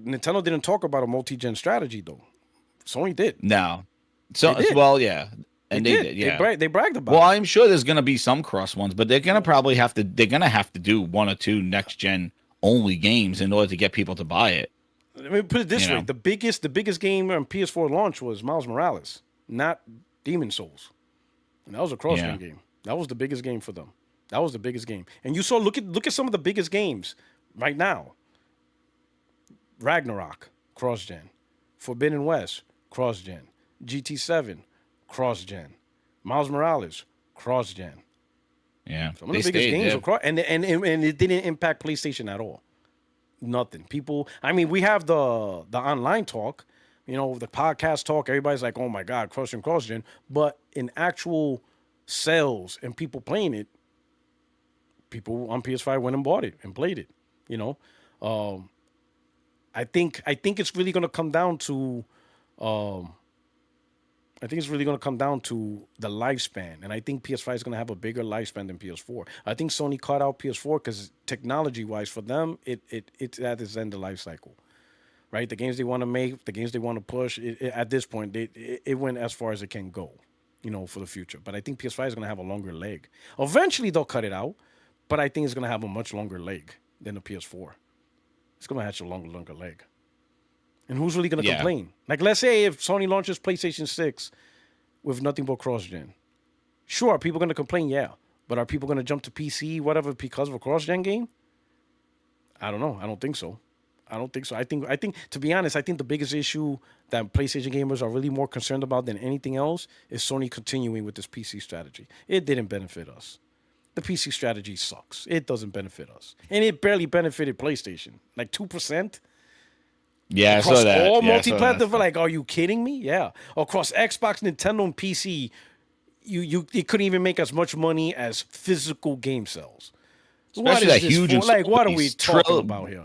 Nintendo didn't talk about a multi-gen strategy though. Sony did. No. So well, yeah. And they did, yeah. They bragged about it. Well, I'm sure there's going to be some cross ones, but they're going to have to do 1 or 2 next gen only games in order to get people to buy it. Let me put it this way: the biggest game on PS4 launch was Miles Morales, not Demon Souls, and that was a cross-gen game. That was the biggest game for them. That was the biggest game. And you saw look at some of the biggest games right now. Ragnarok, cross-gen. Forbidden West, cross-gen. GT7, cross-gen. Miles Morales, cross-gen. Yeah, some of the biggest games were and it didn't impact PlayStation at all. Nothing. People. I mean, we have the online talk, the podcast talk. Everybody's like, "Oh my God, cross-gen." But in actual sales and people playing it, people on PS5 went and bought it and played it. Um, I think it's really gonna come down to um, I think it's really going to come down to the lifespan, and I think PS5 is going to have a bigger lifespan than PS4. I think Sony caught out PS4 because technology-wise, for them, it's at its end of life cycle, right? The games they want to make, the games they want to push, at this point, it went as far as it can go, for the future. But I think PS5 is going to have a longer leg. Eventually, they'll cut it out, but I think it's going to have a much longer leg than the PS4. It's going to have a longer leg. And who's really going to complain? Like, let's say if Sony launches PlayStation 6 with nothing but cross-gen. Sure, are people going to complain? Yeah. But are people going to jump to PC, whatever, because of a cross-gen game? I don't know. I don't think so. I think, to be honest, I think the biggest issue that PlayStation gamers are really more concerned about than anything else is Sony continuing with this PC strategy. It didn't benefit us. The PC strategy sucks. It doesn't benefit us. And it barely benefited PlayStation. Like 2%? Yeah, across I saw that. all Yeah, multi-platform, like, are you kidding me? Yeah, across Xbox, Nintendo, and PC, you couldn't even make as much money as physical game sales. Especially that huge install like, what are we base. talking about here?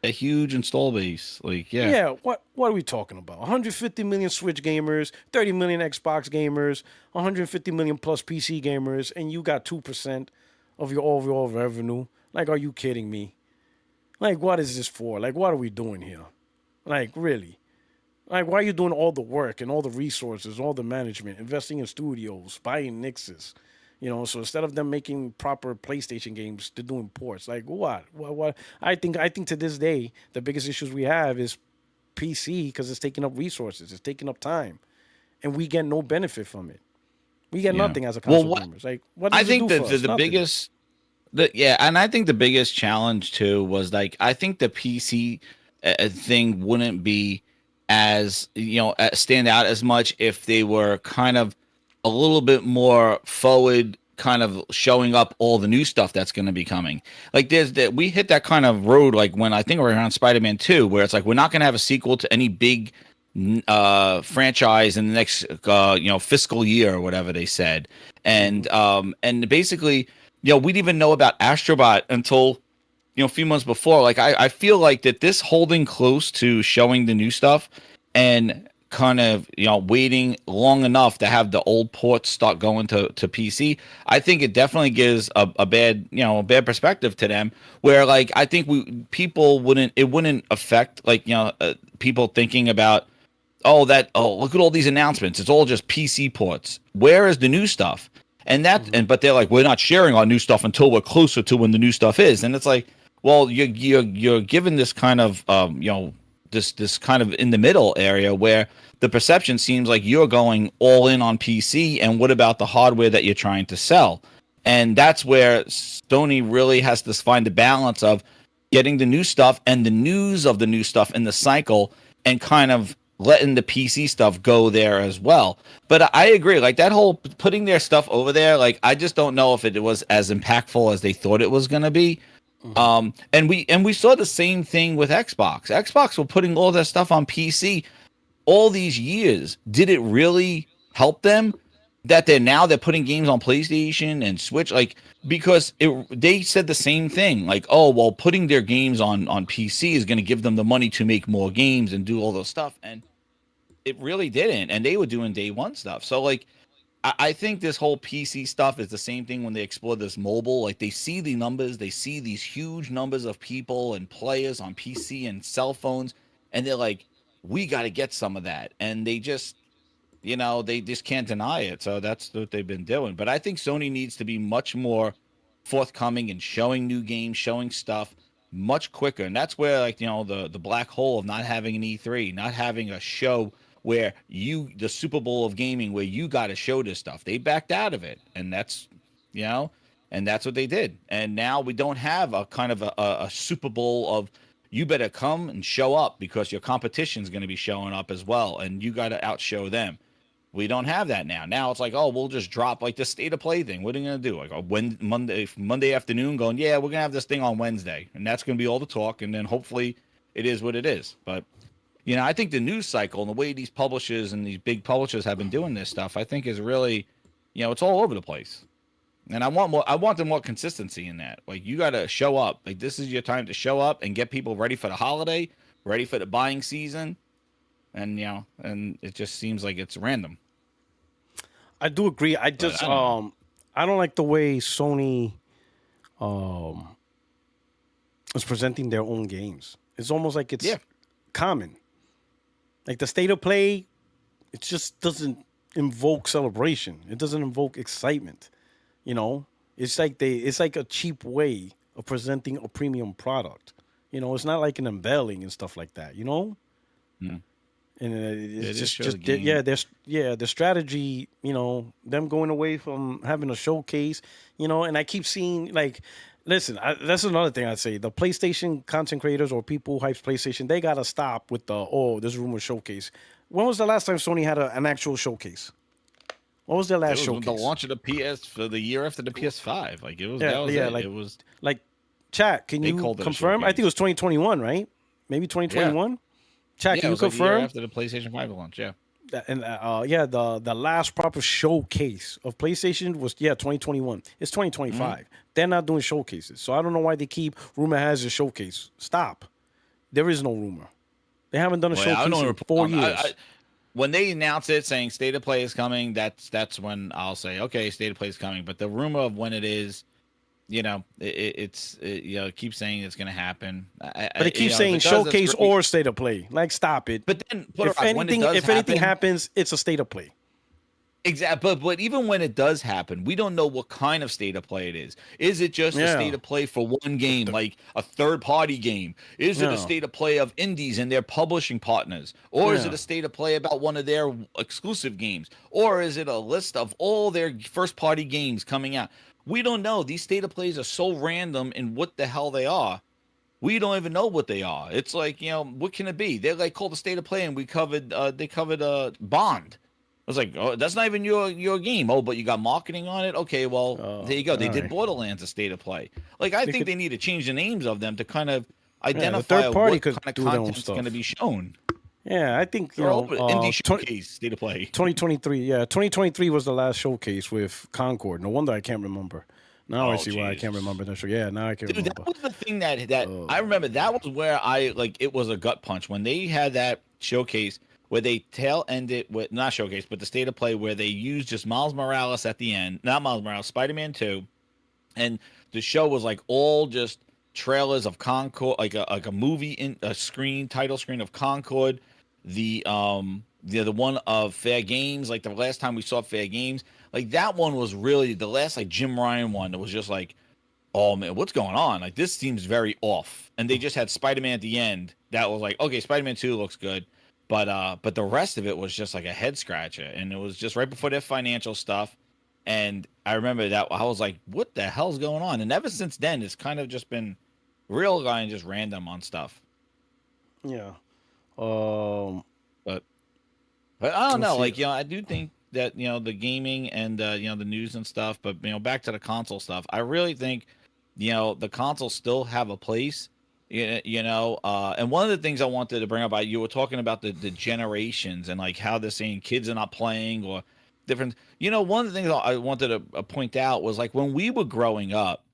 A huge install base, like yeah. What are we talking about? 150 million Switch gamers, 30 million Xbox gamers, 150 million plus PC gamers, and you got 2% of your overall revenue. Like, are you kidding me? Like, what is this for? Like, what are we doing here? Like, really? Like, why are you doing all the work and all the resources, all the management, investing in studios, buying Nixes? So instead of them making proper PlayStation games, they're doing ports. Like, what? What? I think to this day, the biggest issues we have is PC because it's taking up resources, it's taking up time, and we get no benefit from it. We get nothing as a console gamers. Like, what does I think it do for us? the biggest, and I think the biggest challenge too was, like, I think the PC thing wouldn't be as stand out as much if they were kind of a little bit more forward, kind of showing up all the new stuff that's going to be coming. Like, we hit that kind of road, like when I think we're around Spider-Man 2, where it's like we're not going to have a sequel to any big franchise in the next fiscal year or whatever they said, and basically, we didn't even know about Astrobot until a few months before. Like, I feel like that this holding close to showing the new stuff and kind of waiting long enough to have the old ports start going to PC, I think it definitely gives a bad perspective to them, where, like, I think it wouldn't affect, like, people thinking about, look at all these announcements, it's all just PC ports, where is the new stuff? And but they're like, we're not sharing our new stuff until we're closer to when the new stuff is. And it's like, well, you're given this kind of this kind of in the middle area where the perception seems like you're going all in on PC, and what about the hardware that you're trying to sell? And that's where Sony really has to find the balance of getting the new stuff and the news of the new stuff in the cycle, and kind of letting the PC stuff go there as well. But I agree, like, that whole putting their stuff over there, like, I just don't know if it was as impactful as they thought it was going to be. And we saw the same thing with Xbox. Xbox were putting all their stuff on PC all these years. Did it really help them that they're putting games on PlayStation and Switch? Like, because they said the same thing, like, putting their games on PC is going to give them the money to make more games and do all those stuff, and it really didn't. And they were doing day one stuff. So, like, I think this whole PC stuff is the same thing when they explore this mobile. Like, they see the numbers, they see these huge numbers of people and players on PC and cell phones, and they're like, we got to get some of that. And they just, they just can't deny it. So that's what they've been doing. But I think Sony needs to be much more forthcoming and showing new games, showing stuff much quicker. And that's where, like, the black hole of not having an E3, not having a show where the Super Bowl of gaming, where you got to show this stuff. They backed out of it, and that's what they did. And now we don't have a kind of a Super Bowl of, you better come and show up because your competition is going to be showing up as well, and you got to outshow them. We don't have that now. Now it's like, we'll just drop, like, the state of play thing. What are you going to do? Like, Monday afternoon going, yeah, we're going to have this thing on Wednesday, and that's going to be all the talk, and then hopefully it is what it is. But I think the news cycle and the way these publishers and these big publishers have been doing this stuff, I think is really, it's all over the place. And I want them more consistency in that. Like, you got to show up. Like, this is your time to show up and get people ready for the holiday, ready for the buying season. And, and it just seems like it's random. I do agree. I just, I don't like the way Sony is presenting their own games. It's almost like it's common. Like the state of play, it just doesn't invoke celebration. It doesn't invoke excitement. It's like a cheap way of presenting a premium product. It's not like an unveiling and stuff like that. And it's their strategy. Them going away from having a showcase. And I keep seeing like. Listen, that's another thing I'd say. The PlayStation content creators or people who hype PlayStation, they got to stop with this rumor showcase. When was the last time Sony had an actual showcase? What was their last showcase? The launch of the PS for the year after the PS5. Like, it was, it was like, chat, can you confirm? I think it was 2021, right? Maybe 2021? Yeah. Chat, can you confirm? Like the year after the PlayStation 5 launch, yeah. And the last proper showcase of PlayStation was 2021. It's 2025. They're not doing showcases, so I don't know why they keep rumor has a showcase. Stop. There is no rumor. They haven't done a showcase in 4 years. When they announce it saying State of Play is coming, that's when I'll say, okay, State of Play is coming. But the rumor of when it is, it keeps saying it's going to happen. But it keeps saying showcase or State of Play. Like, stop it. But then, if anything happens, it's a State of Play. Exactly. But even when it does happen, we don't know what kind of State of Play it is. Is it just a State of Play for one game, like a third-party game? Is it a State of Play of indies and their publishing partners? Or is it a State of Play about one of their exclusive games? Or is it a list of all their first-party games coming out? We don't know. These State of Plays are so random in what the hell they are. We don't even know what they are. It's like, what can it be? They're like called a State of Play, and they covered Bond. I was like, oh, that's not even your game. Oh, but you got marketing on it? Okay, well, there you go. They did Borderlands a State of Play. Like, I think they need to change the names of them to kind of identify what kind of content is going to be shown. Yeah, I think, indie showcase, State of Play. 2023, 2023 was the last showcase with Concord. No wonder I can't remember. Now I see why I can't remember that show. Yeah, now I can remember. That was the thing that I remember. That was where it was a gut punch. When they had that showcase where they tail ended with, not showcase, but the State of Play where they used just Miles Morales at the end. Not Miles Morales, Spider-Man 2. And the show was like all just trailers of Concord, like a movie in a title screen of Concord. The one of Fair Games, like the last time we saw Fair Games, like that one was really the last like Jim Ryan one that was just like, oh man, what's going on? Like, this seems very off. And they just had Spider-Man at the end that was like, okay, Spider-Man 2 looks good. But the rest of it was just like a head scratcher, and it was just right before their financial stuff. And I remember that I was like, what the hell's going on? And ever since then, it's kind of just been real guy and just random on stuff. Yeah. But I don't know. Like, I do think that, the gaming and, the news and stuff, but, back to the console stuff, I really think, the consoles still have a place. And one of the things I wanted to bring up, you were talking about the generations and like how they're saying kids are not playing or different. One of the things I wanted to point out was like when we were growing up,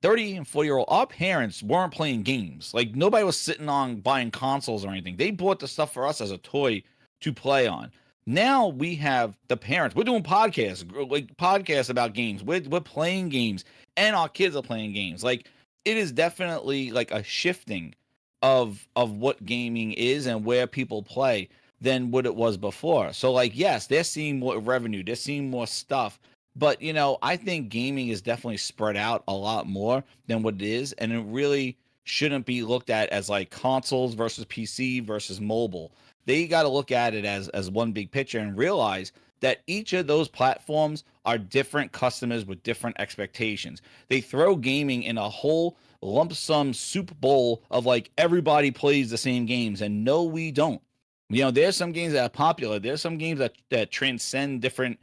30 and 40-year-old, our parents weren't playing games. Like, nobody was sitting on buying consoles or anything. They bought the stuff for us as a toy to play on. Now we have the parents. We're doing podcasts about games. We're playing games, and our kids are playing games. Like, it is definitely like a shifting of what gaming is and where people play than what it was before. So like, yes, they're seeing more revenue, they're seeing more stuff, but I think gaming is definitely spread out a lot more than what it is, and it really shouldn't be looked at as like consoles versus PC versus mobile. They got to look at it as one big picture and realize that each of those platforms are different customers with different expectations. They throw gaming in a whole lump sum soup bowl of like everybody plays the same games, and no, we don't. There's some games that are popular. There's some games that transcend different,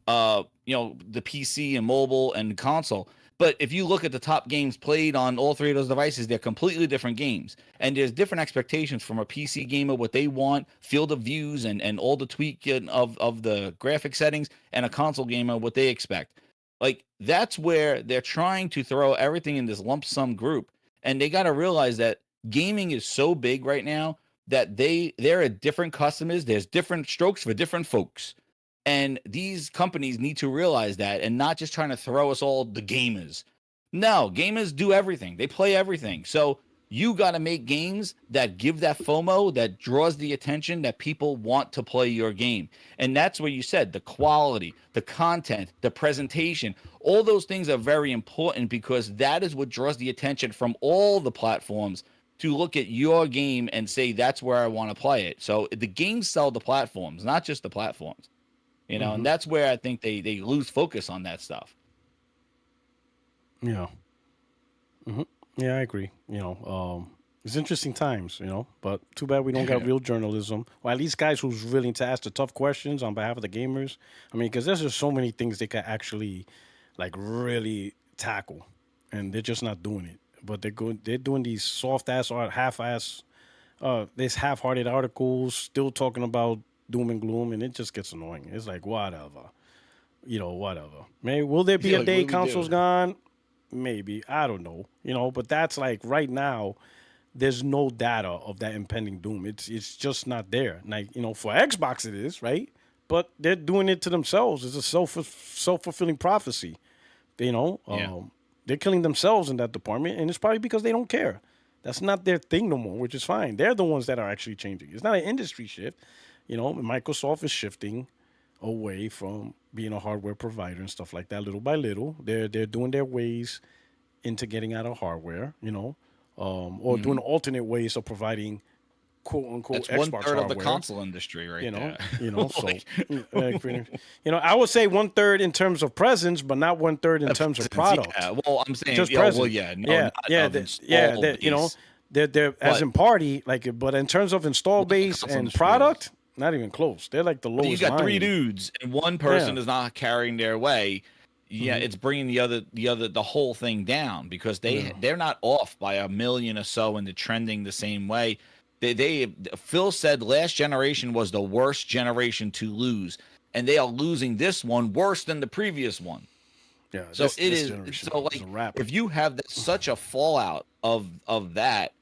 the PC and mobile and console. But if you look at the top games played on all three of those devices, they're completely different games. And there's different expectations from a PC gamer, what they want, field of views and all the tweaking of the graphic settings, and a console gamer, what they expect. Like, that's where they're trying to throw everything in this lump sum group. And they got to realize that gaming is so big right now that there are different customers. There's different strokes for different folks. And these companies need to realize that and not just trying to throw us all the gamers. No, gamers do everything. They play everything. So you got to make games that give that FOMO, that draws the attention, that people want to play your game. And that's what you said, the quality, the content, the presentation, all those things are very important because that is what draws the attention from all the platforms to look at your game and say, that's where I want to play it. So the games sell the platforms, not just the platforms, you know, and that's where I think they lose focus on that stuff. Yeah. Yeah, I agree. You know, it's interesting times, you know, but too bad we don't got real journalism. Or at least guys who's willing to ask the tough questions on behalf of the gamers. I mean, because there's just so many things they could actually, like, really tackle, and they're just not doing it. But they're doing these soft ass or half-ass, these half-hearted articles, still talking about doom and gloom, and it just gets annoying. It's like, whatever. You know, whatever. Maybe will there be a like, day what do we console's do? gone? Maybe. I don't know. You know, but that's like right now, there's no data of that impending doom. It's just not there. Like, you know, for Xbox it is, right? But they're doing it to themselves. It's a self-fulfilling prophecy. You know, they're killing themselves in that department, and it's probably because they don't care. That's not their thing no more, which is fine. They're the ones that are actually changing. It's not an industry shift. You know, Microsoft is shifting away from being a hardware provider and stuff like that, little by little. They're doing their ways into getting out of hardware, you know, or doing alternate ways of providing quote unquote That's Xbox 1/3 of the hardware. console industry, right You know, there. you know. So, Like, you know, I would say 1/3 in terms of presence, but not 1/3 in terms of product. yeah, well, I'm saying, Just yeah, well, presence. yeah, no, Yeah, not yeah, of that, install you know, base, they're as but in party, like, but in terms of install what the base console and industry is. product, not even close. They're like the You lowest got three line. dudes and one Yeah. person is not carrying their way. Yeah, it's bringing the whole thing down because they're not off by a million or so and they're trending the same way. Phil said last generation was the worst generation to lose, and they are losing this one worse than the previous one. Yeah, So this it is generation so is like a wrap. if you have such a fallout of that,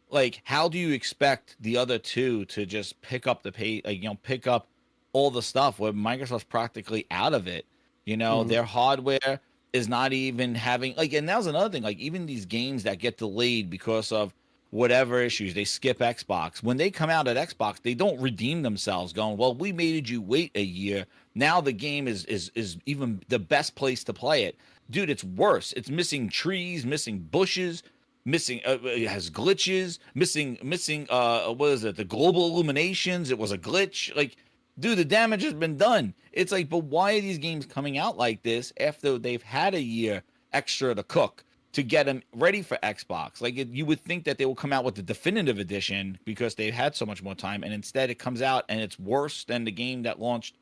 like how do you expect the other two to just pick up the pay, like, you know, pick up all the stuff where Microsoft's practically out of it? You know, their hardware is not even having like, and that was another thing, like even these games that get delayed because of whatever issues, they skip Xbox. When they come out at Xbox, they don't redeem themselves going, well, we made you wait a year. Now the game is even the best place to play it. Dude, it's worse. It's missing trees, missing bushes, missing it has glitches, missing what is it? The global illuminations, it was a glitch. Like, dude, the damage has been done. It's like, but why are these games coming out like this after they've had a year extra to cook to get them ready for Xbox? Like, you would think that they will come out with the definitive edition because they've had so much more time, and instead it comes out and it's worse than the game that launched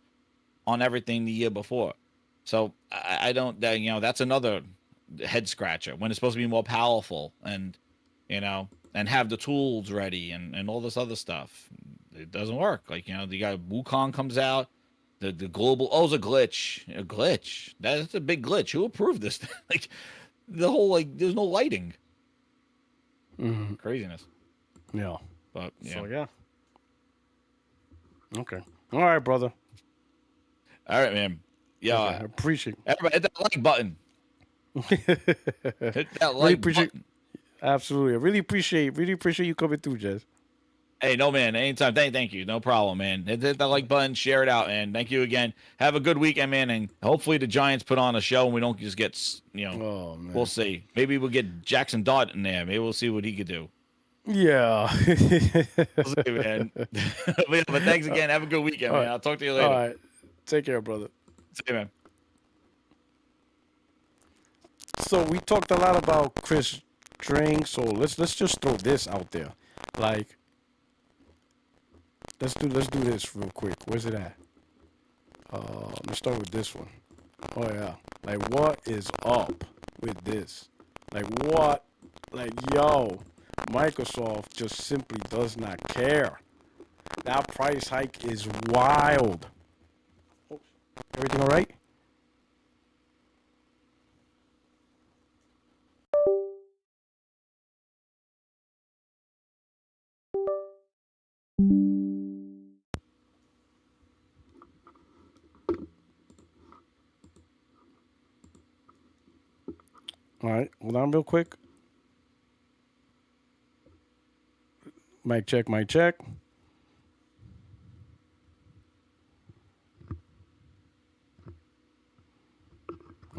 on everything the year before. So I don't, you know, that's another head scratcher when it's supposed to be more powerful and, you know, and have the tools ready and all this other stuff. It doesn't work. Like, you know, the guy Wukong comes out, the global, it's a glitch. That's a big glitch. Who approved this? Like the whole, like, there's no lighting. Craziness. Yeah. But yeah. So yeah. Okay. All right, brother. All right, man. Yeah. Okay, I appreciate. Everybody hit that like button. Hit that Really like appreciate. button. Absolutely. I really appreciate you coming through, Jez. Hey, no, man. Anytime. Thank you. No problem, man. Hit that like button. Share it out, man. Thank you again. Have a good weekend, man. And hopefully the Giants put on a show and we don't just get, you know, Oh man. we'll see. Maybe we'll get Jackson Dodd in there. Maybe we'll see what he could do. Yeah. We'll see, man. But thanks again. Have a good weekend, All man. right. I'll talk to you later. All right. Take care, brother. See you, man. So we talked a lot about Chris Dring, so let's just throw this out there. Like, let's do this real quick. Where's it at? Let's start with this one. Oh yeah. Like, what is up with this? Like, what? Like, yo, Microsoft just simply does not care. That price hike is wild. Oh, everything all right? All right, hold on real quick. Mic check, mic check.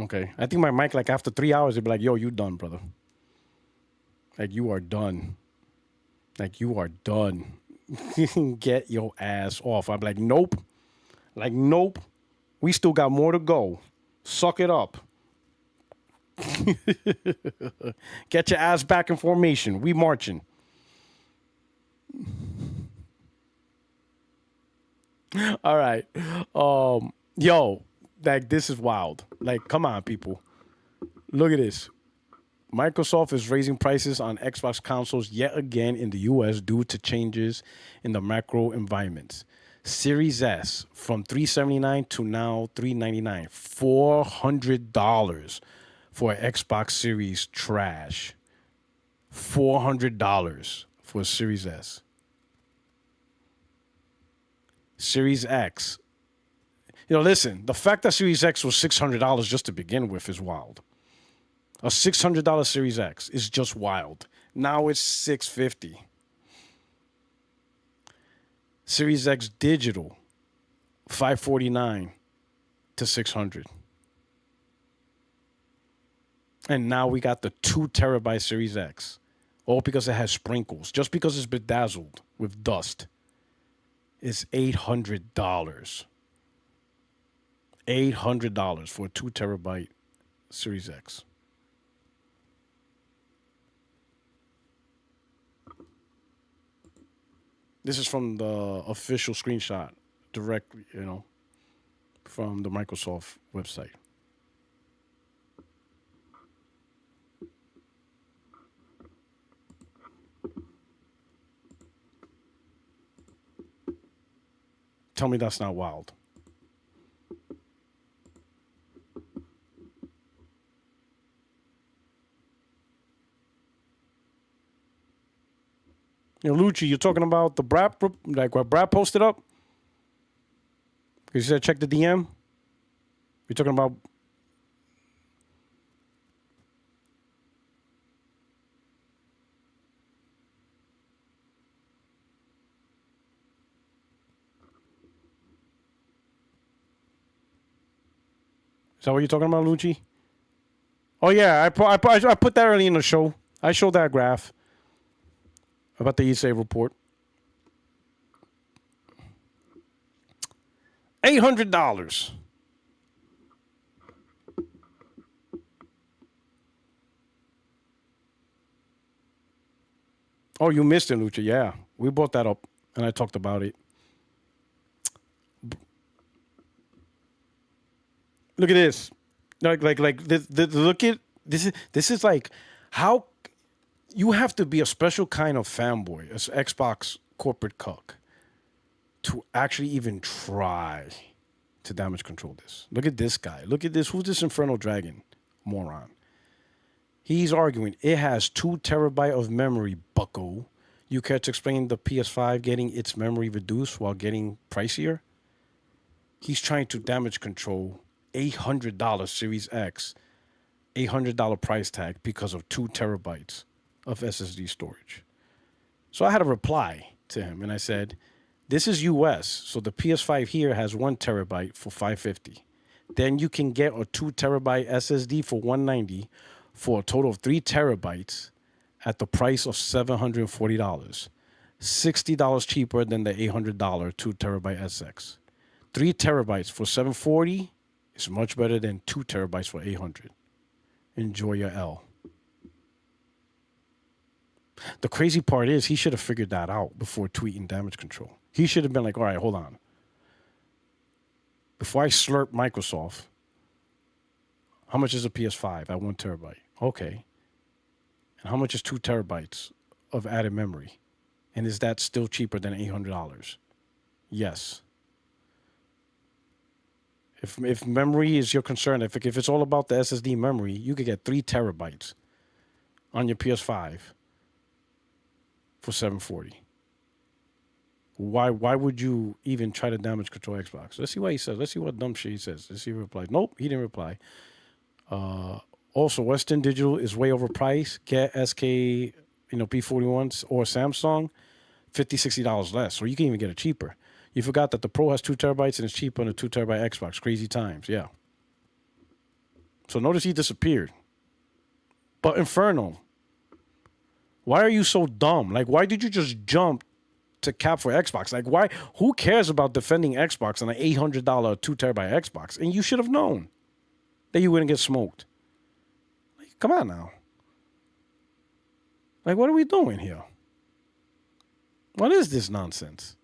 Okay, I think my mic, like after 3 hours, it'd be like, "Yo, you done, brother? Like you are done. Like you are done. Get your ass off." I'm like, "Nope. Like nope. We still got more to go. Suck it up. Get your ass back in formation. We marching." All right. Yo, like this is wild. Like, come on, people. Look at this. Microsoft is raising prices on Xbox consoles yet again in the US due to changes in the macro environments. Series S from $379 to now $399. $400 for an Xbox Series trash. $400 for a Series S. Series X. Listen, the fact that Series X was $600 just to begin with is wild. A $600 Series X is just wild. Now it's $650. Series X digital, $549 to $600. And now we got the 2 terabyte Series X. All because it has sprinkles. Just because it's bedazzled with dust. It's $800. $800 for a 2 terabyte Series X. This is from the official screenshot, directly, from the Microsoft website. Tell me that's not wild. Lucci, you're talking about the Brad, like what Brad posted up? Because you said check the DM. You're talking about. Is that what you're talking about, Lucci? Oh yeah, I put that early in the show. I showed that graph about the ESA report. $800. Oh, you missed it, Lucha. Yeah, we brought that up, and I talked about it. Look at this. Like look at this. This is like how you have to be a special kind of fanboy, as Xbox corporate cuck, to actually even try to damage control this. Look at this guy. Look at this. Who's this Infernal Dragon moron? He's arguing it has 2 terabyte of memory, bucko. You care to explain the PS5 getting its memory reduced while getting pricier? He's trying to damage control $800 Series X, $800 price tag because of 2 terabytes of SSD storage. So I had a reply to him and I said, this is US, so the PS5 here has 1 terabyte for $550. Then you can get a 2 terabyte SSD for $190 for a total of 3 terabytes at the price of $740. $60 cheaper than the $800 2 terabyte SX. 3 terabytes for $740 is much better than 2 terabytes for $800. Enjoy your L. The crazy part is he should have figured that out before tweeting damage control. He should have been like, all right, hold on. Before I slurp Microsoft, how much is a PS5 at 1 terabyte? Okay. And how much is 2 terabytes of added memory? And is that still cheaper than $800? Yes. If memory is your concern, if it's all about the SSD memory, you could get 3 terabytes on your PS5 for $740. Why would you even try to damage control Xbox? Let's see what he says. Let's see what dumb shit he says. Let's see if he replies. Nope, he didn't reply. Also, Western Digital is way overpriced. Get SK, P41s or Samsung, $50, $60 less. Or you can even get it cheaper. You forgot that the Pro has 2 terabytes and it's cheaper than a 2 terabyte Xbox. Crazy times, yeah. So notice he disappeared. But Inferno, why are you so dumb? Like, why did you just jump to cap for Xbox? Like, why? Who cares about defending Xbox on an $800 2 terabyte Xbox? And you should have known that you wouldn't get smoked. Like, come on now. Like, what are we doing here? What is this nonsense?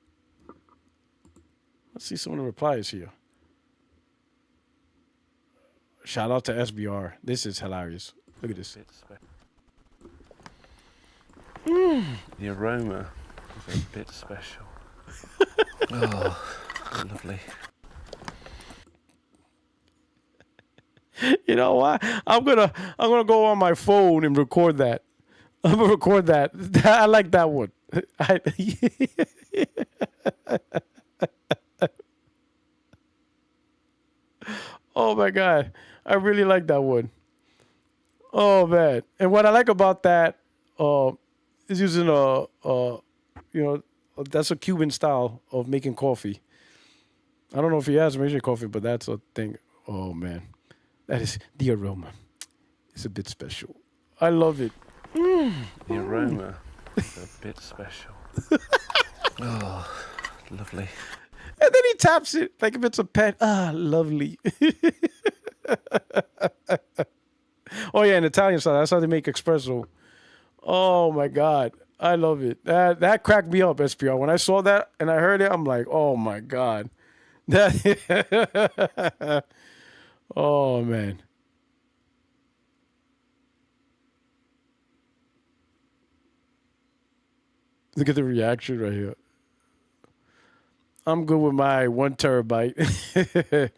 Let's see some of the replies here. Shout out to SBR. This is hilarious. Look at this. The aroma is a bit special. Oh, lovely. You know what? I'm gonna go on my phone and record that. I'm gonna record that. I like that one. Oh my god, I really like that one. Oh man, and what I like about that is using that's a Cuban style of making coffee. I don't know if he has making coffee, but that's a thing. Oh man, that is the aroma. It's a bit special. I love it. The aroma is a bit special. Oh, lovely. And then he taps it like if it's a pet. Ah, lovely. Oh yeah, in Italian style, that's how they make espresso. Oh my god, I love it. That cracked me up, SPR. When I saw that and I heard it, I'm like, oh my god. That. Oh man. Look at the reaction right here. I'm good with my 1 terabyte.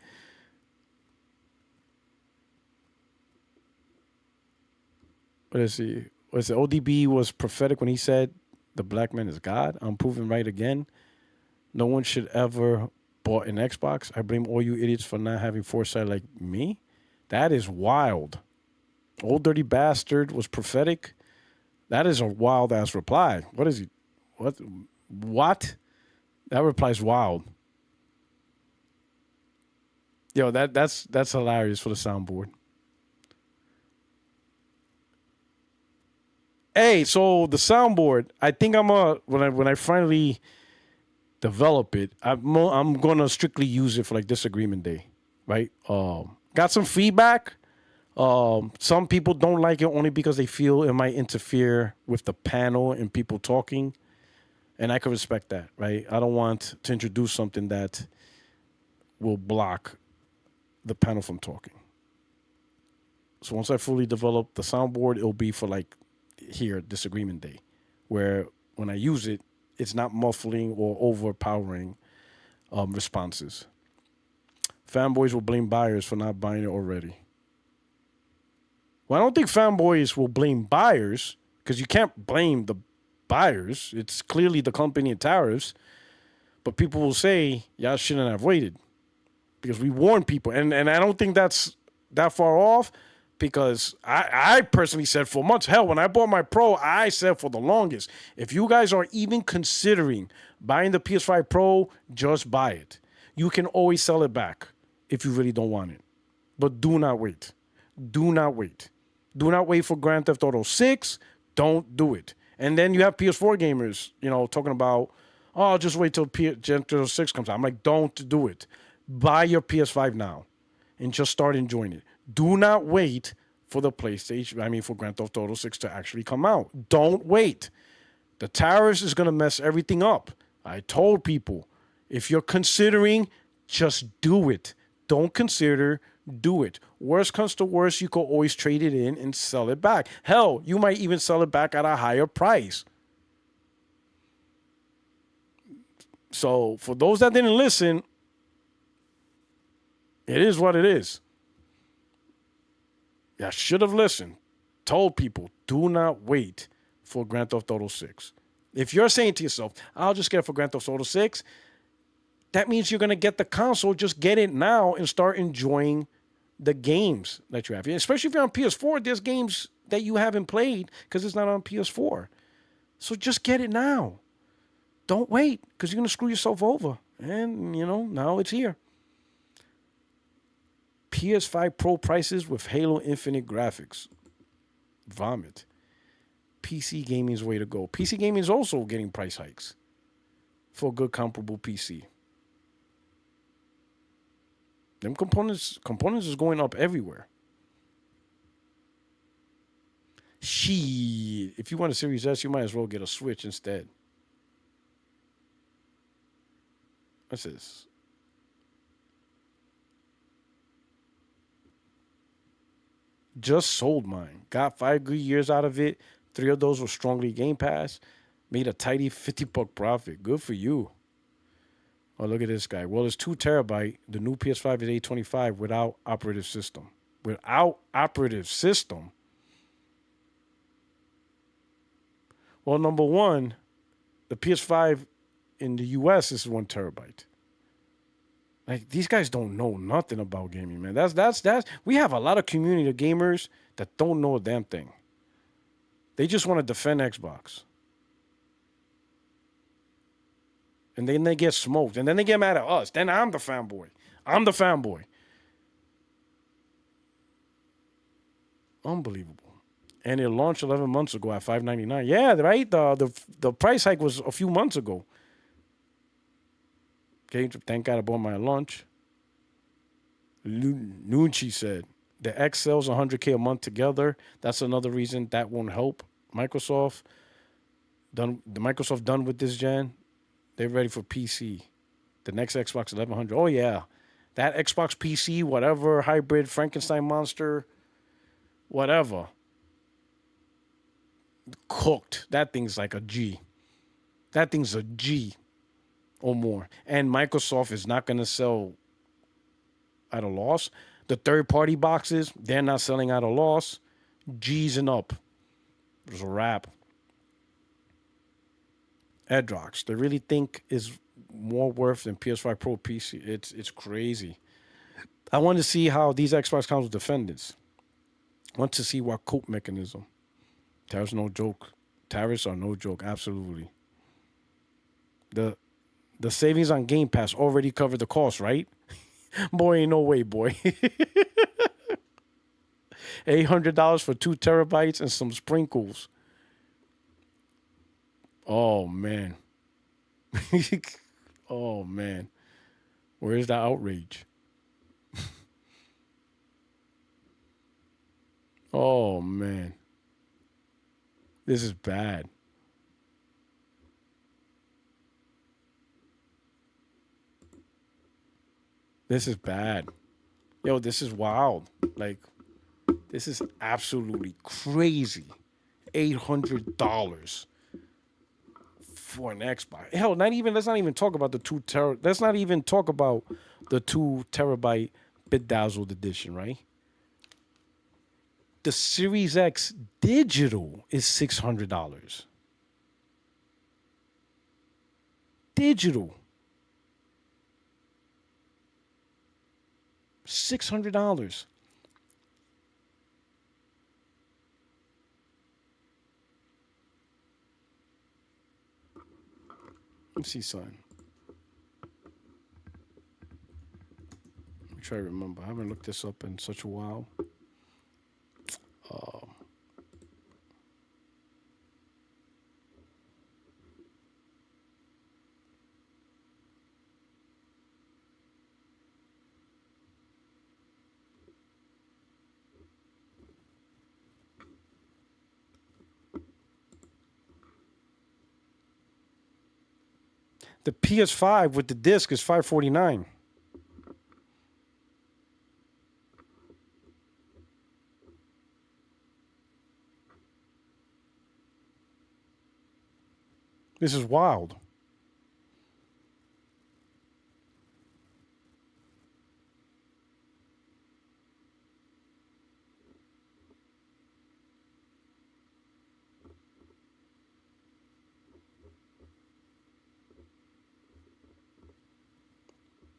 Let's see. What's it? ODB was prophetic when he said the black man is God. I'm proven right again. No one should ever bought an Xbox. I blame all you idiots for not having foresight like me. That is wild. Old dirty bastard was prophetic. That is a wild ass reply. What is he? What? That reply's wild. Yo, that's hilarious for the soundboard. Hey, so the soundboard, I think when I finally develop it, I'm gonna strictly use it for like Disagreement Day, right? Got some feedback. Some people don't like it only because they feel it might interfere with the panel and people talking. And I can respect that, right? I don't want to introduce something that will block the panel from talking. So once I fully develop the soundboard, it'll be for like here, Disagreement Day, where when I use it, it's not muffling or overpowering responses. Fanboys will blame buyers for not buying it already. Well, I don't think fanboys will blame buyers because you can't blame the buyers. It's clearly the company and tariffs. But people will say, y'all shouldn't have waited because we warned people. And I don't think that's that far off because I personally said for months. Hell, when I bought my Pro, I said for the longest, if you guys are even considering buying the PS5 Pro, just buy it. You can always sell it back if you really don't want it. But do not wait. Do not wait. Do not wait for Grand Theft Auto 6. Don't do it. And then you have PS4 gamers, talking about, oh, just wait till Grand Theft Auto 6 comes out. I'm like, don't do it. Buy your PS5 now and just start enjoying it. Do not wait for the for Grand Theft Auto 6 to actually come out. Don't wait. The tariffs is going to mess everything up. I told people, if you're considering, just do it. Don't consider, do it. Worst comes to worst, you can always trade it in and sell it back. Hell, you might even sell it back at a higher price. So for those that didn't listen, it is what it is. I should have listened. Told people, do not wait for Grand Theft Auto 6. If you're saying to yourself, I'll just get it for Grand Theft Auto 6, that means you're going to get the console. Just get it now and start enjoying the games that you have. Especially if you're on PS4, there's games that you haven't played because it's not on PS4. So just get it now. Don't wait because you're going to screw yourself over. And, now it's here. PS5 Pro prices with Halo Infinite graphics. Vomit. PC gaming's way to go. PC gaming is also getting price hikes for a good comparable PC. Them components is going up everywhere. Shit. If you want a Series S, you might as well get a Switch instead. What's this? Just sold mine. Got 5 good years out of it. 3 of those were strongly Game Pass. Made a tidy $50 profit. Good for you. Oh, look at this guy. Well, it's 2 terabyte. The new PS5 is $825 without operative system. Without operative system. Well, number one, the PS5 in the US is 1 terabyte. Like, these guys don't know nothing about gaming, man. That's we have a lot of community of gamers that don't know a damn thing. They just want to defend Xbox. And then they get smoked. And then they get mad at us. Then I'm the fanboy. Unbelievable. And it launched 11 months ago at $599. Yeah, right? The price hike was a few months ago. Okay, thank God I bought my lunch. Nunchi said, the X sells 100K a month together. That's another reason that won't help. Microsoft done with this gen. They're ready for PC. The next Xbox 1100. Oh, yeah. That Xbox PC, whatever, hybrid, Frankenstein monster, whatever. Cooked. That thing's like a G. That thing's a G or more. And Microsoft is not going to sell at a loss. The third-party boxes, they're not selling at a loss. G's and up. There's a wrap. Edrox, they really think is more worth than PS5 Pro PC. It's crazy. I want to see how these Xbox consoles defend this. I want to see what cope mechanism. Tariffs no joke. Tariffs are no joke. Absolutely. The savings on Game Pass already covered the cost, right? Boy, ain't no way, boy. $800 for 2 terabytes and some sprinkles. Oh, man. Oh, man. Where's the outrage? Oh, man. This is bad. This is bad. Yo, this is wild. Like, this is absolutely crazy. $800 for an Xbox. Hell, let's not even talk about the 2 terabyte bedazzled edition, right? The Series X digital is $600. Digital. $600. Let's see, son. Let me try to remember. I haven't looked this up in such a while. The PS5 with the disc is $549. This is wild.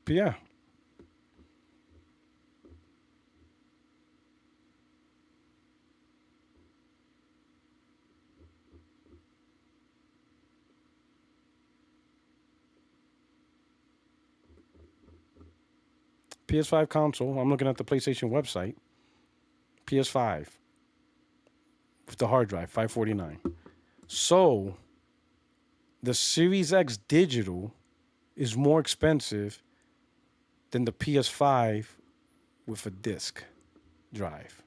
But yeah. PS5 console. I'm looking at the PlayStation website. PS5 with the hard drive, $549. So the Series X digital is more expensive than the PS5 with a disc drive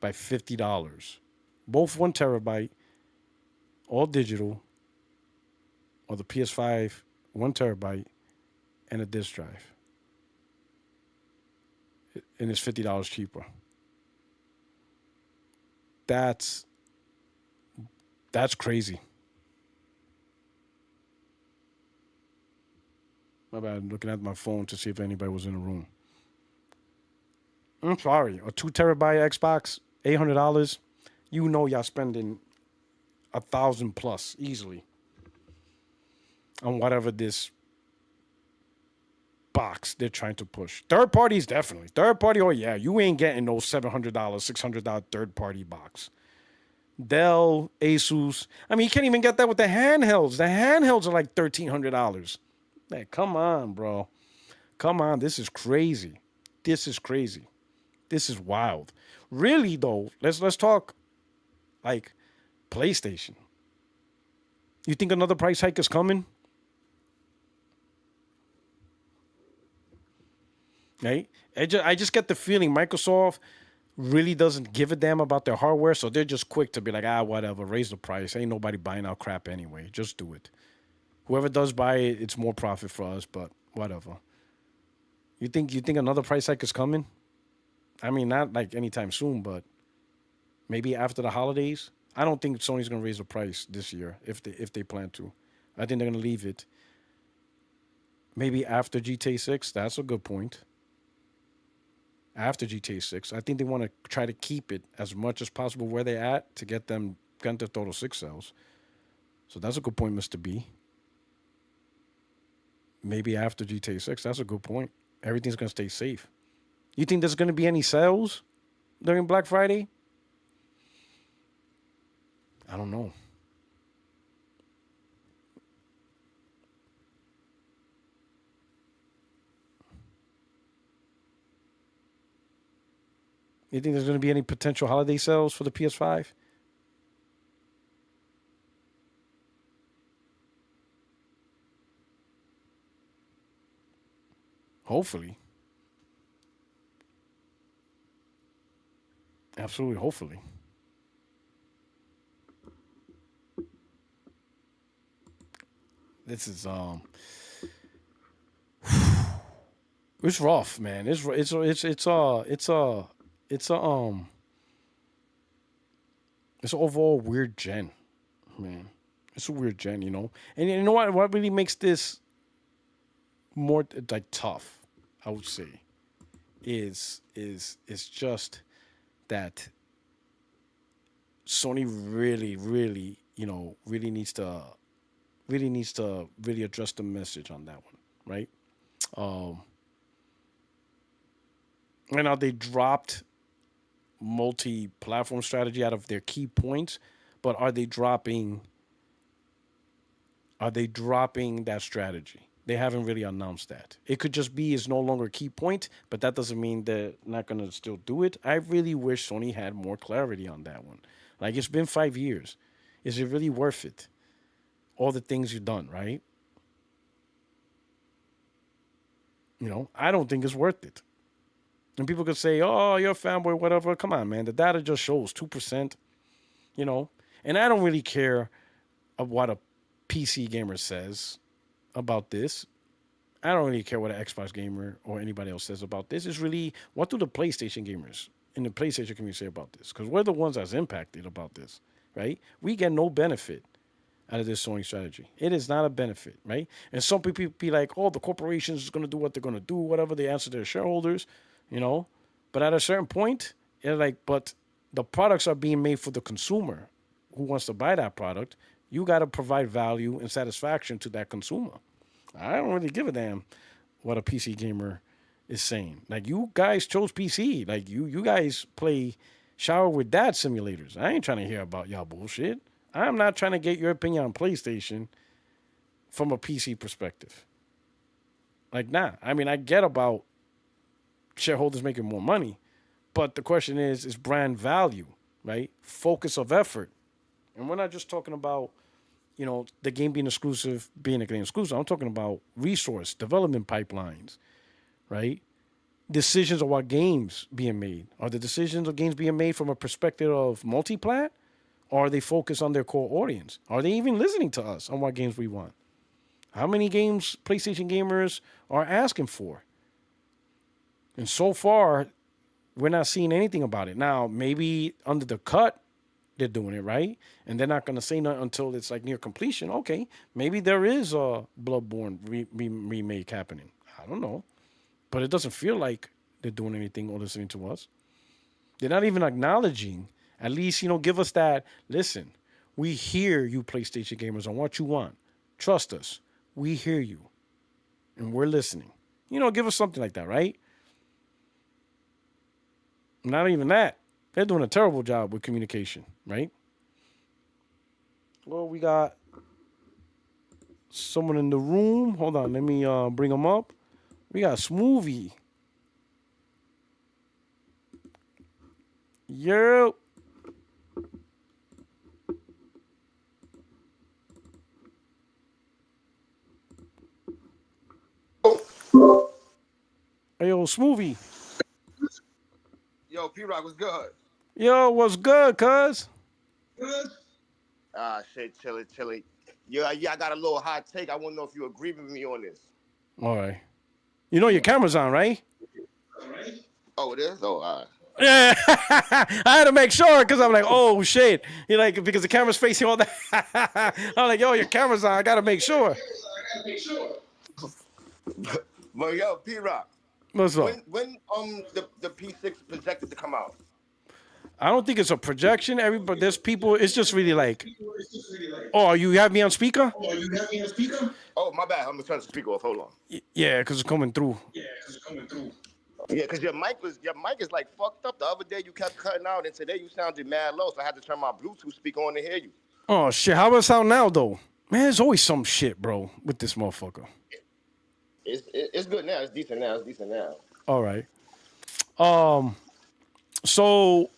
by $50. Both 1 terabyte, all digital, or the PS5 1 terabyte and a disc drive. And it's $50 cheaper. That's crazy. My bad. I'm looking at my phone to see if anybody was in the room. I'm sorry. A 2 terabyte Xbox, $800. You know y'all spending $1,000 plus easily on whatever this box they're trying to push. Third parties, definitely. Third party, oh yeah, you ain't getting no $700, $600 third party box. Dell, Asus. I mean, you can't even get that with the handhelds. The handhelds are like $1,300. Hey, come on, bro. Come on. This is crazy. This is crazy. This is wild. Really though, let's talk like PlayStation. You think another price hike is coming? Right? I just get the feeling Microsoft really doesn't give a damn about their hardware, so they're just quick to be like, whatever, raise the price. Ain't nobody buying our crap anyway. Just do it. Whoever does buy it, it's more profit for us, but whatever. You think another price hike is coming? I mean, not like anytime soon, but maybe after the holidays. I don't think Sony's gonna raise the price this year if they plan to. I think they're gonna leave it. Maybe after GTA 6. That's a good point. After GTA 6, I think they want to try to keep it as much as possible where they're at to get them Grand Theft Auto 6 sales. So that's a good point, Mr. B. Maybe after GTA 6, that's a good point. Everything's going to stay safe. You think there's going to be any sales during Black Friday? I don't know. You think there's going to be any potential holiday sales for the PS5? Hopefully. Absolutely, hopefully. This is it's rough, man. It's an overall weird gen, man. It's a weird gen, you know. And you know what? What really makes this more like tough, I would say, is just that Sony really, you know, really needs to really address the message on that one, right? Right now they dropped multi-platform strategy out of their key points, but are they dropping that strategy? They haven't really announced that. It could just be it's no longer a key point, but that doesn't mean they're not going to still do it. I really wish Sony had more clarity on that one. Like, it's been 5 years. Is it really worth it? All the things you've done, right? You know, I don't think it's worth it. And people could say, oh, you're a fanboy, whatever. Come on, man. The data just shows 2%, you know. And I don't really care of what a PC gamer says about this. I don't really care what an Xbox gamer or anybody else says about this. It's really, what do the PlayStation gamers in the PlayStation community say about this? Because we're the ones that's impacted about this, right? We get no benefit out of this Sony strategy. It is not a benefit, right? And some people be like, oh, the corporations is going to do what they're going to do, whatever they answer their shareholders, you know. But at a certain point, they're like, but the products are being made for the consumer who wants to buy that product. You got to provide value and satisfaction to that consumer. I don't really give a damn what a PC gamer is saying. Like, you guys chose PC. Like, you guys play shower with dad simulators. I ain't trying to hear about y'all bullshit. I'm not trying to get your opinion on PlayStation from a PC perspective. Like, nah. I mean, I get about shareholders making more money, but the question is brand value, right? Focus of effort. And we're not just talking about, the game being exclusive, being a game exclusive. I'm talking about resource, development pipelines, right? Decisions of what games being made. Are the decisions of games being made from a perspective of multi-plat? Or are they focused on their core audience? Are they even listening to us on what games we want? How many games PlayStation gamers are asking for? And so far, we're not seeing anything about it. Now, maybe under the cut, they're doing it right, and they're not going to say nothing until it's like near completion. Okay, maybe there is a Bloodborne remake happening. I don't know, but it doesn't feel like they're doing anything or listening to us. They're not even acknowledging. At least, give us that. Listen, we hear you, PlayStation gamers, on what you want. Trust us. We hear you, and we're listening. Give us something like that, right? Not even that. They're doing a terrible job with communication, right? Well, we got someone in the room. Hold on, let me bring them up. We got Smoothie. Yo. Hey, yo, Smoothie. Yo, P-Rock was good. Yo, what's good, cuz? Good. Shit, chilly. Yeah, I got a little hot take. I want to know if you agree with me on this. All right. Your camera's on, right? Oh, it is? Oh, all right. Yeah, I had to make sure because I'm like, oh shit, because the camera's facing all that. I'm like, yo, your camera's on. I gotta make sure. But yo, P-Rock, What's up? when the P6 projected to come out? I don't think it's a projection. There's people. It's just really like, oh, you have me on speaker? Oh, my bad. I'm gonna turn the speaker off. Hold on. Yeah, because it's coming through. Yeah, because your mic is like fucked up. The other day you kept cutting out, and today you sounded mad low, so I had to turn my Bluetooth speaker on to hear you. Oh shit! How about it sound now though? Man, there's always some shit, bro, with this motherfucker. It's good now. It's decent now. All right. So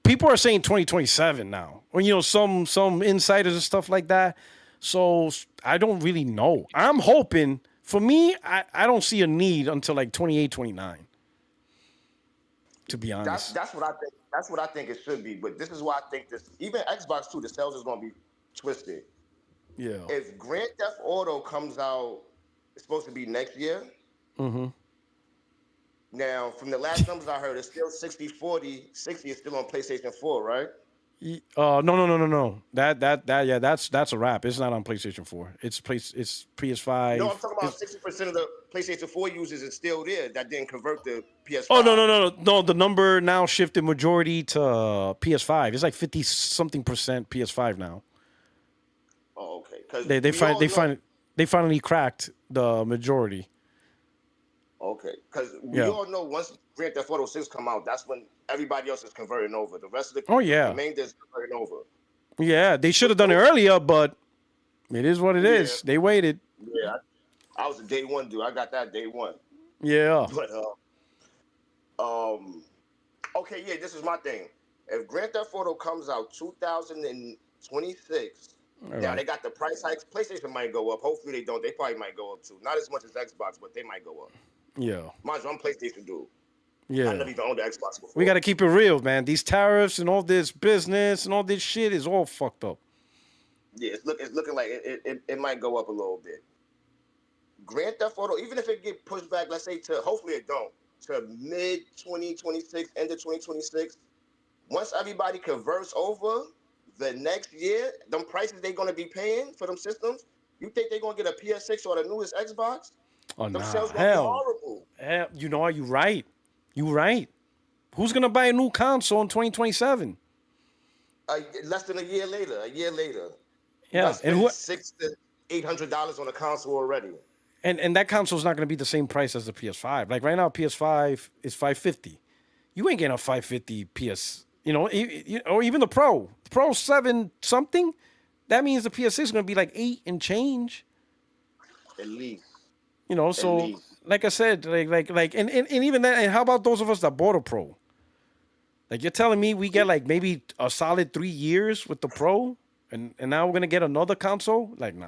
people are saying 2027 now. When some insiders and stuff like that. So I don't really know. I'm hoping. For me, I don't see a need until like 28, 29. To be honest. That's what I think. That's what I think it should be. But this is why I think this. Even Xbox 2, the sales is gonna be twisted. Yeah. If Grand Theft Auto comes out, it's supposed to be next year. Mm-hmm. Now, from the last numbers I heard, it's still 60-40. 60 is still on PlayStation 4, right? No. That's a wrap. It's not on PlayStation 4. It's PS5. No, I'm talking about 60% of the PlayStation 4 users is still there that didn't convert to PS5. Oh no. The number now shifted majority to PS5. It's like 50-something% PS5 now. Oh, okay. Because they finally cracked the majority. Okay, because we all know once Grand Theft Auto 6 come out, that's when everybody else is converting over. The rest of the remainder is converting over. Yeah, they should have done it earlier, but it is what it is. They waited. Yeah, I was a day one dude. I got that day one. Yeah. But okay, yeah, this is my thing. If Grand Theft Auto comes out 2026, now they got the price hikes. PlayStation might go up. Hopefully they don't. They probably might go up too. Not as much as Xbox, but they might go up. Yeah. Mind you, I'm PlayStation dude. Yeah. I never even owned the Xbox before. We got to keep it real, man. These tariffs and all this business and all this shit is all fucked up. Yeah, it's looking like it might go up a little bit. Grand Theft Auto, even if it get pushed back, let's say hopefully it don't, to mid 2026, end of 2026, once everybody converts over the next year, them prices they gonna be paying for them systems, you think they gonna get a PS6 or the newest Xbox? Oh, them nah, sales gonna be horrible. Hell, you right. You right. Who's gonna buy a new console in 2027? Less than a year later. Yeah, and $600 to $800 on a console already. And that console's not gonna be the same price as the PS5. Like right now, PS5 is $550. You ain't getting a $550 PS. Or even the Pro. The Pro 7 something. That means the PS6 is gonna be like $8 and change. At least. You know, so like I said, and even that, and how about those of us that bought a Pro? Like you're telling me we get like maybe a solid 3 years with the Pro, and now we're gonna get another console? Like, nah.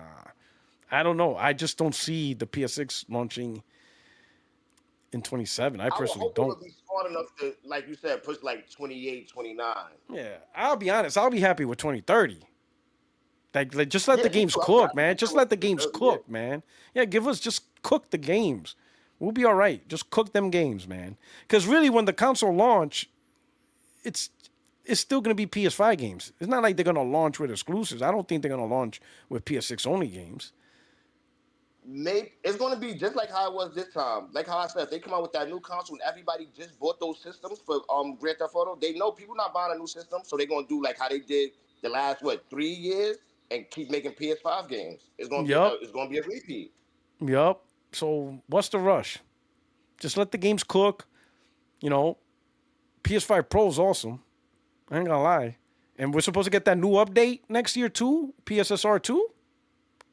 I don't know. I just don't see the PS6 launching in 27. I personally hope don't. it would be smart enough to, like you said, push like 28, 29. Yeah, I'll be honest. I'll be happy with 2030. Like just let the games cook, man. Just let the games cook, man. Yeah, give us just cook the games. We'll be all right. Just cook them games, man. Because really, when the console launch, it's still going to be PS5 games. It's not like they're going to launch with exclusives. I don't think they're going to launch with PS6 only games. Maybe it's going to be just like how it was this time. Like how I said, if they come out with that new console and everybody just bought those systems for Grand Theft Auto, they know people not buying a new system, so they're going to do like how they did the last 3 years and keep making PS5 games. It's going to be a repeat. Yup. So what's the rush? Just let the games cook. You know, PS5 Pro is awesome. I ain't gonna lie. And we're supposed to get that new update next year too, PSSR 2.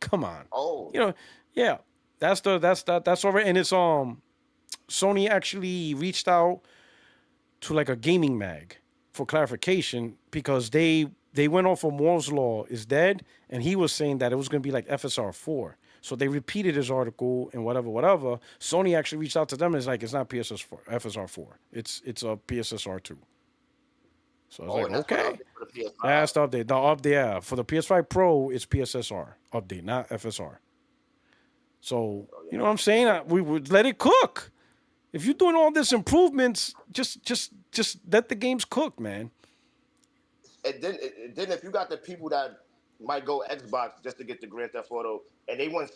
Come on. Oh. You know, yeah. That's already, and it's Sony actually reached out to like a gaming mag for clarification because they went off of Moore's Law is dead, and he was saying that it was gonna be like FSR 4. So they repeated his article and whatever. Sony actually reached out to them and it's like it's not FSR 4. It's a PSSR 2. So I was like, okay. That's the update. The update, yeah. For the PS5 Pro, it's PSSR update, not FSR. So, you know what I'm saying? We would let it cook. If you're doing all this improvements, just let the games cook, man. And then if you got the people that might go Xbox just to get the Grand Theft Auto, and they want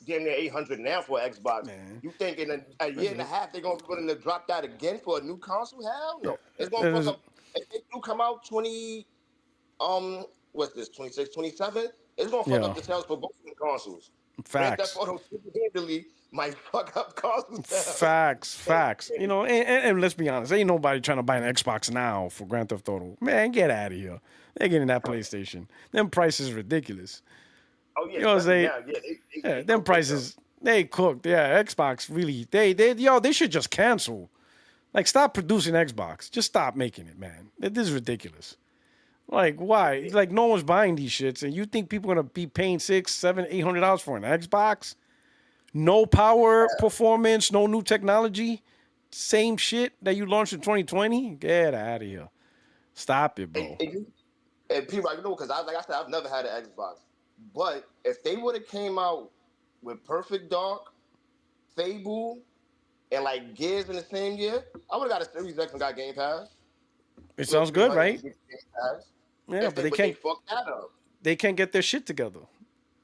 damn near 800 now for Xbox, man. You think in a year and a half they're going to drop that again for a new console? Hell no. It's going to fuck up. If they do come out 26, 27, it's going to fuck up the sales for both of the consoles. Facts. Grand Theft Auto single-handedly might fuck up consoles. Facts. You know, and let's be honest, ain't nobody trying to buy an Xbox now for Grand Theft Auto. Man, get out of here. They're getting that PlayStation. Them prices ridiculous. Oh yeah, you know what I'm saying? Them prices they cooked. Yeah, Xbox really they should just cancel. Like stop producing Xbox. Just stop making it, man. This is ridiculous. Like why? Like no one's buying these shits, and you think people are gonna be paying $600, $700, $800 for an Xbox? No power, performance, no new technology, same shit that you launched in 2020. Get out of here. Stop it, bro. And people, you know, because like I said, I've never had an Xbox. But if they would have came out with Perfect Dark, Fable, and like Gears in the same year, I would have got a Series X and got Game Pass. It sounds good, right? Yeah, but they can't fuck that up. They can't get their shit together.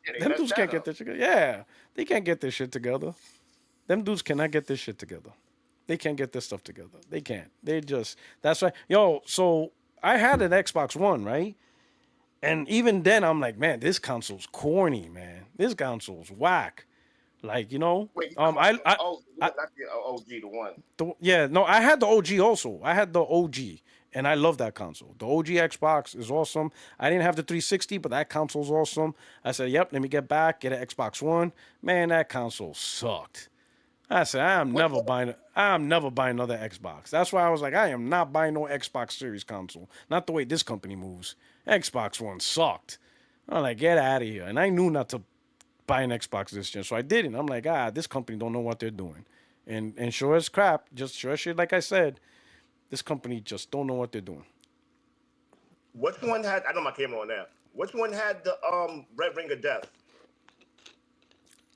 Yeah, them dudes can't get their shit together. Yeah, they can't get their shit together. Them dudes cannot get their shit together. They can't get their stuff together. They can't. They just, that's right. Yo, so I had an Xbox One, right? And even then, I'm like, man, this console's corny, man. This console's whack. Like, you know, Wait, not the OG, the one. I had the OG also. I had the OG, and I love that console. The OG Xbox is awesome. I didn't have the 360, but that console's awesome. I said, yep, let me get an Xbox One. Man, that console sucked. I said, I'm never buying another Xbox. That's why I was like, I am not buying no Xbox Series console. Not the way this company moves. Xbox One sucked. I'm like, get out of here. And I knew not to buy an Xbox this year, so I didn't. I'm like, this company don't know what they're doing. And sure as crap, just sure as shit, like I said, this company just don't know what they're doing. Which one had, I know my camera on now, which one had the Red Ring of Death?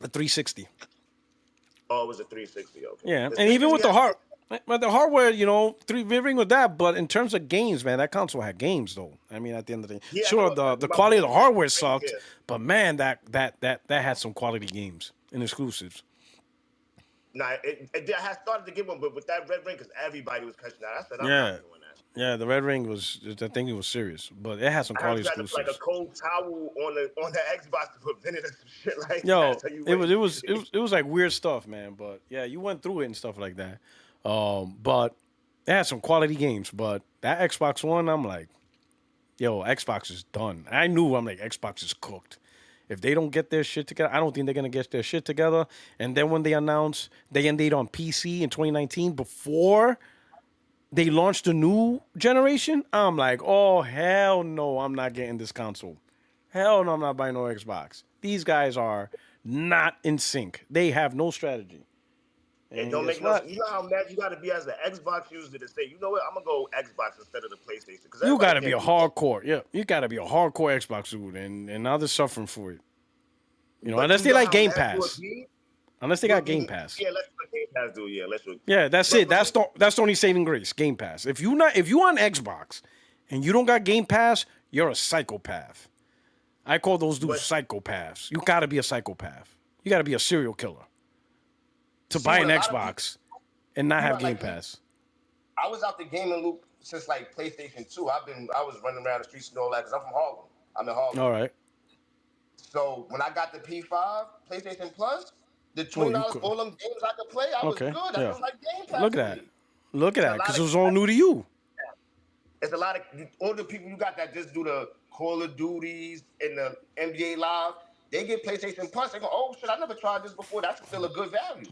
The 360. Oh, it was a 360, okay. Yeah, and even with the hardware, you know, ring with that, but in terms of games, man, that console had games though. I mean, at the end of the day, sure, the quality of the hardware sucked, but man, that had some quality games and exclusives. Nah, I had started to get one, but with that Red Ring, because everybody was catching that, I said, I'm not doing that. Yeah, the Red Ring was, I think it was serious, but it had some quality exclusives. Like a cold towel on the Xbox to prevent it or some shit like that. So it was like weird stuff, man. But yeah, you went through it and stuff like that. But it had some quality games. But that Xbox One, I'm like, yo, Xbox is done. I knew, I'm like, Xbox is cooked. If they don't get their shit together, I don't think they're gonna get their shit together. And then when they announce they ended on PC in 2019 before they launched the new generation, I'm like, oh hell no, I'm not getting this console. Hell no, I'm not buying no Xbox. These guys are not in sync. They have no strategy. And don't make no. You know how mad you got to be as an Xbox user to say, you know what, I'm gonna go Xbox instead of the PlayStation. Because you got to be a hardcore, you got to be a hardcore Xbox dude, and now they're suffering for it. You know, unless they like Game Pass. Unless they got Game Pass. Yeah, let's what Game Pass do. Yeah, that's it. That's the only saving grace. Game Pass. If you on Xbox and you don't got Game Pass, you're a psychopath. I call those dudes psychopaths. You got to be a psychopath. You got to be a serial killer to buy an Xbox and not have Game Pass. I was out the gaming loop since like PlayStation 2. I was running around the streets and all that because I'm from Harlem. I'm in Harlem. All right. So when I got the P5 PlayStation Plus, the $20 for all them games I could play, I was good. I was like Game Pass. Look at that. Look at that, because it was all new to you. It's a lot of older people you got that just do the Call of Duties and the NBA Live. They get PlayStation Plus. They go, oh shit, I never tried this before. That's still a good value.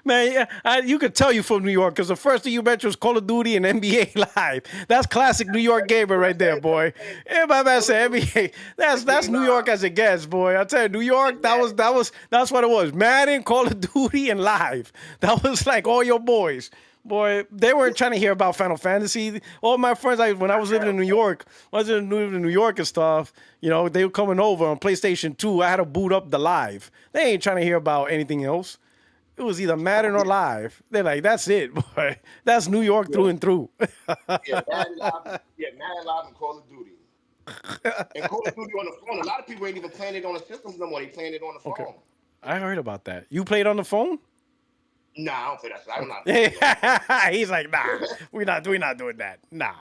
Man, you could tell you from New York because the first thing you mentioned was Call of Duty and NBA Live. That's classic New York gamer right there, boy. Everybody man said NBA. That's New York as it gets, boy. I tell you, New York. That's what it was. Madden, Call of Duty, and Live. That was like all your boys. Boy, they weren't trying to hear about Final Fantasy. All my friends, when I was living in New York, and stuff, you know, they were coming over on PlayStation 2. I had to boot up the Live. They ain't trying to hear about anything else. It was either Madden or Live. They're like, that's it, boy. That's New York through and through. Madden Live and Call of Duty. And Call of Duty on the phone. A lot of people ain't even playing it on the systems no more. They playing it on the phone. Okay. I heard about that. You played on the phone? Nah, I don't play that shit. I'm not playing that. He's like, nah, we're not doing that. Nah.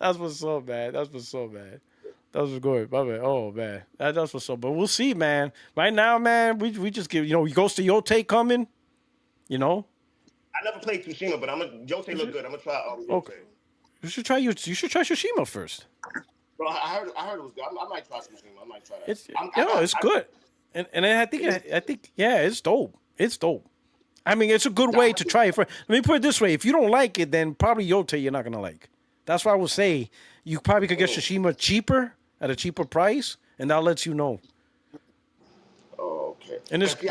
That's what's so bad. That was good. My man. Oh man. That's what's up. But we'll see, man. Right now, man, we just give, Ghost of Yote coming. You know? I never played Tsushima, but Yote look good. I'm gonna try Yote. Okay. You should try Tsushima first. Bro, I heard it was good. I might try Tsushima. I might try that. It's good. And I think it's dope. It's dope. I mean, it's a good way to try it. Let me put it this way: if you don't like it, then probably Yote you're not gonna like. That's why I would say you probably could get Tsushima cheaper at a cheaper price, and that lets you know. Oh, okay. And it's I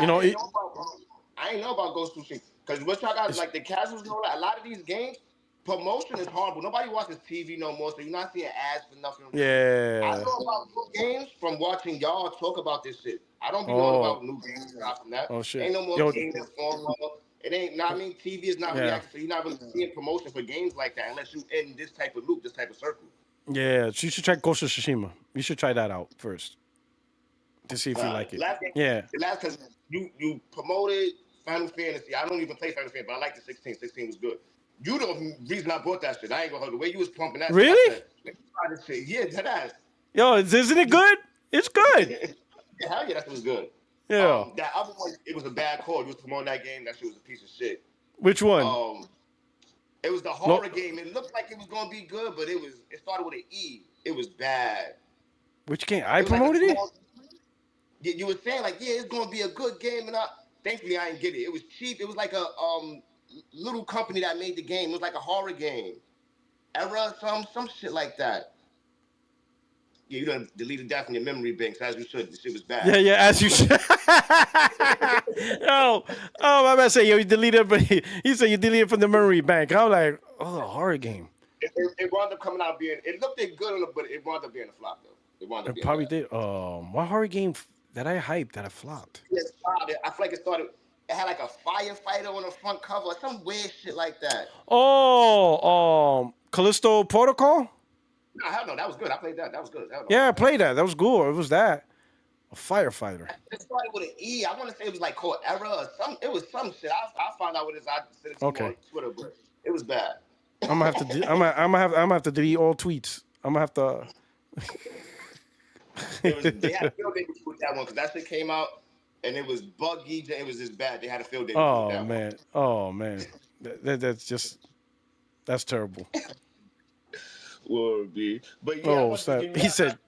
ain't know about Ghost of Tsushima because what y'all got like the casuals know that a lot of these games promotion is horrible. Nobody watches TV no more, so you're not seeing ads for nothing. Yeah. I know about new games from watching y'all talk about this shit. I don't be knowing about new games from that. Oh shit. Ain't no more games that's formula. It ain't. I mean, TV is not reacting, so you're not really seeing promotion for games like that unless you in this type of loop, this type of circle. Yeah, so you should try Ghost of Tsushima. You should try that out first to see if you like it. Because you promoted Final Fantasy. I don't even play Final Fantasy, but I like the 16. 16 was good. You the reason I bought that shit. I ain't gonna hold the way you was pumping that. Really? Shit. Yeah, that ass. Yo, isn't it good? It's good. Yeah, hell yeah, that shit was good. Yeah. That other one, it was a bad call. You was promoting that game. That shit was a piece of shit. Which one? It was the horror game. It looked like it was gonna be good, but it started with an E. It was bad. Which game? I promoted it. You were saying like, yeah, it's gonna be a good game, and thankfully I didn't get it. It was cheap. It was like a little company that made the game. It was like a horror game. Era, some shit like that. Yeah, you done deleted that from your memory banks as you should. This shit was bad. Yeah, as you should. My man said, you deleted, but he said you deleted from the memory bank. I'm like, a horror game. It wound up coming out being, it looked good, but it wound up being a flop though. It wound up being probably bad. did. What horror game that I hyped that I flopped? I feel like it had like a firefighter on the front cover, some weird shit like that. Callisto Protocol? No, hell no, that was good. I played that. That was good. Yeah, I played that. That was good. It was that. A firefighter. It started with an E. I want to say it was like called Era or something. It was some shit. I'll find out what it is. I sent it to you on Twitter, but it was bad. I'm gonna have to delete all tweets. I'm gonna have to. They had a field day with that one because that shit came out and it was buggy. It was just bad. They had a field day. Oh man. That's terrible. Would be, but he said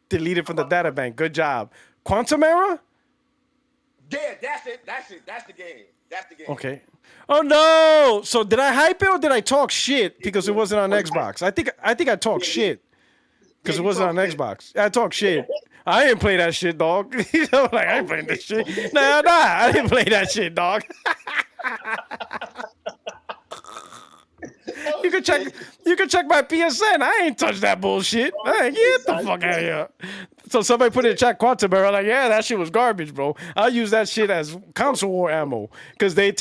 Deleted from the data bank. Good job. Quantum Era? Yeah, that's it. That's the game. That's the game. Okay. Oh no! So did I hype it or did I talk shit because it wasn't on Xbox? I think I talked shit because it wasn't on Xbox. I talked shit. I didn't play that shit, dog. You know, like I ain't playing this shit. Nah, I didn't play that shit, dog. You can check my PSN. I ain't touched that bullshit. Hey, get the fuck out of here. So somebody put in the chat Quantum Era, like, yeah, that shit was garbage, bro. I'll use that shit as console war ammo. Because they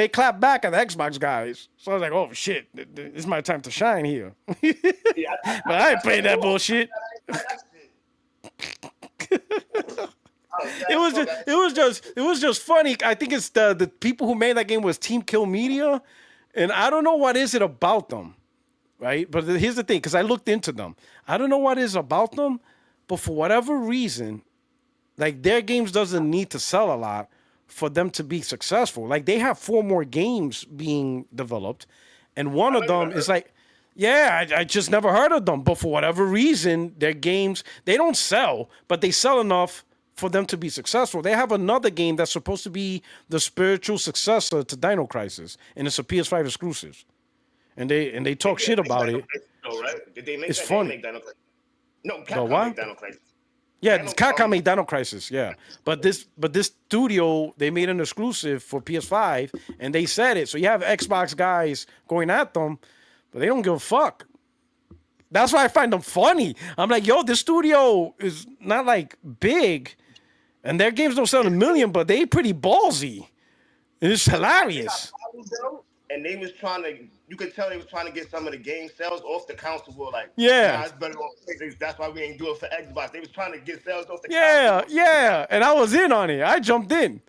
clap back at the Xbox guys. So I was like, oh shit, it's my time to shine here. But I ain't playing that bullshit. It was just funny. I think it's the people who made that game was Team Kill Media. And I don't know what is it about them, right? But here's the thing, because I looked into them. I don't know what is about them, but for whatever reason, like their games doesn't need to sell a lot for them to be successful. Like they have 4 more games being developed, and one of them is like, yeah, I just never heard of them. But for whatever reason, their games, they don't sell, but they sell enough for them to be successful. They have another game that's supposed to be the spiritual successor to Dino Crisis, and it's a PS5 exclusive. And they talk shit about it. No, right? Did they make it's that funny. Dino Crisis? No, Capcom made Dino Crisis. Yeah, Capcom made Dino Crisis, yeah. But this studio, they made an exclusive for PS5, and they said it. So you have Xbox guys going at them, but they don't give a fuck. That's why I find them funny. I'm like, yo, this studio is not like big, and their games don't sell a million, but they pretty ballsy. And it's hilarious. And they was trying to, you could tell they was trying to get some of the game sales off the console. Were like, yeah, it's better on PlayStation. That's why we ain't do it for Xbox. They was trying to get sales off the console. Yeah. And I was in on it. I jumped in.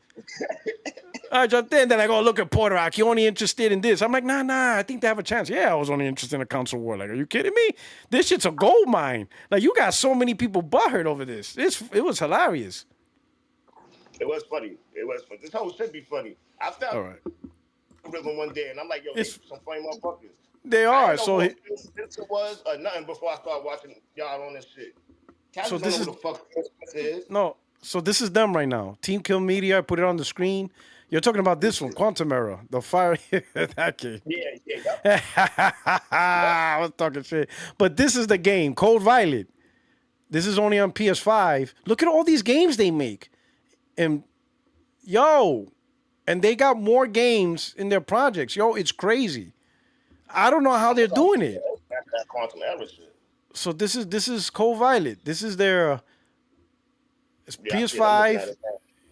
Then I go, look at Puertorock. You only interested in this? I'm like, nah. I think they have a chance. Yeah, I was only interested in a console war. Like, are you kidding me? This shit's a gold mine. Like, you got so many people butthurt over this. It was hilarious. It was funny. This whole should be funny. I felt rhythm one day, and I'm like, yo, it's some funny motherfuckers. They are. So it was nothing before I started watching y'all on this shit. So this is who the fuck this is. No. So this is them right now. Team Kill Media. I put it on the screen. You're talking about this one, Quantum Era, the fire. That game. Yeah. I was talking shit. But this is the game, Cold Violet. This is only on PS5. Look at all these games they make. And they got more games in their projects. Yo, it's crazy. I don't know how they're doing it. That Quantum Era shit. So this is Cold Violet. This is their PS5.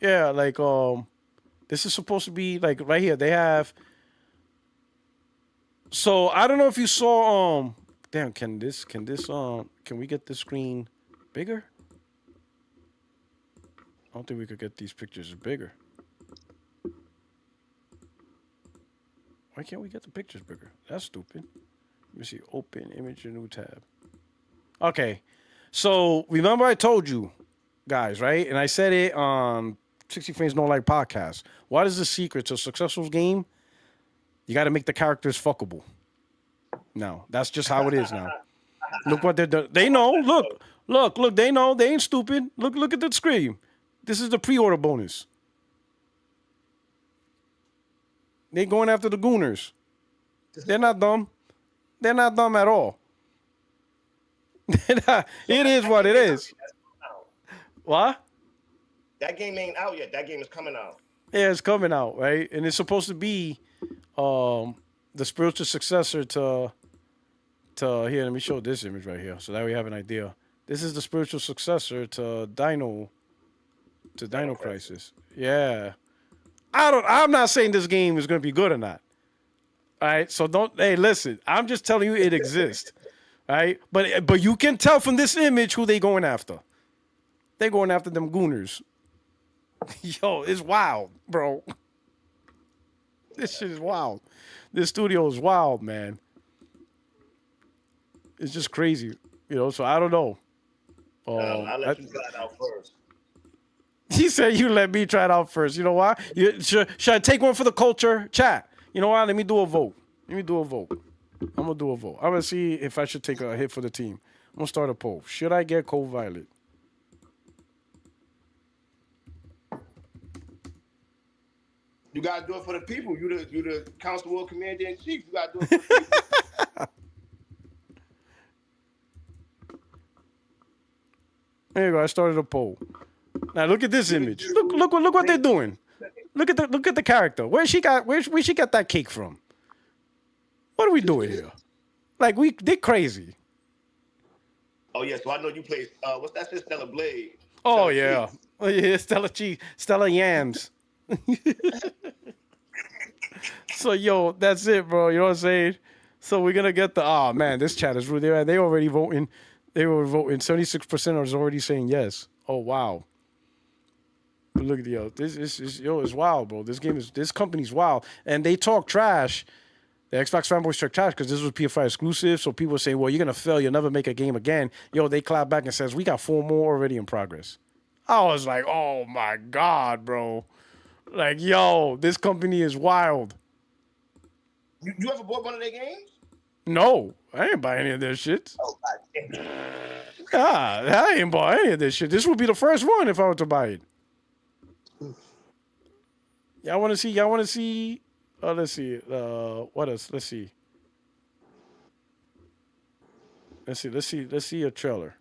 Yeah, like this is supposed to be like right here. They have. So I don't know if you saw damn, can we get this screen bigger? I don't think we could get these pictures bigger. Why can't we get the pictures bigger? That's stupid. Let me see. Open image, new tab. Okay. So remember I told you guys, right? And I said it on 60 Frames No Light podcast. What is the secret to a successful game? You got to make the characters fuckable. No, that's just how it is now. Look what they're doing. They know. Look. They know. They ain't stupid. Look at the screen. This is the pre-order bonus. They going after the gooners. They're not dumb. They're not dumb at all. It is what it is. What? That game ain't out yet. That game is coming out. Yeah, it's coming out, right? And it's supposed to be the spiritual successor to here. Let me show this image right here, so that we have an idea. This is the spiritual successor to Dino Crisis. Yeah. I'm not saying this game is going to be good or not. All right, so listen. I'm just telling you it exists. All right, but you can tell from this image who they going after. They're going after them gooners. Yo, it's wild, bro. This shit is wild. This studio is wild, man. It's just crazy, so I don't know. I'll let you try it out first. He said, you let me try it out first. You know why? Should I take one for the culture? Chat. You know why? Let me do a vote. I'm going to do a vote. I'm going to see if I should take a hit for the team. I'm gonna start a poll. Should I get Cold Violet? You gotta do it for the people. You the council world commander in chief. You gotta do it for the people. There you go. I started a poll. Now look at this image. Look what they're doing. Look at the character. Where she got that cake from? What are we doing here? Like they crazy. Oh yeah, so I know you play. What's that shit? Stella Blade. Oh Stella yeah. Cheese. Oh yeah. Stella Cheese. Stella Yams. So yo, that's it, bro. You know what I'm saying? So we're gonna get the. Oh man, this chat is really. They already voting. They were voting. 76% are already saying yes. Oh wow. But look at this is it's wild, bro. This company's wild, and they talk trash. The Xbox fanboys talk trash because this was PS5 exclusive. So people say, "Well, you're gonna fail. You'll never make a game again." Yo, they clap back and says, "We got 4 more already in progress." I was like, "Oh my god, bro! Like, yo, this company is wild." You ever bought one of their games? No, I ain't buy any of this shit. Oh god damn. I ain't buy any of this shit. This would be the first one if I were to buy it. Y'all want to see? Let's see. What else? Let's see. Let's see a trailer.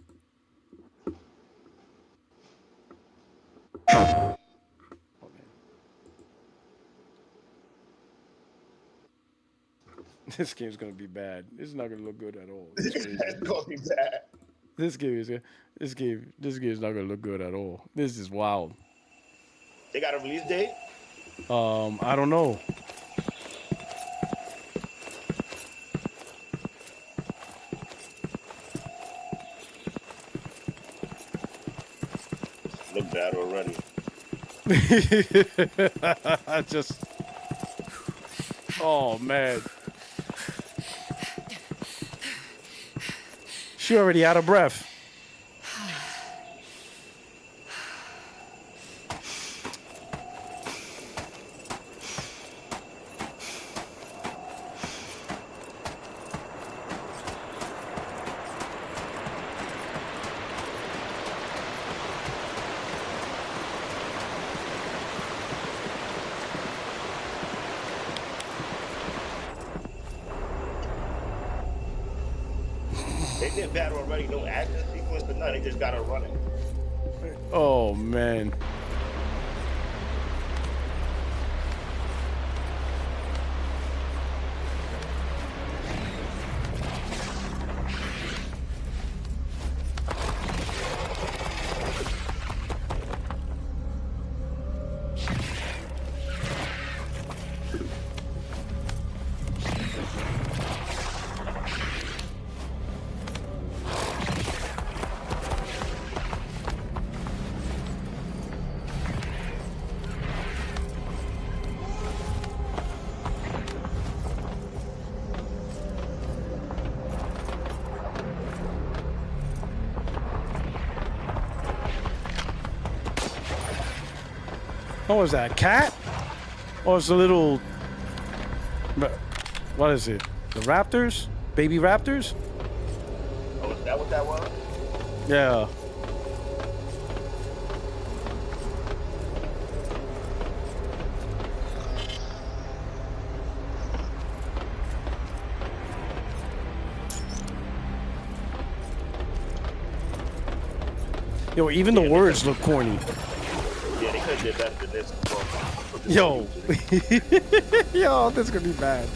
This game's gonna be bad. This is not gonna look good at all. It's gonna be bad. This game is not gonna look good at all. This is wild. They got a release date? I don't know. Look bad already. Oh man. She already out of breath. They did bad already. No action sequence or nothing. They just got her running. Oh man. What was that? Cat? Or it's a little. What is it? The raptors? Baby raptors? Oh, is that what that was? Yeah. Yo, even the words look corny. Yeah, they could have did better than this. Yo. Yo, this is gonna be bad.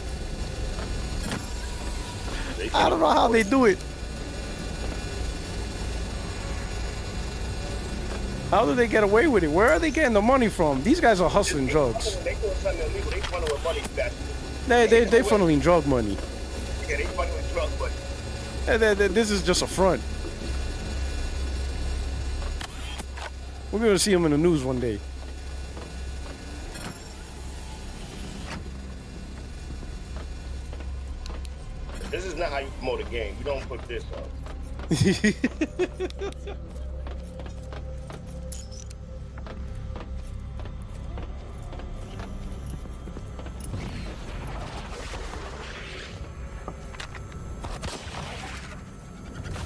I don't know how they do it. How do they get away with it? Where are they getting the money from? These guys are hustling drugs. They doing something illegal. They funneling money back. They funneling drug money. Yeah, they funneling drug money. This is just a front. We're gonna see them in the news one day. This is not how you promote a game. You don't put this up.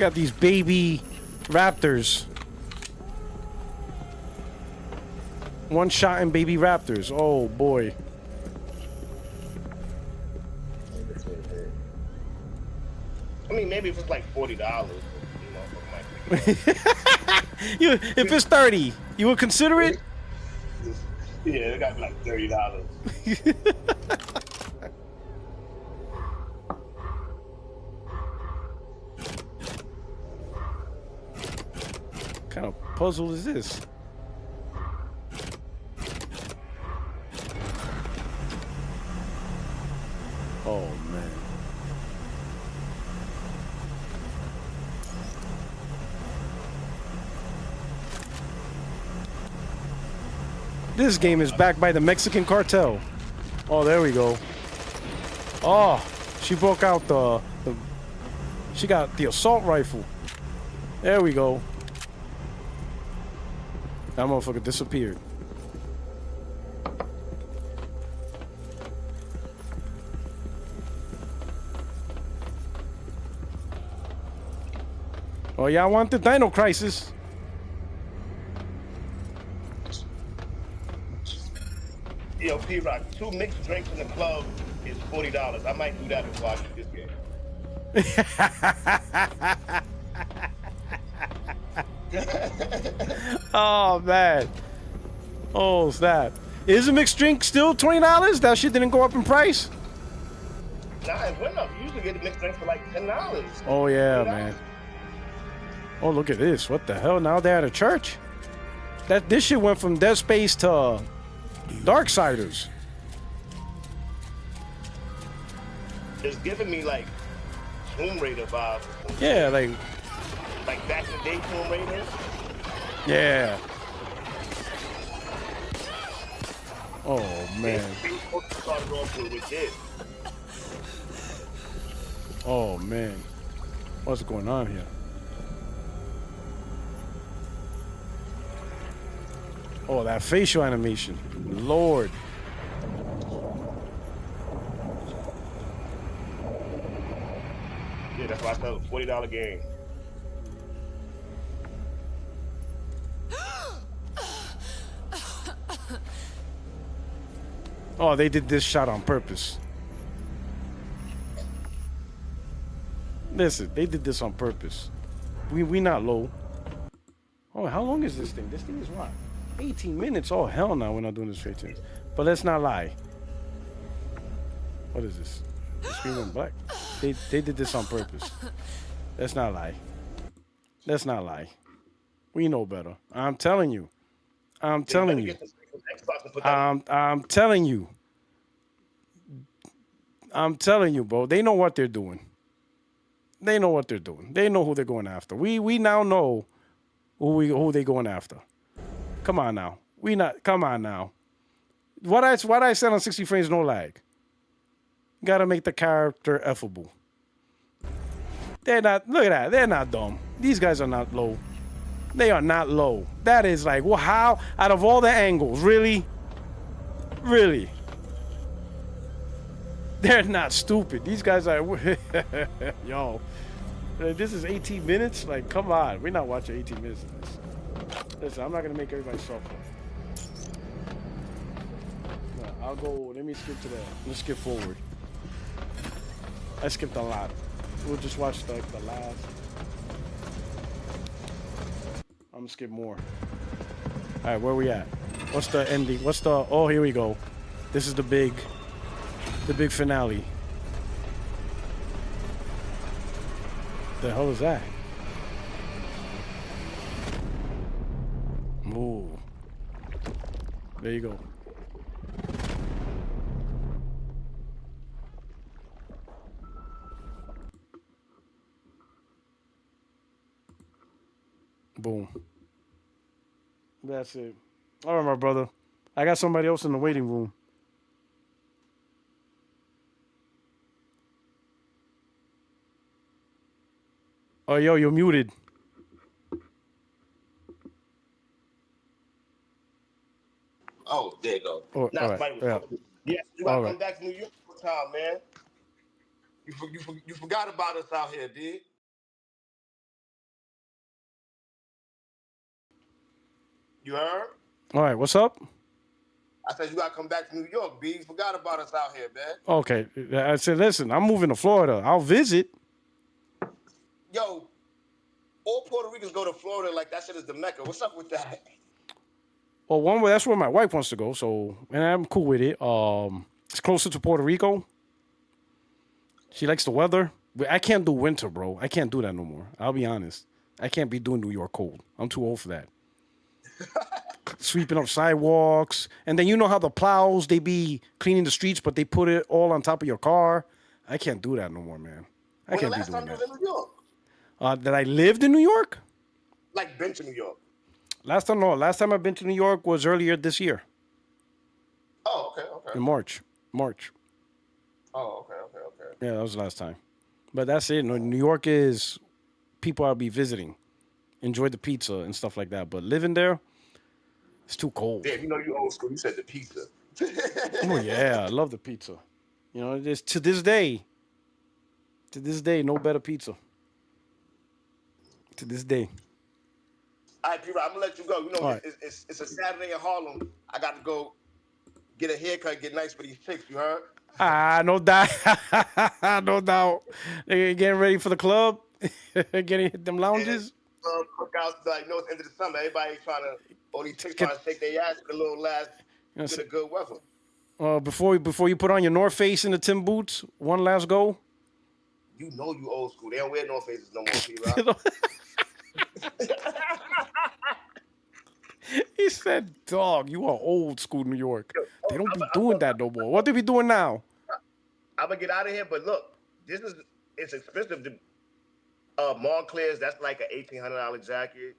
Got these baby raptors. One shot and baby raptors. Oh boy. I mean, maybe if it's like $40, If it's 30, you would consider it? Yeah, it got to be like $30. What kind of puzzle is this? Oh man. This game is backed by the Mexican cartel. Oh, there we go. Oh, she broke out she got the assault rifle. There we go. That motherfucker disappeared. Oh, y'all want the Dino Crisis? Yo, P-Rock, 2 mixed drinks in the club is $40. I might do that before I get this game. Oh man. Oh snap. Is a mixed drink still $20? That shit didn't go up in price? Nah, it went up. You usually get a mixed drink for like $10. Oh yeah, man. Oh, look at this. What the hell? Now they're at a church? This shit went from Dead Space to Darksiders. It's giving me like Tomb Raider vibes. Yeah, like back in the day Tomb Raider. Yeah. Oh man. Oh man. What's going on here? Oh, that facial animation. Lord. Yeah, that's why I said $40 game. Oh, they did this shot on purpose. Listen, they did this on purpose. We not low. Oh, how long is this thing? This thing is what? 18 minutes? Oh, hell no, we're not doing this for 18 minutes. But let's not lie. What is this? The screen went black. They did this on purpose. Let's not lie. Let's not lie. We know better. I'm telling you. I'm telling you. I'm telling you. I'm telling you, bro. They know what they're doing. They know what they're doing. They know who they're going after. We now know who they going after. Come on now. Come on now. What I said on 60 frames no lag. Gotta make the character effable. They're not, look at that. They're not dumb. These guys are not low. They are not low. That is like, well, how, out of all the angles, really? Really? They're not stupid. These guys are, yo, this is 18 minutes? Like, come on. We're not watching 18 minutes of this. Listen, I'm not going to make everybody suffer. No, I'll go, let me skip to that. Let's skip forward. I skipped a lot. We'll just watch the last. I'm going to skip more. All right, where we at? What's the ending? Oh, here we go. This is the big finale. The hell is that? Ooh. There you go. Boom. That's it. All right, my brother. I got somebody else in the waiting room. Oh, yo, you're muted. Oh, there you go. Oh, Now, all right. yeah. Yes, you gotta come back to New York time, man. You forgot about us out here, dude. You heard? All right, what's up? I said you gotta come back to New York, B. You forgot about us out here, man. Okay, I said, listen, I'm moving to Florida. I'll visit. Yo, all Puerto Ricans go to Florida like that shit is the Mecca. What's up with that? Well, one way, that's where my wife wants to go, so and I'm cool with it. It's closer to Puerto Rico. She likes the weather. But I can't do winter, bro. I can't do that no more. I'll be honest. I can't be doing New York cold. I'm too old for that. Sweeping up sidewalks, and then you know how the plows, they be cleaning the streets, but they put it all on top of your car. I can't do that no more, man. I can't be doing that. When the last time you was in New York? That I lived in New York? Like been to New York? Last time I've been to New York was earlier this year. Oh, okay. In March. Oh, okay. Yeah, that was the last time. But that's it. New York is people I'll be visiting. Enjoy the pizza and stuff like that. But living there, it's too cold. Yeah, you know you old school. You said the pizza. Oh, yeah. I love the pizza. You know, just to this day, no better pizza. To this day. All right, P-Rod, I'm going to let you go. You know, Right. it's a Saturday in Harlem. I got to go get a haircut, get nice for these chicks, you heard? No doubt. No doubt. They getting ready for the club. Getting hit them lounges. Cookouts, like, you know, it's the end of the summer. Everybody all these chicks trying to shake their ass for the little last bit of good weather. Before you put on your North Face and the Tim boots, one last go. You know you old school. They don't wear North Faces no more, P-Rod. He said, dog, you are old school New York. They don't be doing that no more. What they be doing now? I'm going to get out of here, but look, it's expensive. Montclair's, that's like an $1,800 jacket.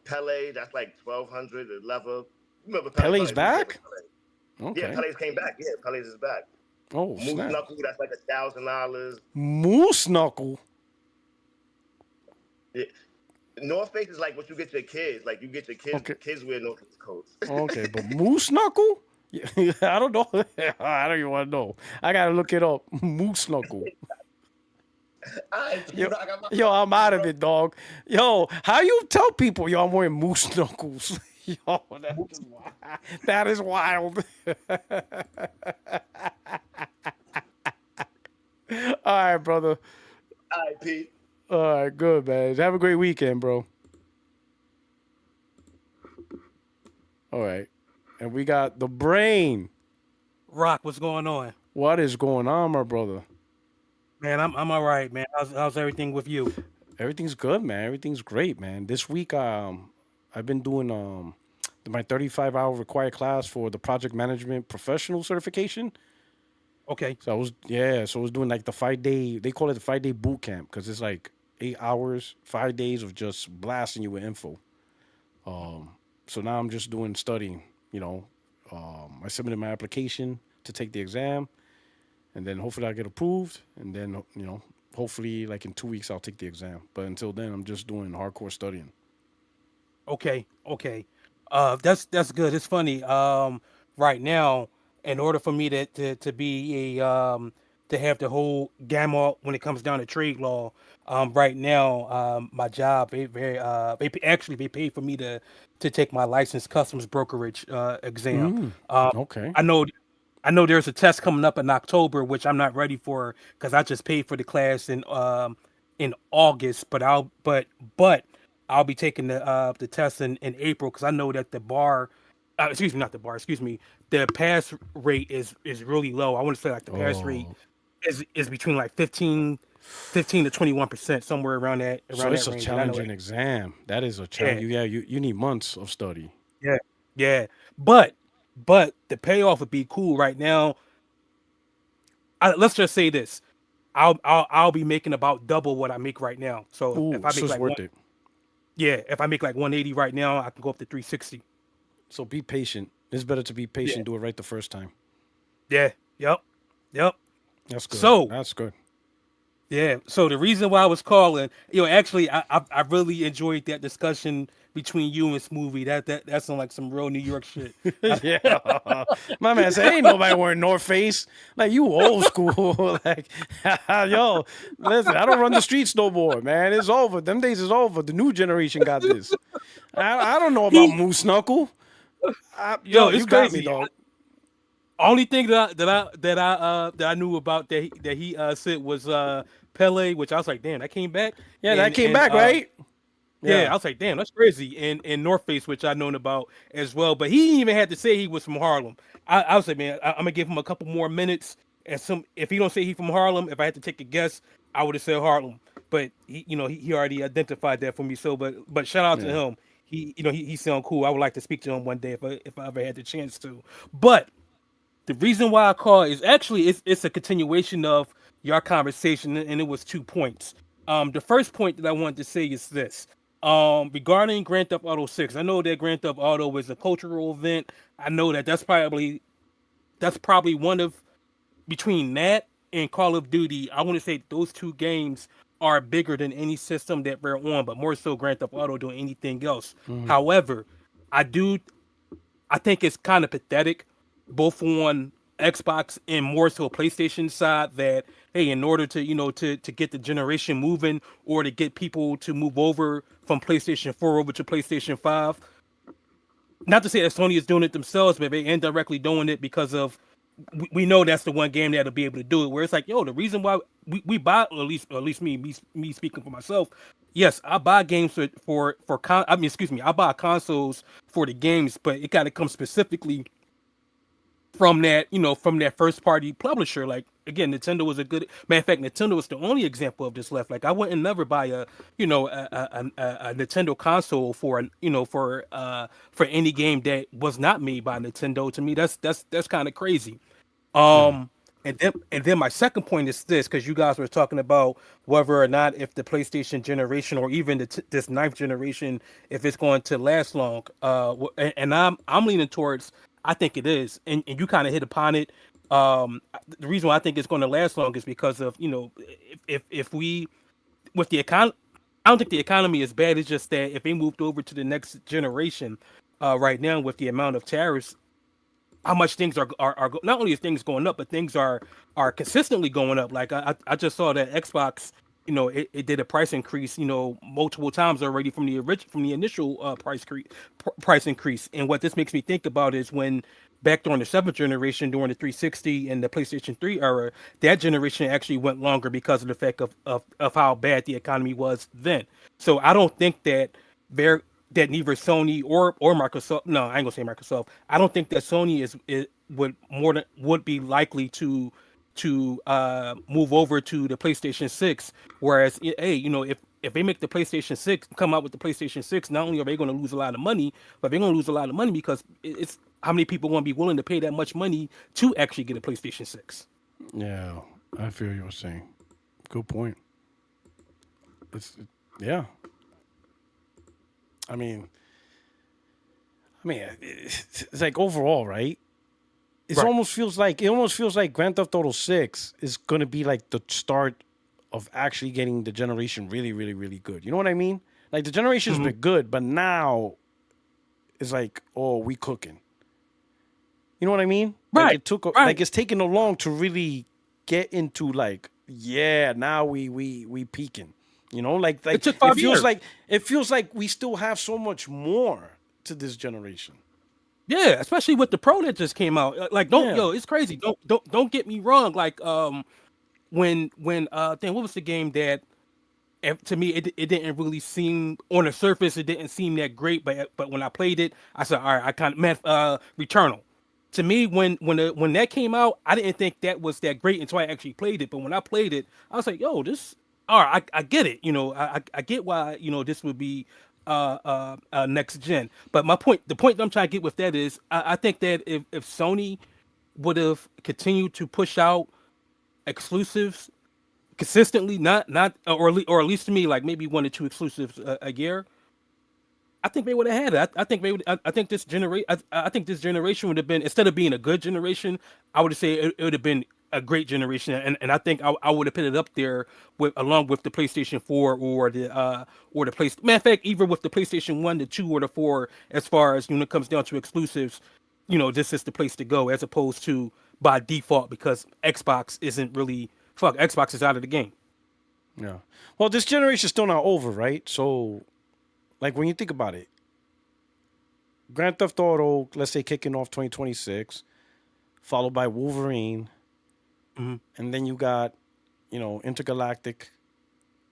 Pele, that's like $1,200. The leather. Remember Pele's back? Okay. Yeah, Pele's came back. Yeah, Pele's is back. Oh, Moose snap. Knuckle, that's like $1,000. Moose Knuckle? Yeah. North Face is like what you get your kids. Like you get your kids. Okay. Kids wear North Face coats. Okay, but Moose Knuckle? Yeah, I don't know. I don't even want to know. I got to look it up. Moose Knuckle. Yo, I'm out of it, dog. Yo, how you tell people, yo, I'm wearing moose knuckles? Yo, that is wild. All right, brother. All right, Pete. All right, good, man. Have a great weekend, bro. All right. And we got the brain. Rock, what's going on? What is going on, my brother? Man, I'm all right, man. How's everything with you? Everything's good, man. Everything's great, man. This week, I've been doing my 35-hour required class for the project management professional certification. Okay. So I was doing like the 5-day. They call it the 5-day boot camp because it's like 8 hours, 5 days of just blasting you with info. So now I'm just doing studying. You know, I submitted my application to take the exam. And then hopefully I'll get approved. And then, you know, hopefully like in 2 weeks I'll take the exam. But until then, I'm just doing hardcore studying. Okay. That's good. It's funny. Right now, in order for me to be to have the whole gamut when it comes down to trade law, right now, my job they pay for me to take my licensed customs brokerage exam. Okay. I know there's a test coming up in October, which I'm not ready for because I just paid for the class in August. But I'll be taking the test in April because I know that the pass rate is really low. I want to say like the pass rate is between like 15 to 21%, somewhere around that. So it's a range. challenging exam. That is a challenge. Yeah, you need months of study. Yeah. But the payoff would be cool right now. Let's just say this: I'll be making about double what I make right now. So if I make like it. Yeah, if I make like 180 right now, I can go up to 360. So be patient. It's better to be patient. Yeah. Do it right the first time. Yeah. Yep. That's good. So that's good. Yeah. So the reason why I was calling, actually, I really enjoyed that discussion between you and Smoothie. That's on like some real New York shit. Yeah. My man said, ain't nobody wearing North Face. Like, you old school. Like, yo, listen, I don't run the streets no more, man. It's over. Them days is over. The new generation got this. I don't know about He, Moose Knuckle. yo, Yo, it's you got me, crazy. dog. Only thing that I knew about that he said was Pele, which I was like, damn, that came back. Yeah, that And came back, right? yeah, I was like, damn, that's crazy. And North Face, which I known about as well, but he didn't even had to say he was from Harlem. I was like, man, I'm gonna give him a couple more minutes, and if he don't say he from Harlem, if I had to take a guess, I would have said Harlem. But he already identified that for me. So, but shout out to Yeah. him. He sound cool. I would like to speak to him one day if I ever had the chance to. But the reason why I call is actually it's a continuation of your conversation, and it was 2 points. The first point that I wanted to say is this. Regarding Grand Theft Auto 6, I know that Grand Theft Auto is a cultural event. I know that that's probably one of between that and Call of Duty. I want to say those two games are bigger than any system that we're on, but more so Grand Theft Auto than anything else. Mhm. However, I do I think it's kind of pathetic, both on Xbox and more so PlayStation side, that hey, in order to to get the generation moving or to get people to move over from PlayStation 4 over to PlayStation 5. Not to say that Sony is doing it themselves, but they indirectly doing it because of we know that's the one game that'll be able to do it. Where it's like, yo, the reason why we buy, at least me speaking for myself. Yes, I buy games I buy consoles for the games, but it got to come specifically from that first party publisher. Like again, Nintendo was a good matter of fact. Nintendo was the only example of this left. Like I wouldn't never buy a Nintendo console for any game that was not made by Nintendo. To me, that's kind of crazy. Yeah. Um, and then my second point is this, because you guys were talking about whether or not if the PlayStation generation or even this ninth generation, if it's going to last long. And I'm leaning towards I think it is, and you kind of hit upon it. The reason why I think it's going to last long is because of if we with the econ, I don't think the economy is bad. It's just that if they moved over to the next generation, right now with the amount of tariffs, how much things are not only is things going up, but things are consistently going up. Like I just saw that Xbox, it did a price increase, multiple times already from the initial price increase. And what this makes me think about is when back during the seventh generation, during the 360 and the PlayStation 3 era, that generation actually went longer because of the fact of how bad the economy was then. So I don't think that neither Sony or Microsoft. No, I ain't gonna say Microsoft. I don't think that Sony would be likely to move over to the PlayStation 6. Whereas, hey, if they make the PlayStation 6 come out with the PlayStation 6, not only are they going to lose a lot of money, but they're going to lose a lot of money because it's how many people going to be willing to pay that much money to actually get a PlayStation 6. Yeah, I feel you were saying. Good point. Yeah. I mean, it's like overall, right? Right. It almost feels like Grand Theft Auto 6 is gonna be like the start of actually getting the generation really, really, really good. You know what I mean? Like the generation's Mhm. been good, but now it's like, oh, we cooking. You know what I mean? Like Right. it took Right. like it's taken a long to really get into like, yeah, now we peaking. You know, like It took 5 years. it feels like we still have so much more to this generation. Yeah, especially with the Pro that just came out. Like, Yeah. it's crazy. Don't get me wrong. Like, then what was the game that to me it didn't really seem on the surface it didn't seem that great, but when I played it, I said, all right, I kind of met Returnal. To me, when that came out, I didn't think that was that great until I actually played it. But when I played it, I was like, yo, this all right, I get it. I get why this would be next gen. But the point that I'm trying to get with that is, I think that if Sony would have continued to push out exclusives consistently, or at least to me, like maybe one or two exclusives a year, I think they would have had it. I think they would. I think this generation would have been, instead of being a good generation, I would say it would have been a great generation, and I think I would have put it up there with along with the PlayStation 4 or the PlayStation. Matter of fact, even with the PlayStation 1, the 2, or the 4, as far as when it comes down to exclusives, this is the place to go as opposed to by default because Xbox isn't really Xbox is out of the game. Yeah. Well, this generation's still not over, right? So, like when you think about it, Grand Theft Auto, let's say kicking off 2026, followed by Wolverine, and then you got, Intergalactic,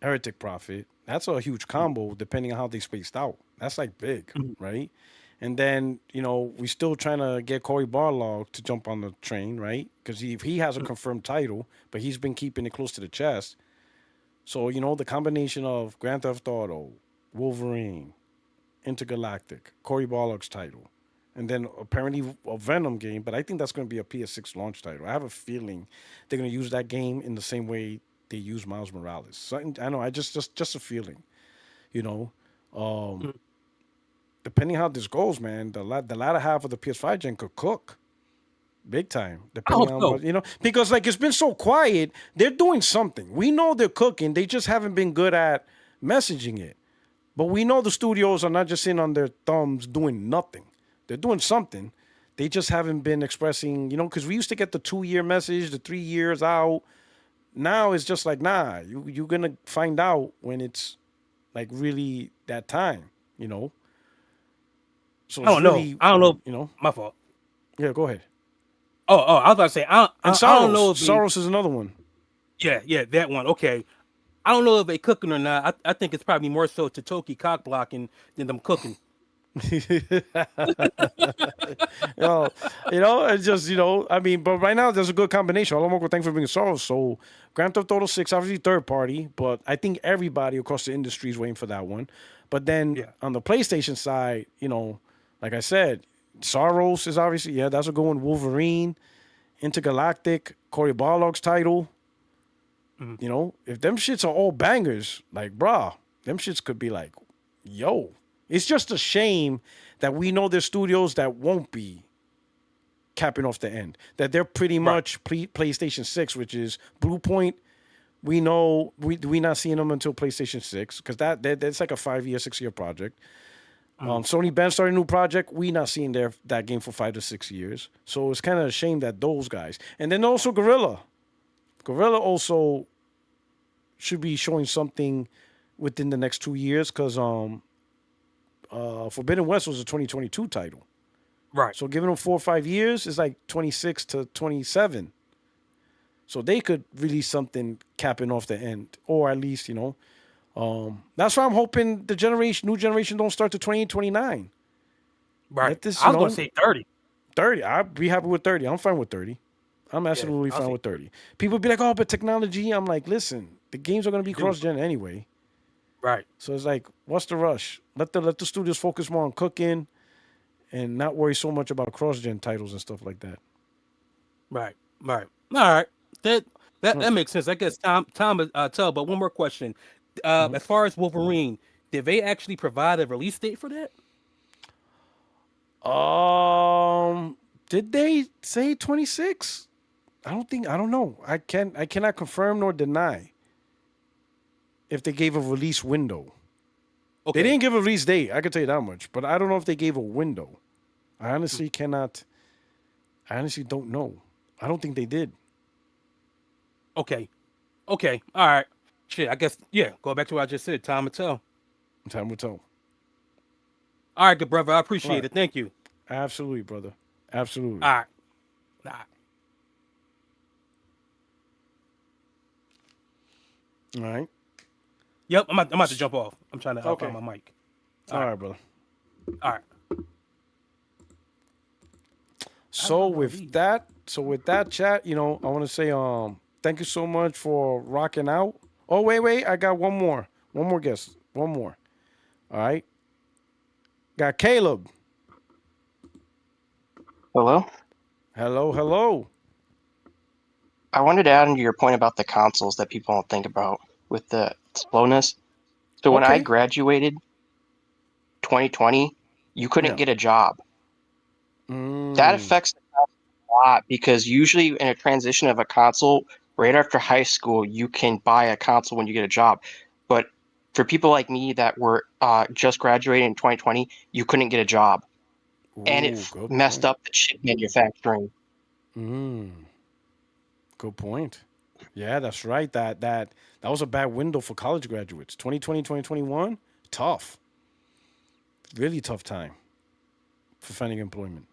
Heretic Prophet. That's a huge combo, depending on how they spaced out. That's like big, right? And then, we still trying to get Cory Barlog to jump on the train, right? Because he has a confirmed title, but he's been keeping it close to the chest. So, the combination of Grand Theft Auto, Wolverine, Intergalactic, Cory Barlog's title, and then apparently a Venom game, but I think that's going to be a PS6 launch title. I have a feeling they're going to use that game in the same way they use Miles Morales. So, I know, I just a feeling, depending how this goes, man, the latter half of the PS5 gen could cook big time, depending on what, because like it's been so quiet. They're doing something. We know they're cooking. They just haven't been good at messaging it. But we know the studios are not just sitting on their thumbs doing nothing. They're doing something. They just haven't been expressing, because we used to get the 2-year message, the 3 years out. Now it's just like, nah, you're going to find out when it's like really that time, So I don't know. My fault. Yeah, go ahead. Oh, I was about to say, I don't know if Soros is another one. Yeah, that one. Okay. I don't know if they cooking or not. I think it's probably more so Totoki cock blocking than them cooking. It's just, I mean, but right now there's a good combination. Alamoko, thanks for bringing Soros. So Grand Theft Auto 6, obviously third party, but I think everybody across the industry is waiting for that one. But then on the PlayStation side, like I said, Soros is obviously, that's a good one. Wolverine, Intergalactic, Cory Barlog's title. If them shits are all bangers, like, brah, them shits could be like, yo. It's just a shame that we know there's studios that won't be capping off the end. That they're pretty much PlayStation 6, which is Blue Point. We know we not seeing them until PlayStation 6 because that's like a 5-year, 6-year project. Sony Ben started a new project. We not seeing that game for 5 to 6 years. So it's kind of a shame that those guys. And then also Guerrilla. Guerrilla also should be showing something within the next 2 years because Forbidden West was a 2022 title. Right. So giving them 4 or 5 years is like 26 to 27. So they could release something capping off the end. Or at least, that's why I'm hoping the new generation don't start to 2029. Right. I was going to say 30. 30. I'd be happy with 30. I'm fine with 30. I'm absolutely fine with 30. People be like, oh, but technology. I'm like, listen, the games are going to be cross-gen anyway. Right. So it's like, what's the rush? Let the studios focus more on cooking and not worry so much about cross-gen titles and stuff like that. Right. All right. That makes sense. I guess Tom tell, but one more question. As far as Wolverine, did they actually provide a release date for that? Did they say 26? I don't know. I cannot confirm nor deny if they gave a release window. Okay. They didn't give a release date, I can tell you that much, but I don't know if they gave a window. I honestly don't know. I don't think they did. Okay. All right. Shit, I guess, go back to what I just said. Time will tell. All right, good brother. I appreciate it. Thank you. Absolutely, brother. Absolutely. All right. All right. Yep, I'm about to jump off. I'm trying to find my mic. All right, brother. All right. So with that, chat, I want to say thank you so much for rocking out. Oh, wait, I got one more guest. One more. All right. Got Caleb. Hello? Hello. I wanted to add into your point about the consoles that people don't think about with the slowness. So when I graduated 2020, you couldn't get a job. That affects the lot because usually in a transition of a console, right after high school, you can buy a console when you get a job. But for people like me that were just graduating in 2020, you couldn't get a job. And it Ooh, good messed point. up the chip manufacturing. Good point. Yeah, that's right. That was a bad window for college graduates. 2020, 2021, tough. Really tough time for finding employment.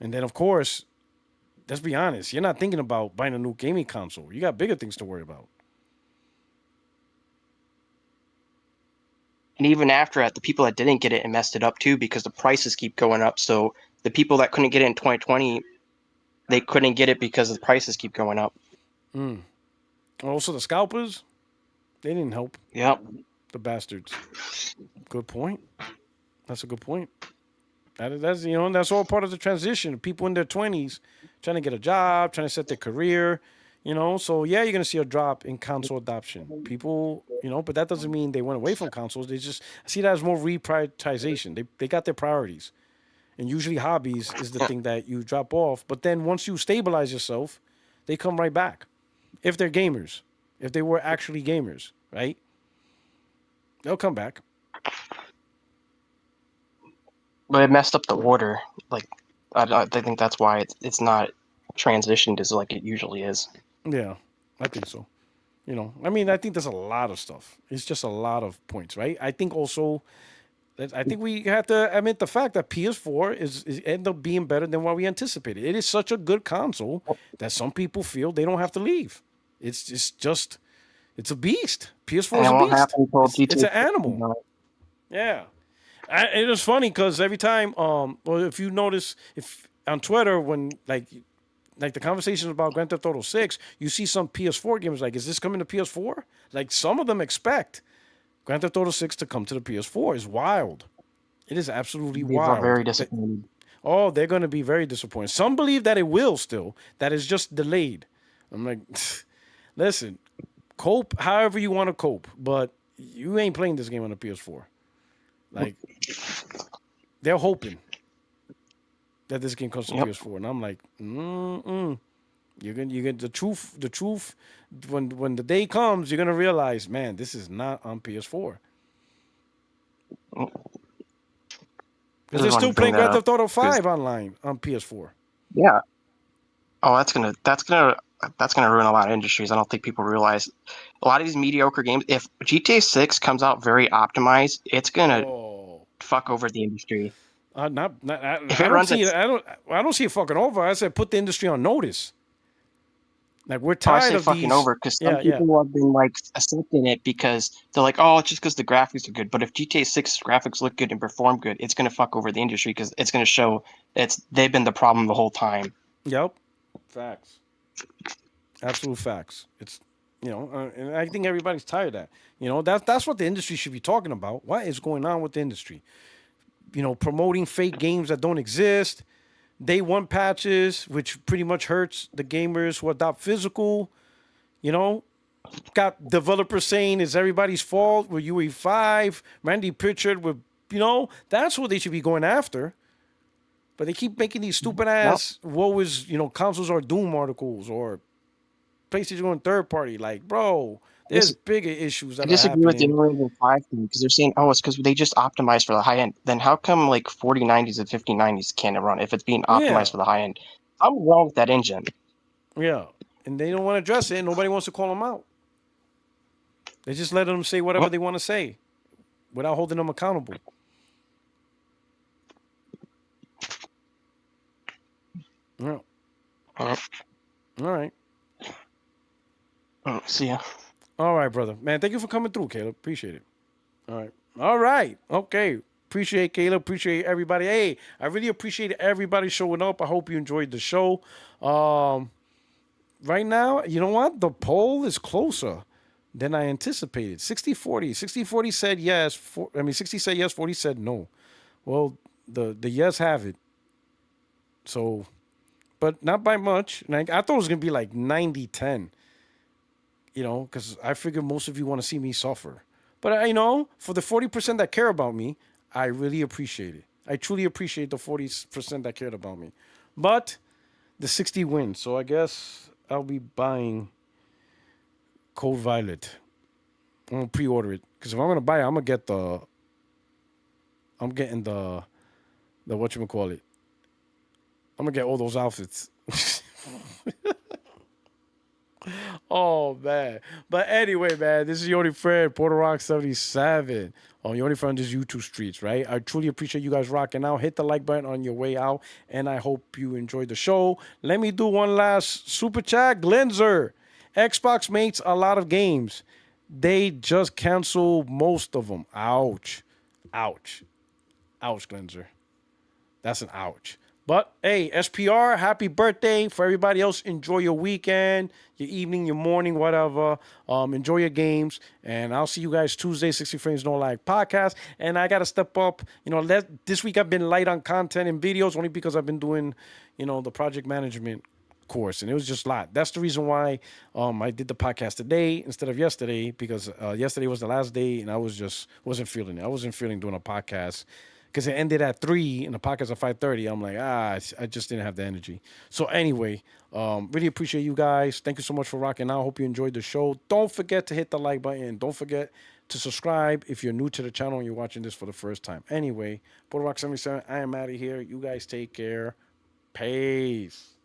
And then, of course, let's be honest, you're not thinking about buying a new gaming console. You got bigger things to worry about. And even after that, the people that didn't get it and messed it up too because the prices keep going up. So the people that couldn't get it in 2020, they couldn't get it because the prices keep going up. Also, the scalpers, they didn't help. Yep. The bastards. Good point. That's a good point. That's all part of the transition. People in their 20s trying to get a job, trying to set their career, So yeah, you're gonna see a drop in console adoption. People, but that doesn't mean they went away from consoles. They just see that as more reprioritization. They got their priorities, and usually hobbies is the thing that you drop off. But then once you stabilize yourself, they come right back. If they're gamers, if they were actually gamers, right? They'll come back. But it messed up the order. Like, I think that's why it's not transitioned as like it usually is. Yeah, I think so. I think there's a lot of stuff. It's just a lot of points, right? I think also, I think we have to admit the fact that PS4 is end up being better than what we anticipated. It is such a good console that some people feel they don't have to leave. It's a beast. PS4 is a beast. It's an animal. Yeah. It was funny because every time, if you notice, if on Twitter when like the conversations about Grand Theft Auto 6, you see some PS4 gamers like, is this coming to PS4? Like some of them expect Grand Theft Auto 6 to come to the PS4. It's wild. It is absolutely wild. Are very disappointed. They're going to be very disappointed. Some believe that it will still, that it's just delayed. I'm like, listen, cope however you want to cope, but you ain't playing this game on the PS4. Like, they're hoping that this game comes to PS4, and I'm like, You're gonna the truth. When the day comes, you're gonna realize, man, this is not on PS4. Because they're still playing Grand Theft Auto 5 online on PS4. Yeah. Oh, that's gonna ruin a lot of industries. I don't think people realize a lot of these mediocre games. If GTA 6 comes out very optimized, it's gonna fuck over the industry. I don't see it fucking over. I said put the industry on notice. Like we're tired of fucking these. over because some people have been like accepting it because they're like, oh, it's just because the graphics are good. But if GTA 6 graphics look good and perform good, it's gonna fuck over the industry because it's gonna show they've been the problem the whole time. Yep. Facts. Absolute facts. It's and I think everybody's tired of that. That's what the industry should be talking about. What is going on with the industry? Promoting fake games that don't exist. Day one patches, which pretty much hurts the gamers who adopt physical. Got developers saying it's everybody's fault with UE5, Randy Pritchard with, that's what they should be going after. But they keep making these stupid ass, woe is, consoles are doom articles or PlayStation going third party. Like, bro, there's bigger issues that are happening. I disagree with the Unreal 5 thing because they're saying, oh, it's because they just optimized for the high end. Then how come like 4090s and 5090s can't run if it's being optimized for the high end? Something's wrong with that engine. Yeah, and they don't want to address it. And nobody wants to call them out. They just let them say whatever they want to say without holding them accountable. Yeah. All right. See ya. All right, brother. Man, thank you for coming through, Caleb. Appreciate it. All right. Okay. Appreciate Caleb. Appreciate everybody. Hey, I really appreciate everybody showing up. I hope you enjoyed the show. Right now, you know what? The poll is closer than I anticipated. 60-40. 60-40 said yes. 60 said yes, 40 said no. Well, the yes have it. So, but not by much. Like, I thought it was going to be like 90-10. Because I figured most of you want to see me suffer. But, for the 40% that care about me, I really appreciate it. I truly appreciate the 40% that cared about me. But the 60 wins. So I guess I'll be buying Cold Violet. I'm gonna pre-order it because if I'm gonna buy it, I'm getting the whatchamacallit. I'm gonna get all those outfits. Oh man. But anyway, man, this is your only friend, Puertorock77. On your only friend is YouTube streets, right? I truly appreciate you guys rocking out. Hit the like button on your way out, and I hope you enjoyed the show. Let me do one last super chat. Glenzer. Xbox makes a lot of games. They just cancel most of them. Ouch. Ouch. Ouch, Glenzer. That's an ouch. But hey, SPR, happy birthday. For everybody else, enjoy your weekend, your evening, your morning, whatever. Enjoy your games. And I'll see you guys Tuesday, 60 Frames No Lag podcast. And I got to step up. This week I've been light on content and videos only because I've been doing, the project management course. And it was just a lot. That's the reason why I did the podcast today instead of yesterday, because yesterday was the last day and I wasn't feeling it. I wasn't feeling doing a podcast. Because it ended at 3 and the podcast at 5:30. I'm like, I just didn't have the energy. So anyway, really appreciate you guys. Thank you so much for rocking out. Hope you enjoyed the show. Don't forget to hit the like button. Don't forget to subscribe if you're new to the channel and you're watching this for the first time. Anyway, Puertorock77, I am out of here. You guys take care. Peace.